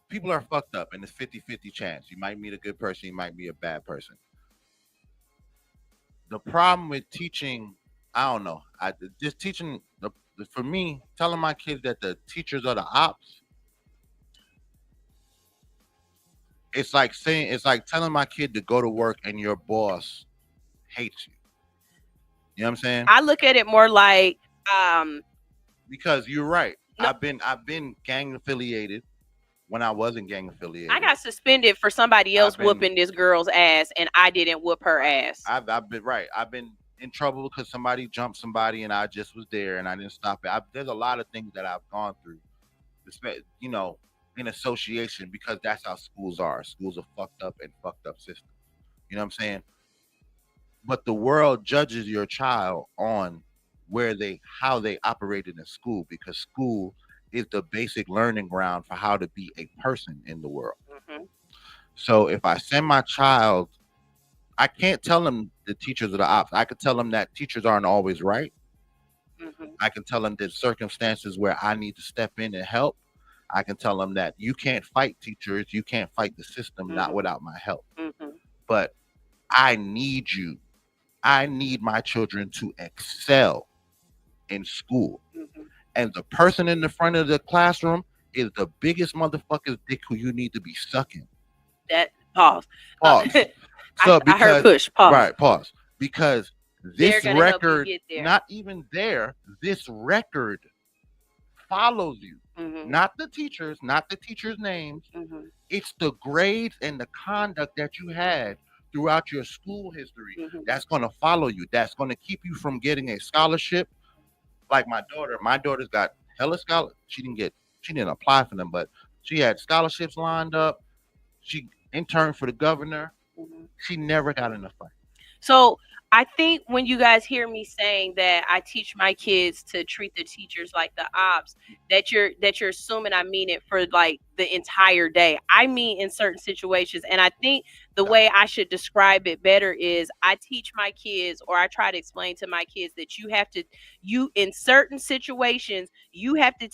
people are fucked up and it's 50-50 chance. You might meet a good person, you might be a bad person. The problem with teaching, I don't know, just teaching, for me, telling my kids that the teachers are the ops, it's like telling my kid to go to work and your boss hates you. You know what I'm saying? I look at it more like because you're right. No. I've been gang affiliated when I wasn't gang affiliated. I got suspended for somebody else whooping this girl's ass and I didn't whoop her ass. I've been in trouble because somebody jumped somebody and I just was there and I didn't stop it. There's a lot of things that I've gone through, you know, in association because that's how schools are. Schools are fucked up and fucked up systems. You know what I'm saying? But the world judges your child on how they operate in a school because school is the basic learning ground for how to be a person in the world. Mm-hmm. So if I send my child, I can't tell them the teachers are the ops. I could tell them that teachers aren't always right. Mm-hmm. I can tell them there's circumstances where I need to step in and help. I can tell them that you can't fight teachers. You can't fight the system, mm-hmm. not without my help. Mm-hmm. But I need you. I need my children to excel in school. Mm-hmm. And the person in the front of the classroom is the biggest motherfucker's dick who you need to be sucking. That pause. So I heard push. Pause. Right, pause. Because this record, not even there, this record follows you. Mm-hmm. Not the teachers, not the teachers' names. Mm-hmm. It's the grades and the conduct that you had throughout your school history mm-hmm. that's going to follow you. That's going to keep you from getting a scholarship. Like my daughter's got hella scholarship. She didn't apply for them, but she had scholarships lined up. She interned for the governor. Mm-hmm. She never got in a fight. So I think when you guys hear me saying that I teach my kids to treat the teachers like the ops, that you're assuming I mean it for like the entire day. I mean in certain situations, and I think the way I should describe it better is I teach my kids, or I try to explain to my kids that you in certain situations you have to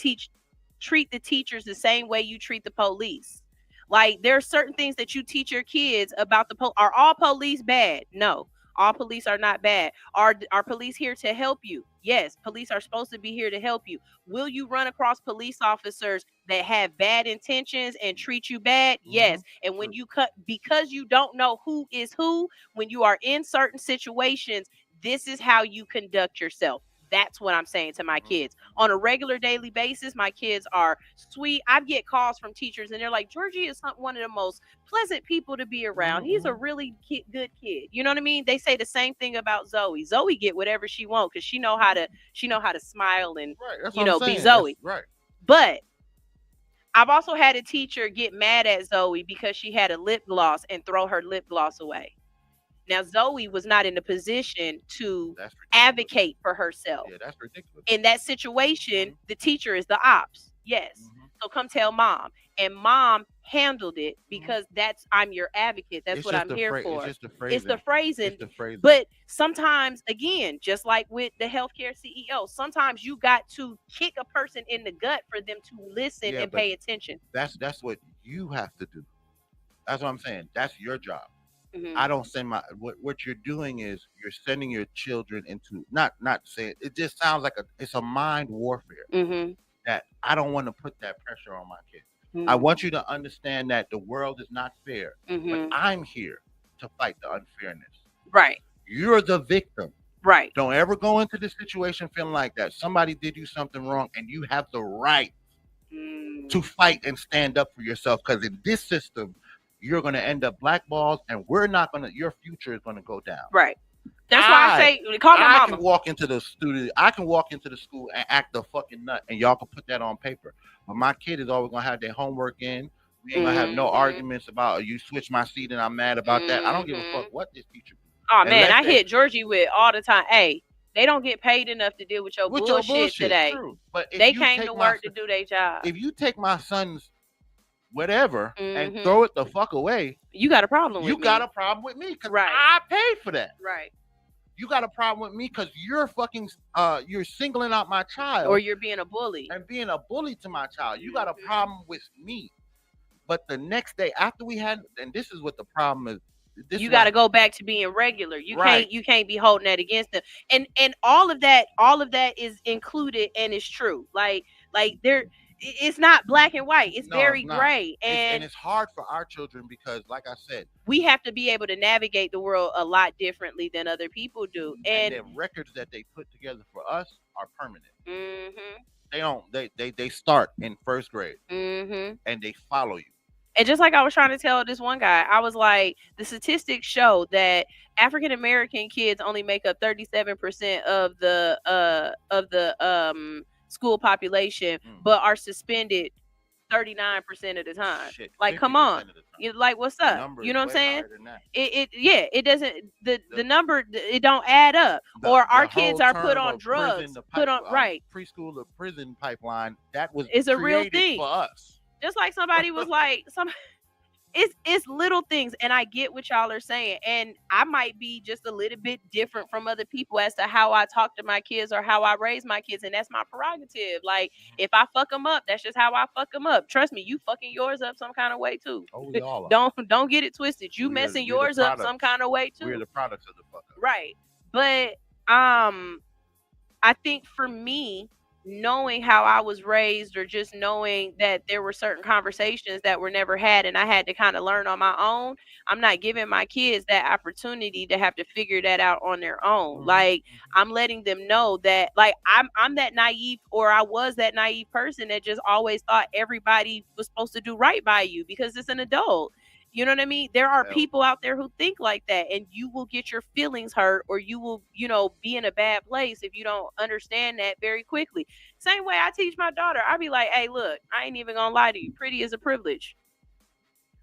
treat the teachers the same way you treat the police. Like there are certain things that you teach your kids about the are all police bad? No. All police are not bad. Are police here to help you? Yes, police are supposed to be here to help you. Will you run across police officers that have bad intentions and treat you bad? Yes. And when you because you don't know who is who, when you are in certain situations, this is how you conduct yourself. That's what I'm saying to my kids. On a regular daily basis, my kids are sweet. I get calls from teachers and they're like, Georgie is one of the most pleasant people to be around. He's a really good kid. You know what I mean? They say the same thing about Zoe. Zoe get whatever she wants because she know how to smile and be Zoe. Right. But I've also had a teacher get mad at Zoe because she had a lip gloss and throw her lip gloss away. Now, Zoe was not in a position to advocate for herself. Yeah, that's ridiculous. In that situation, the teacher is the ops. Yes. So come tell mom. And mom handled it because I'm your advocate. That's what I'm here for. It's just the phrasing. It's the phrasing. But sometimes, again, just like with the healthcare CEO, sometimes you got to kick a person in the gut for them to listen and pay attention. That's what you have to do. That's what I'm saying. That's your job. I don't send what you're doing is you're sending your children into not saying it just sounds like it's a mind warfare that I don't want to put that pressure on my kids. I want you to understand that the world is not fair, but I'm here to fight the unfairness. Right. You're the victim. Right. Don't ever go into this situation feeling like that. Somebody did you something wrong and you have the right to fight and stand up for yourself, because in this system you're going to end up blackballed, and your future is going to go down. Right. That's why I say, call my mama. I can walk into the studio, I can walk into the school and act a fucking nut, and y'all can put that on paper. But my kid is always going to have their homework in. We ain't going to have no arguments about, you switch my seat and I'm mad about that. I don't give a fuck what this teacher do. Oh, man, I hit Georgie with all the time. Hey, they don't get paid enough to deal with your bullshit today. True. But they came to work to do their job. If you take my son's whatever and throw it the fuck away, you got a problem with me. You got a problem with me because I paid for that. Right. You got a problem with me because you're fucking you're singling out my child, or you're being a bully to my child. You got a problem with me. But the next day after we had, and this is what the problem is. You got to go back to being regular. You can't be holding that against them. And all of that is included and is true. Like there. It's not black and white. It's very gray. And it's hard for our children because, like I said, we have to be able to navigate the world a lot differently than other people do. And the records that they put together for us are permanent. They don't. They start in first grade and they follow you. And just like I was trying to tell this one guy, I was like, the statistics show that African American kids only make up 37% of the school population, but are suspended 39% of the time. Shit, like, come on, you're like, what's up? You know what I'm saying? It doesn't. The number it don't add up. Or our kids are put on drugs, preschool to prison pipeline. That was it's a real thing for us. Just like somebody was like, it's little things, and I get what y'all are saying, and I might be just a little bit different from other people as to how I talk to my kids or how I raise my kids, and that's my prerogative. Like, if I fuck them up, that's just how I fuck them up. Trust me, you fucking yours up some kind of way too. Oh, we all are. Don't get it twisted. You messing yours up some kind of way too. We're the products of the fuck up. Right, but I think for me, knowing how I was raised, or just knowing that there were certain conversations that were never had and I had to kind of learn on my own, I'm not giving my kids that opportunity to have to figure that out on their own. Like, I'm letting them know that, like, I'm that naive, or I was that naive person that just always thought everybody was supposed to do right by you because it's an adult. You know what I mean? There are people out there who think like that, and you will get your feelings hurt, or you will, be in a bad place if you don't understand that very quickly. Same way I teach my daughter. I be like, hey, look, I ain't even gonna lie to you. Pretty is a privilege,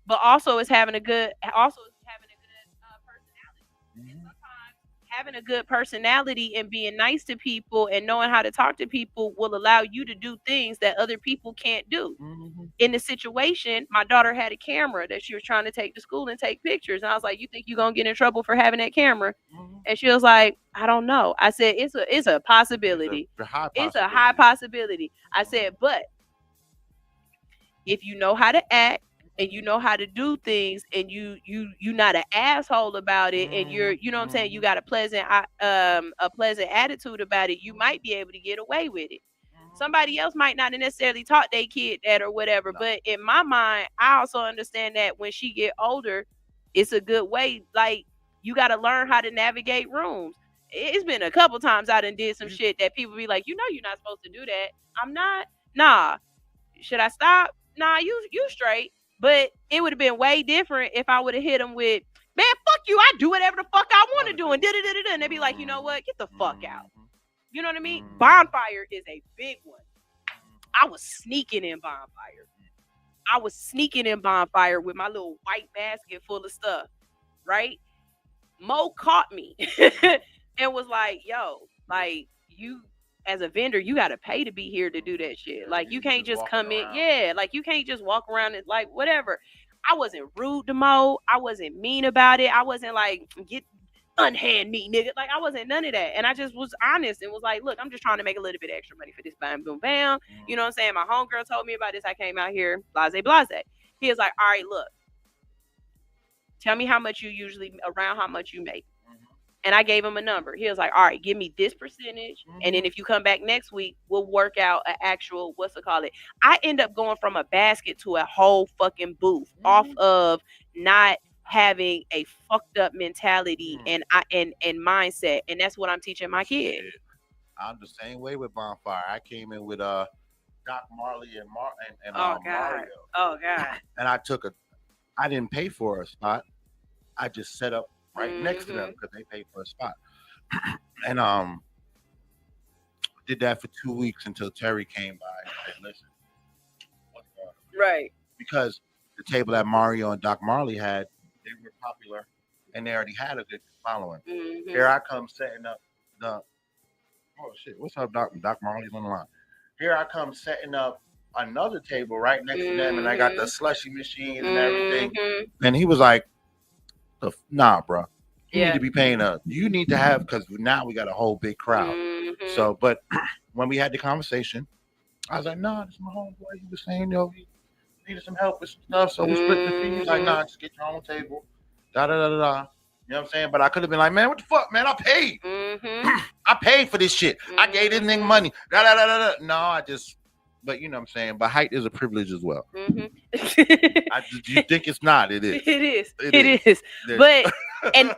but also it's having a good personality. And sometimes having a good personality and being nice to people and knowing how to talk to people will allow you to do things that other people can't do. In the situation, my daughter had a camera that she was trying to take to school and take pictures. And I was like, you think you're going to get in trouble for having that camera? And she was like, I don't know. I said, it's a possibility. It's a high possibility. I said, but if you know how to act, and you know how to do things, and you not an asshole about it, and you're, you know what I'm saying, you got a pleasant attitude about it, you might be able to get away with it. Somebody else might not necessarily taught their kid that or whatever, but in my mind, I also understand that when she get older, it's a good way. Like, you got to learn how to navigate rooms. It's been a couple times I done did some shit that people be like, you know, you're not supposed to do that. I'm not. Nah. Should I stop? Nah, you straight. But it would have been way different if I would have hit them with, man, fuck you. I do whatever the fuck I want to do. And da-da-da-da-da. And they'd be like, you know what? Get the fuck out. You know what I mean? Bonfire is a big one. I was sneaking in Bonfire. With my little white basket full of stuff, right? Mo caught me and was like, yo, like, you as a vendor, you got to pay to be here to do that shit. Like, you can't just come in. Yeah, like, you can't just walk around and, like, whatever. I wasn't rude to Mo. I wasn't mean about it. I wasn't like, get unhand me, nigga. Like, I wasn't none of that. And I just was honest and was like, look, I'm just trying to make a little bit of extra money for this. Bam, boom, bam. You know what I'm saying? My homegirl told me about this. I came out here, blase, blase. He was like, all right, look, tell me how much you make. And I gave him a number. He was like, all right, give me this percentage. And then if you come back next week, we'll work out an actual, I end up going from a basket to a whole fucking booth off of not having a fucked up mentality and mindset. And that's what I'm teaching my kids. I'm the same way with Bonfire. I came in with Doc Marley and God. Mario. Oh God. And I didn't pay for a spot. I just set up right next to them because they paid for a spot. And did that for 2 weeks until Terry came by and said, listen, what's going on? Right. Because the table that Mario and Doc Marley had, they were popular and they already had a good following. Here I come setting up what's up, Doc Marley's on the line. Here I come setting up another table right next to them, and I got the slushy machines and everything. And he was like, nah, bro. You need to be paying you need to have, because now we got a whole big crowd. So, but when we had the conversation, I was like, nah, this is my homeboy. He was saying, he needed some help with some stuff, so we split the fee. He's like, nah, just get your own table. Da da da da da. You know what I'm saying? But I could have been like, man, what the fuck, man? I paid. I paid for this shit. I gave this nigga money. Da da da da da. No, but you know what I'm saying? But height is a privilege as well. You think it's not? It is. It is. But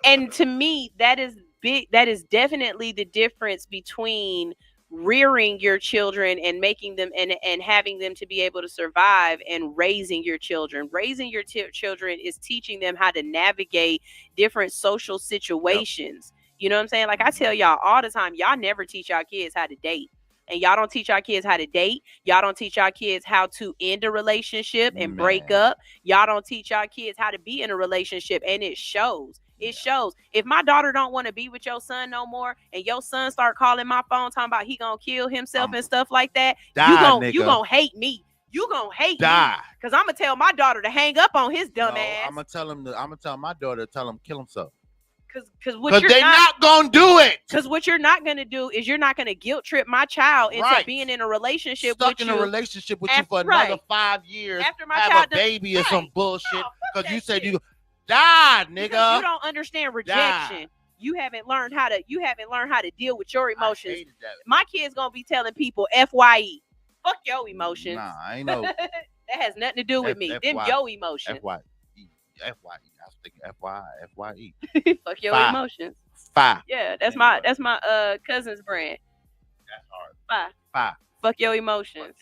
and to me, that is big. That is definitely the difference between rearing your children and making them and having them to be able to survive, and raising your children. Raising your children is teaching them how to navigate different social situations. You know what I'm saying? Like, I tell y'all all the time, y'all never teach y'all kids how to date. And y'all don't teach our kids how to date. Y'all don't teach our kids how to end a relationship and break up. Y'all don't teach our kids how to be in a relationship, and it shows. It shows. If my daughter don't want to be with your son no more, and your son start calling my phone talking about he gonna kill himself and stuff like that, you gonna hate me. You gonna hate me, because I'm gonna tell my daughter to hang up on his dumb ass. I'm gonna tell my daughter to tell him kill himself. Because they're not gonna do it. Because what you're not gonna do is you're not gonna guilt trip my child into being in a relationship with you. Stuck in a relationship with you for another 5 years. After my child a baby or some bullshit. Because you said you die, nigga. Because you don't understand rejection. You haven't learned how to deal with your emotions. My kid's gonna be telling people FYE. Fuck your emotions. Nah, I ain't know. That has nothing to do with me. Them your emotions. FYE. I was thinking FYE. Fuck your emotions. Yeah, that's my cousin's brand. That's hard. Fuck your emotions.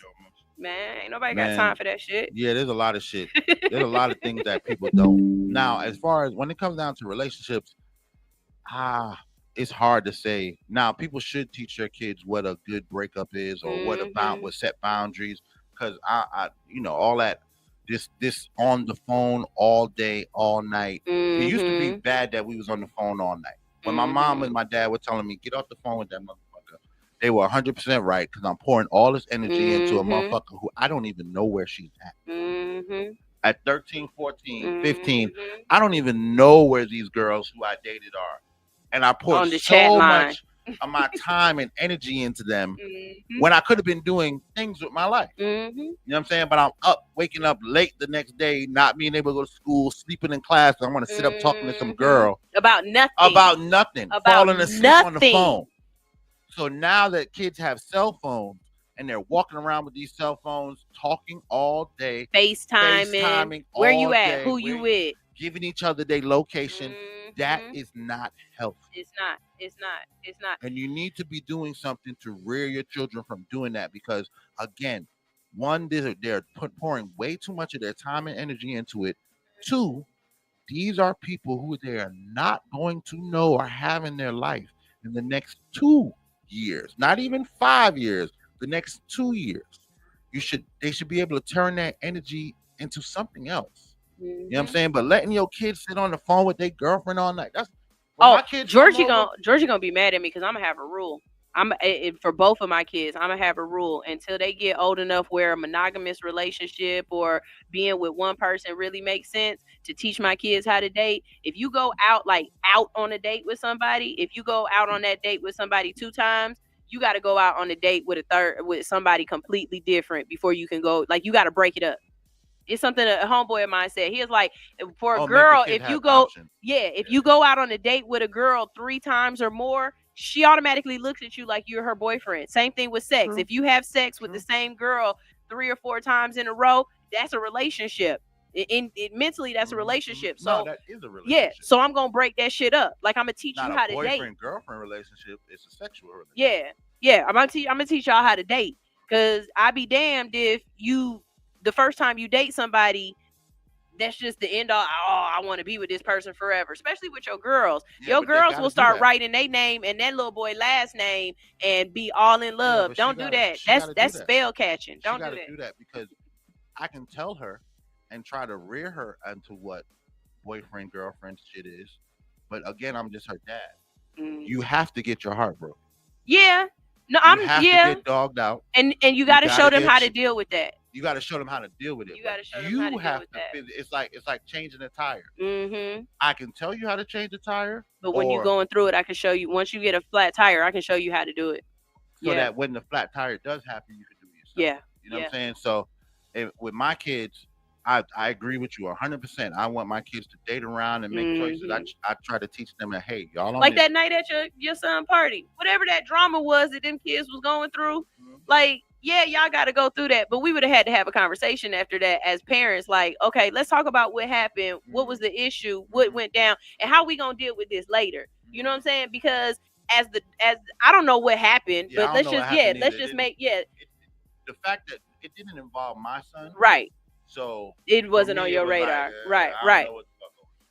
Man, ain't nobody got time for that shit. Yeah, there's a lot of shit. There's a lot of things that people don't. Now, as far as when it comes down to relationships, it's hard to say. Now, people should teach their kids what a good breakup is, or what set boundaries, because I all that. This on the phone all day, all night. It used to be bad that we was on the phone all night. When my mom and my dad were telling me, get off the phone with that motherfucker, they were 100% right because I'm pouring all this energy into a motherfucker who I don't even know where she's at. At 13, 14, 15, I don't even know where these girls who I dated are. And I poured so much of my time and energy into them when I could have been doing things with my life. You know what I'm saying? But I'm up, waking up late the next day, not being able to go to school, sleeping in class. I want to sit up talking to some girl about nothing, falling asleep on the phone. So now that kids have cell phones and they're walking around with these cell phones, talking all day, FaceTiming where you at, who you with, giving each other their location. That is not healthy. It's not. And you need to be doing something to rear your children from doing that because, again, one, they're pouring way too much of their time and energy into it. Two, these are people who they are not going to know or have in their life in the next 2 years, not even 5 years, the next 2 years. They should be able to turn that energy into something else. You know what I'm saying? But letting your kids sit on the phone with their girlfriend all night, that's Georgie gonna be mad at me because I'm gonna have a rule. For both of my kids, I'm gonna have a rule until they get old enough where a monogamous relationship or being with one person really makes sense to teach my kids how to date. If you go out on a date with somebody, if you go out on that date with somebody 2 times, you got to go out on a date with somebody completely different before you can go. Like, you got to break it up. It's something a homeboy of mine said. He was like, for a girl, if you go, if you go out on a date with a girl 3 times or more, she automatically looks at you like you're her boyfriend. Same thing with sex. If you have sex with the same girl 3 or 4 times in a row, that's a relationship. Mentally, that's a relationship. So no, that is a relationship. Yeah, so I'm gonna break that shit up. Like, I'm gonna teach you how to date. Boyfriend-girlfriend relationship is a sexual relationship. Yeah. I'm gonna teach y'all how to date. Cause I be damned if the first time you date somebody, that's just the end all. Oh, I want to be with this person forever. Especially with your girls. Your girls will start writing their name and that little boy last name and be all in love. Don't do that. That's spell catching. Don't do that. Do that because I can tell her and try to rear her into what boyfriend girlfriend shit is. But again, I'm just her dad. You have to get your heart broken. Yeah. No, you have to get dogged out. And you got to show them how to deal with that. You got to show them how to deal with it. You got to show them how to deal with that. It's like changing a tire. I can tell you how to change a tire, but when you're going through it, I can show you. Once you get a flat tire, I can show you how to do it. So that when the flat tire does happen, you can do it yourself. You know what I'm saying? So with my kids, I agree with you 100%. I want my kids to date around and make choices. I try to teach them that, hey, y'all like that night at your son's party, whatever that drama was that them kids was going through, like, yeah, y'all got to go through that. But we would have had to have a conversation after that as parents. Like, okay, let's talk about what happened. What was the issue? What went down? And how we going to deal with this later? You know what I'm saying? Because as I don't know what happened, but let's just make the fact that it didn't involve my son. Right. So it wasn't on your radar. Right.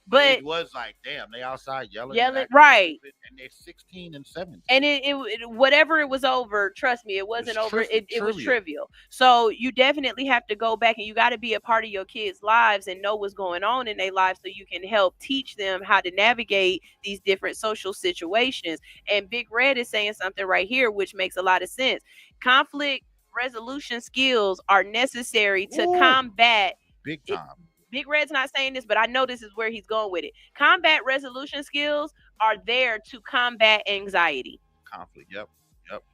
But it was like, damn, they outside yelling, right? And they're 16 and 17. And it whatever it was over, trust me, it wasn't over. It was trivial. So you definitely have to go back and you got to be a part of your kids' lives and know what's going on in their lives so you can help teach them how to navigate these different social situations. And Big Red is saying something right here, which makes a lot of sense. Conflict resolution skills are necessary to combat. Big time. Big Red's not saying this, but I know this is where he's going with it. Combat resolution skills are there to combat anxiety. Conflict, yep.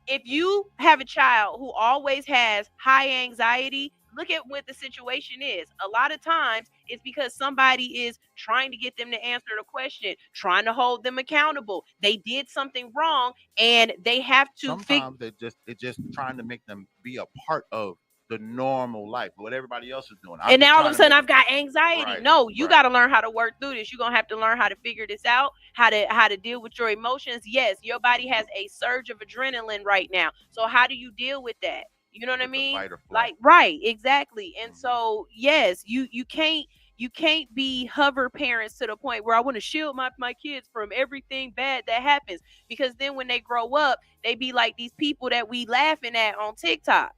If you have a child who always has high anxiety, look at what the situation is. A lot of times it's because somebody is trying to get them to answer the question, trying to hold them accountable. They did something wrong and they have to sometimes it's just trying to make them be a part of the normal life, what everybody else is doing. And now all of a sudden I've got anxiety. Right, no, you got to learn how to work through this. You're going to have to learn how to figure this out, how to deal with your emotions. Yes, your body has a surge of adrenaline right now. So how do you deal with that? You know what I mean? Like, right, exactly. And so, yes, you can't be hover parents to the point where I want to shield my kids from everything bad that happens, because then when they grow up, they be like these people that we laughing at on TikTok.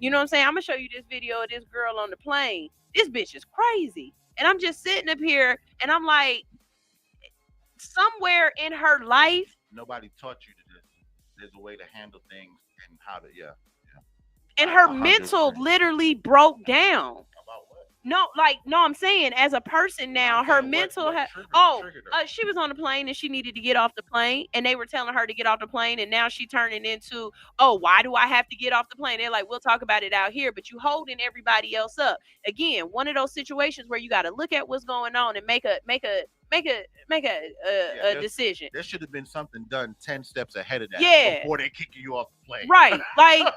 You know what I'm saying? I'm going to show you this video of this girl on the plane. This bitch is crazy. And I'm just sitting up here and I'm like, somewhere in her life, nobody taught you to this. There's a way to handle things and how to, and her 100%. mental literally broke down. No, I'm saying as a person now, her mental she was on the plane and she needed to get off the plane, and they were telling her to get off the plane, and now she turning into, why do I have to get off the plane? They're like, we'll talk about it out here, but you holding everybody else up. Again, one of those situations where you got to look at what's going on and make a decision. There should have been something done 10 steps ahead of that before they kick you off the plane. Right. Like,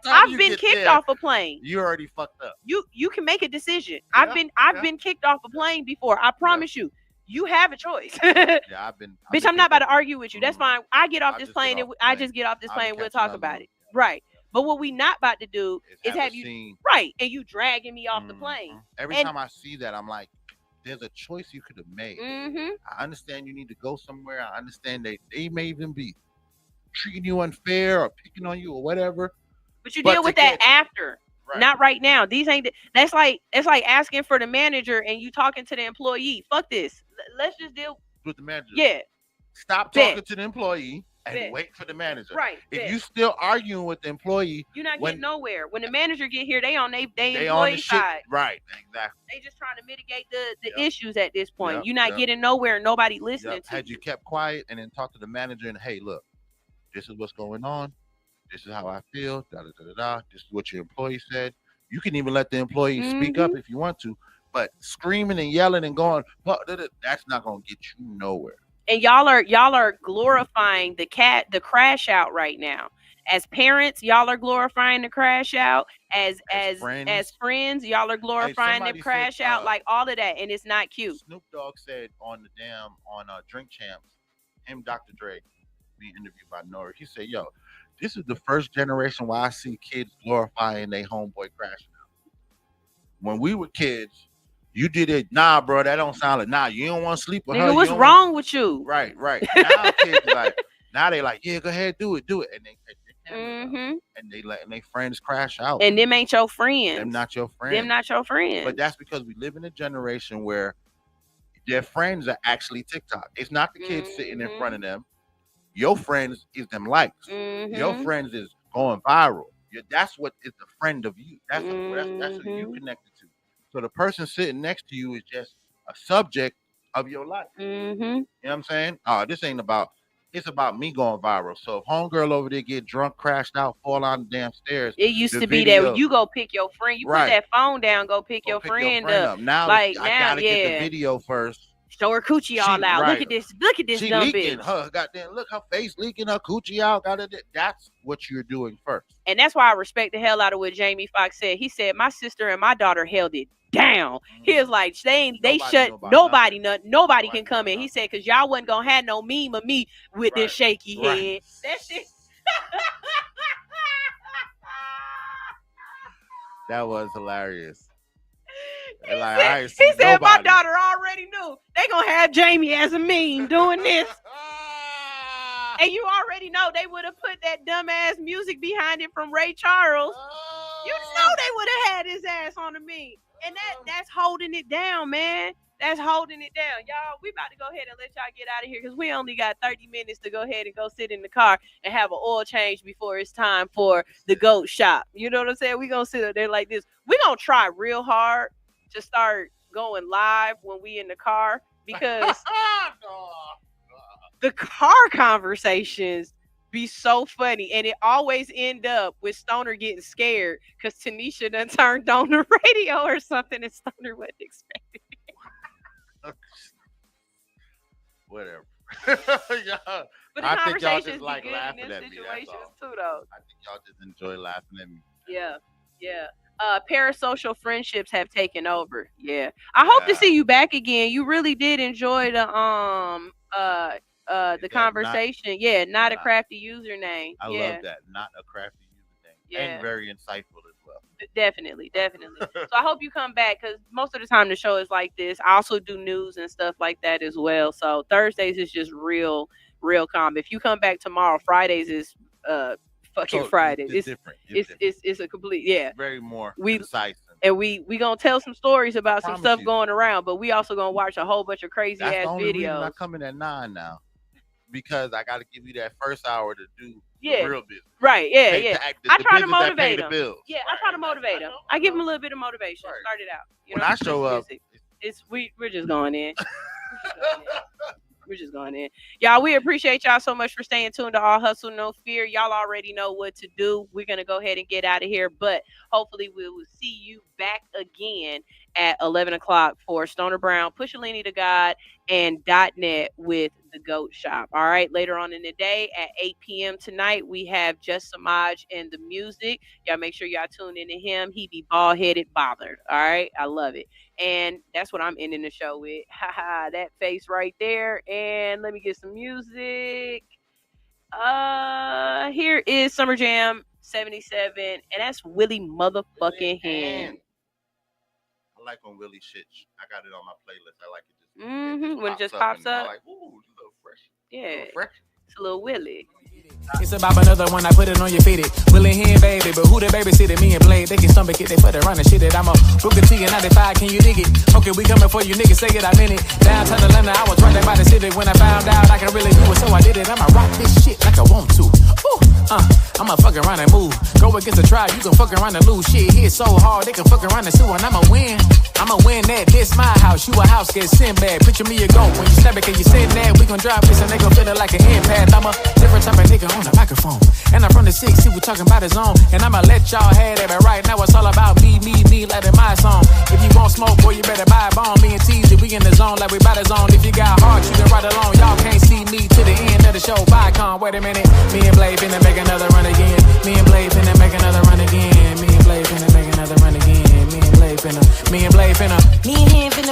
I've been kicked off a plane. You already fucked up. You can make a decision. I've been kicked off a plane before. I promise you. You have a choice. I've been bitch, I'm not about to argue with you. That's fine. I get off this plane and I just get off this plane. We'll talk about it. Right. But what we not about to do is have you right, and you dragging me off the plane. Every time I see that, I'm like, there's a choice you could have made. I understand you need to go somewhere. I understand they may even be treating you unfair or picking on you or whatever. But you deal with that after. Right. Not right now. These ain't. That's like asking for the manager and you talking to the employee. Fuck this. Let's just deal with the manager. Yeah. Stop talking to the employee and wait for the manager. Right. If you still arguing with the employee, you're not getting nowhere. When the manager get here, they on they employee side. Right. Exactly. They just trying to mitigate the issues at this point. You're not getting nowhere. Nobody listening to Had you kept quiet and then talk to the manager and, hey, look, this is what's going on. This is how I feel. This is what your employee said. You can even let the employee speak up if you want to, but screaming and yelling and going, that's not gonna get you nowhere. And y'all are glorifying the crash out right now. As parents, y'all are glorifying the crash out. As friends, y'all are glorifying the crash out. Like all of that, and it's not cute. Snoop Dogg said on Drink Champs, him, Dr. Dre, being interviewed by Nori, he said, "Yo, this is the first generation where I see kids glorifying their homeboy crashing out. When we were kids, you did it. Nah, bro, that don't sound like. Nah, you don't want to sleep with her. Nigga, what's wrong with you? Right. Now kids now they like, yeah, go ahead, do it, and they take their camera out, and they letting their friends crash out. And them ain't your friends. Them not your friends. But that's because we live in a generation where their friends are actually TikTok. It's not the kids sitting in front of them. Your friends is them likes. Your friends is going viral. That's what is the friend of you. That's who you connected to. So the person sitting next to you is just a subject of your life. You know what I'm saying? This ain't about. It's about me going viral. So if homegirl over there get drunk, crashed out, fall on the damn stairs. It used to be that you go pick your friend. You put that phone down, go pick your friend up. Now I gotta get the video first. Show her coochie all out. Right. Look at this she dumb leaking. bitch. Her goddamn, look, her face leaking, her coochie out. That's what you're doing first. And that's why I respect the hell out of what Jamie Foxx said. He said, my sister and my daughter held it down. He was like, nobody can come in. He said, because y'all wasn't gonna have no meme of me with this shaky head. That shit. That was hilarious. He said my daughter already knew they gonna have Jamie as a meme doing this. And you already know they would have put that dumbass music behind it from Ray Charles. You know they would have had his ass on the meme. And that's holding it down, man. That's holding it down. Y'all, we about to go ahead and let y'all get out of here because we only got 30 minutes to go ahead and go sit in the car and have an oil change before it's time for the goat shop. You know what I'm saying? We gonna sit up there like this. We gonna try real hard to start going live when we in the car because the car conversations be so funny and it always end up with Stoner getting scared because Tanisha done turned on the radio or something and Stoner wasn't expecting it. Whatever. But the I think y'all conversations just like be good laughing in this at me. situations too, though. I think y'all just enjoy laughing at me. Yeah. Parasocial friendships have taken over. Yeah. I hope to see you back again. You really did enjoy the conversation. Not a crafty username. I love that. Not a crafty username. Yeah. And very insightful as well. Definitely. So I hope you come back because most of the time the show is like this. I also do news and stuff like that as well. So Thursdays is just real calm. If you come back tomorrow, Fridays is fucking Friday. It's different. It's a complete very more concise. And we gonna tell some stories about some stuff you. going around, but we also gonna watch a whole bunch of crazy That's ass the only reason videos. I come in at 9 now, because I got to give you that first hour to do Yeah. the real business. Right, yeah. I try to motivate the them. bills. Yeah, I try to motivate them. I give them a little bit of motivation. Start it out. You When know, I show up, we're just going in. We're just going in. Y'all, we appreciate y'all so much for staying tuned to All Hustle, No Fear. Y'all already know what to do. We're going to go ahead and get out of here, but hopefully we will see you back again at 11 o'clock for Stnr Brown, Pushalini to God, and .net with the GOAT Shop. All right, later on in the day at 8 p.m. tonight, we have Just Samaj and the music. Y'all make sure y'all tune into him. He be bald-headed bothered. All right, I love it. And that's what I'm ending the show with. Haha, that face right there. And let me get some music. Here is Summer Jam 77, and that's Willie motherfucking Hand. I like when Willie shit. I got it on my playlist. I like it. When it just pops up. I'm like, ooh, it's a little fresh. Yeah, it's a little Willie. It's about another one, I put it on your feet. Willing here, baby, but who the baby sit at me and play? They can stomach it, they put it running shit that I'm a Booker T and 95, can you dig it? Okay, we coming for you niggas, say it, I mean it. Downtown Atlanta, I was right there by the city. When I found out I can really do it, so I did it. I'ma rock this shit like I want to. I'ma fuck around and move. Go against the tribe, you can fuck around and lose. Shit hit so hard, they can fuck around and sue. And I'ma win that. This my house, you a house, get Sinbad. Picture me a goat, when you snap it, can you send that? We gon' drop this and they gon' feel it like an impact. I'm a different type of nigga on the microphone. And I'm from the 6, see we talking about his own. And I'ma let y'all have it, but right now it's all about me, like in my song. If you want smoke, boy, you better buy a bomb. Me and Teasy, we in the zone like we by the zone. If you got heart, you can ride along. Y'all can't see me to the end of the show. Bicon, wait a minute. Me and Blade finna make another run again. Me and Blade finna make another run again. Me and Blade finna make another run again. Me and Blade finna. Me and him finna.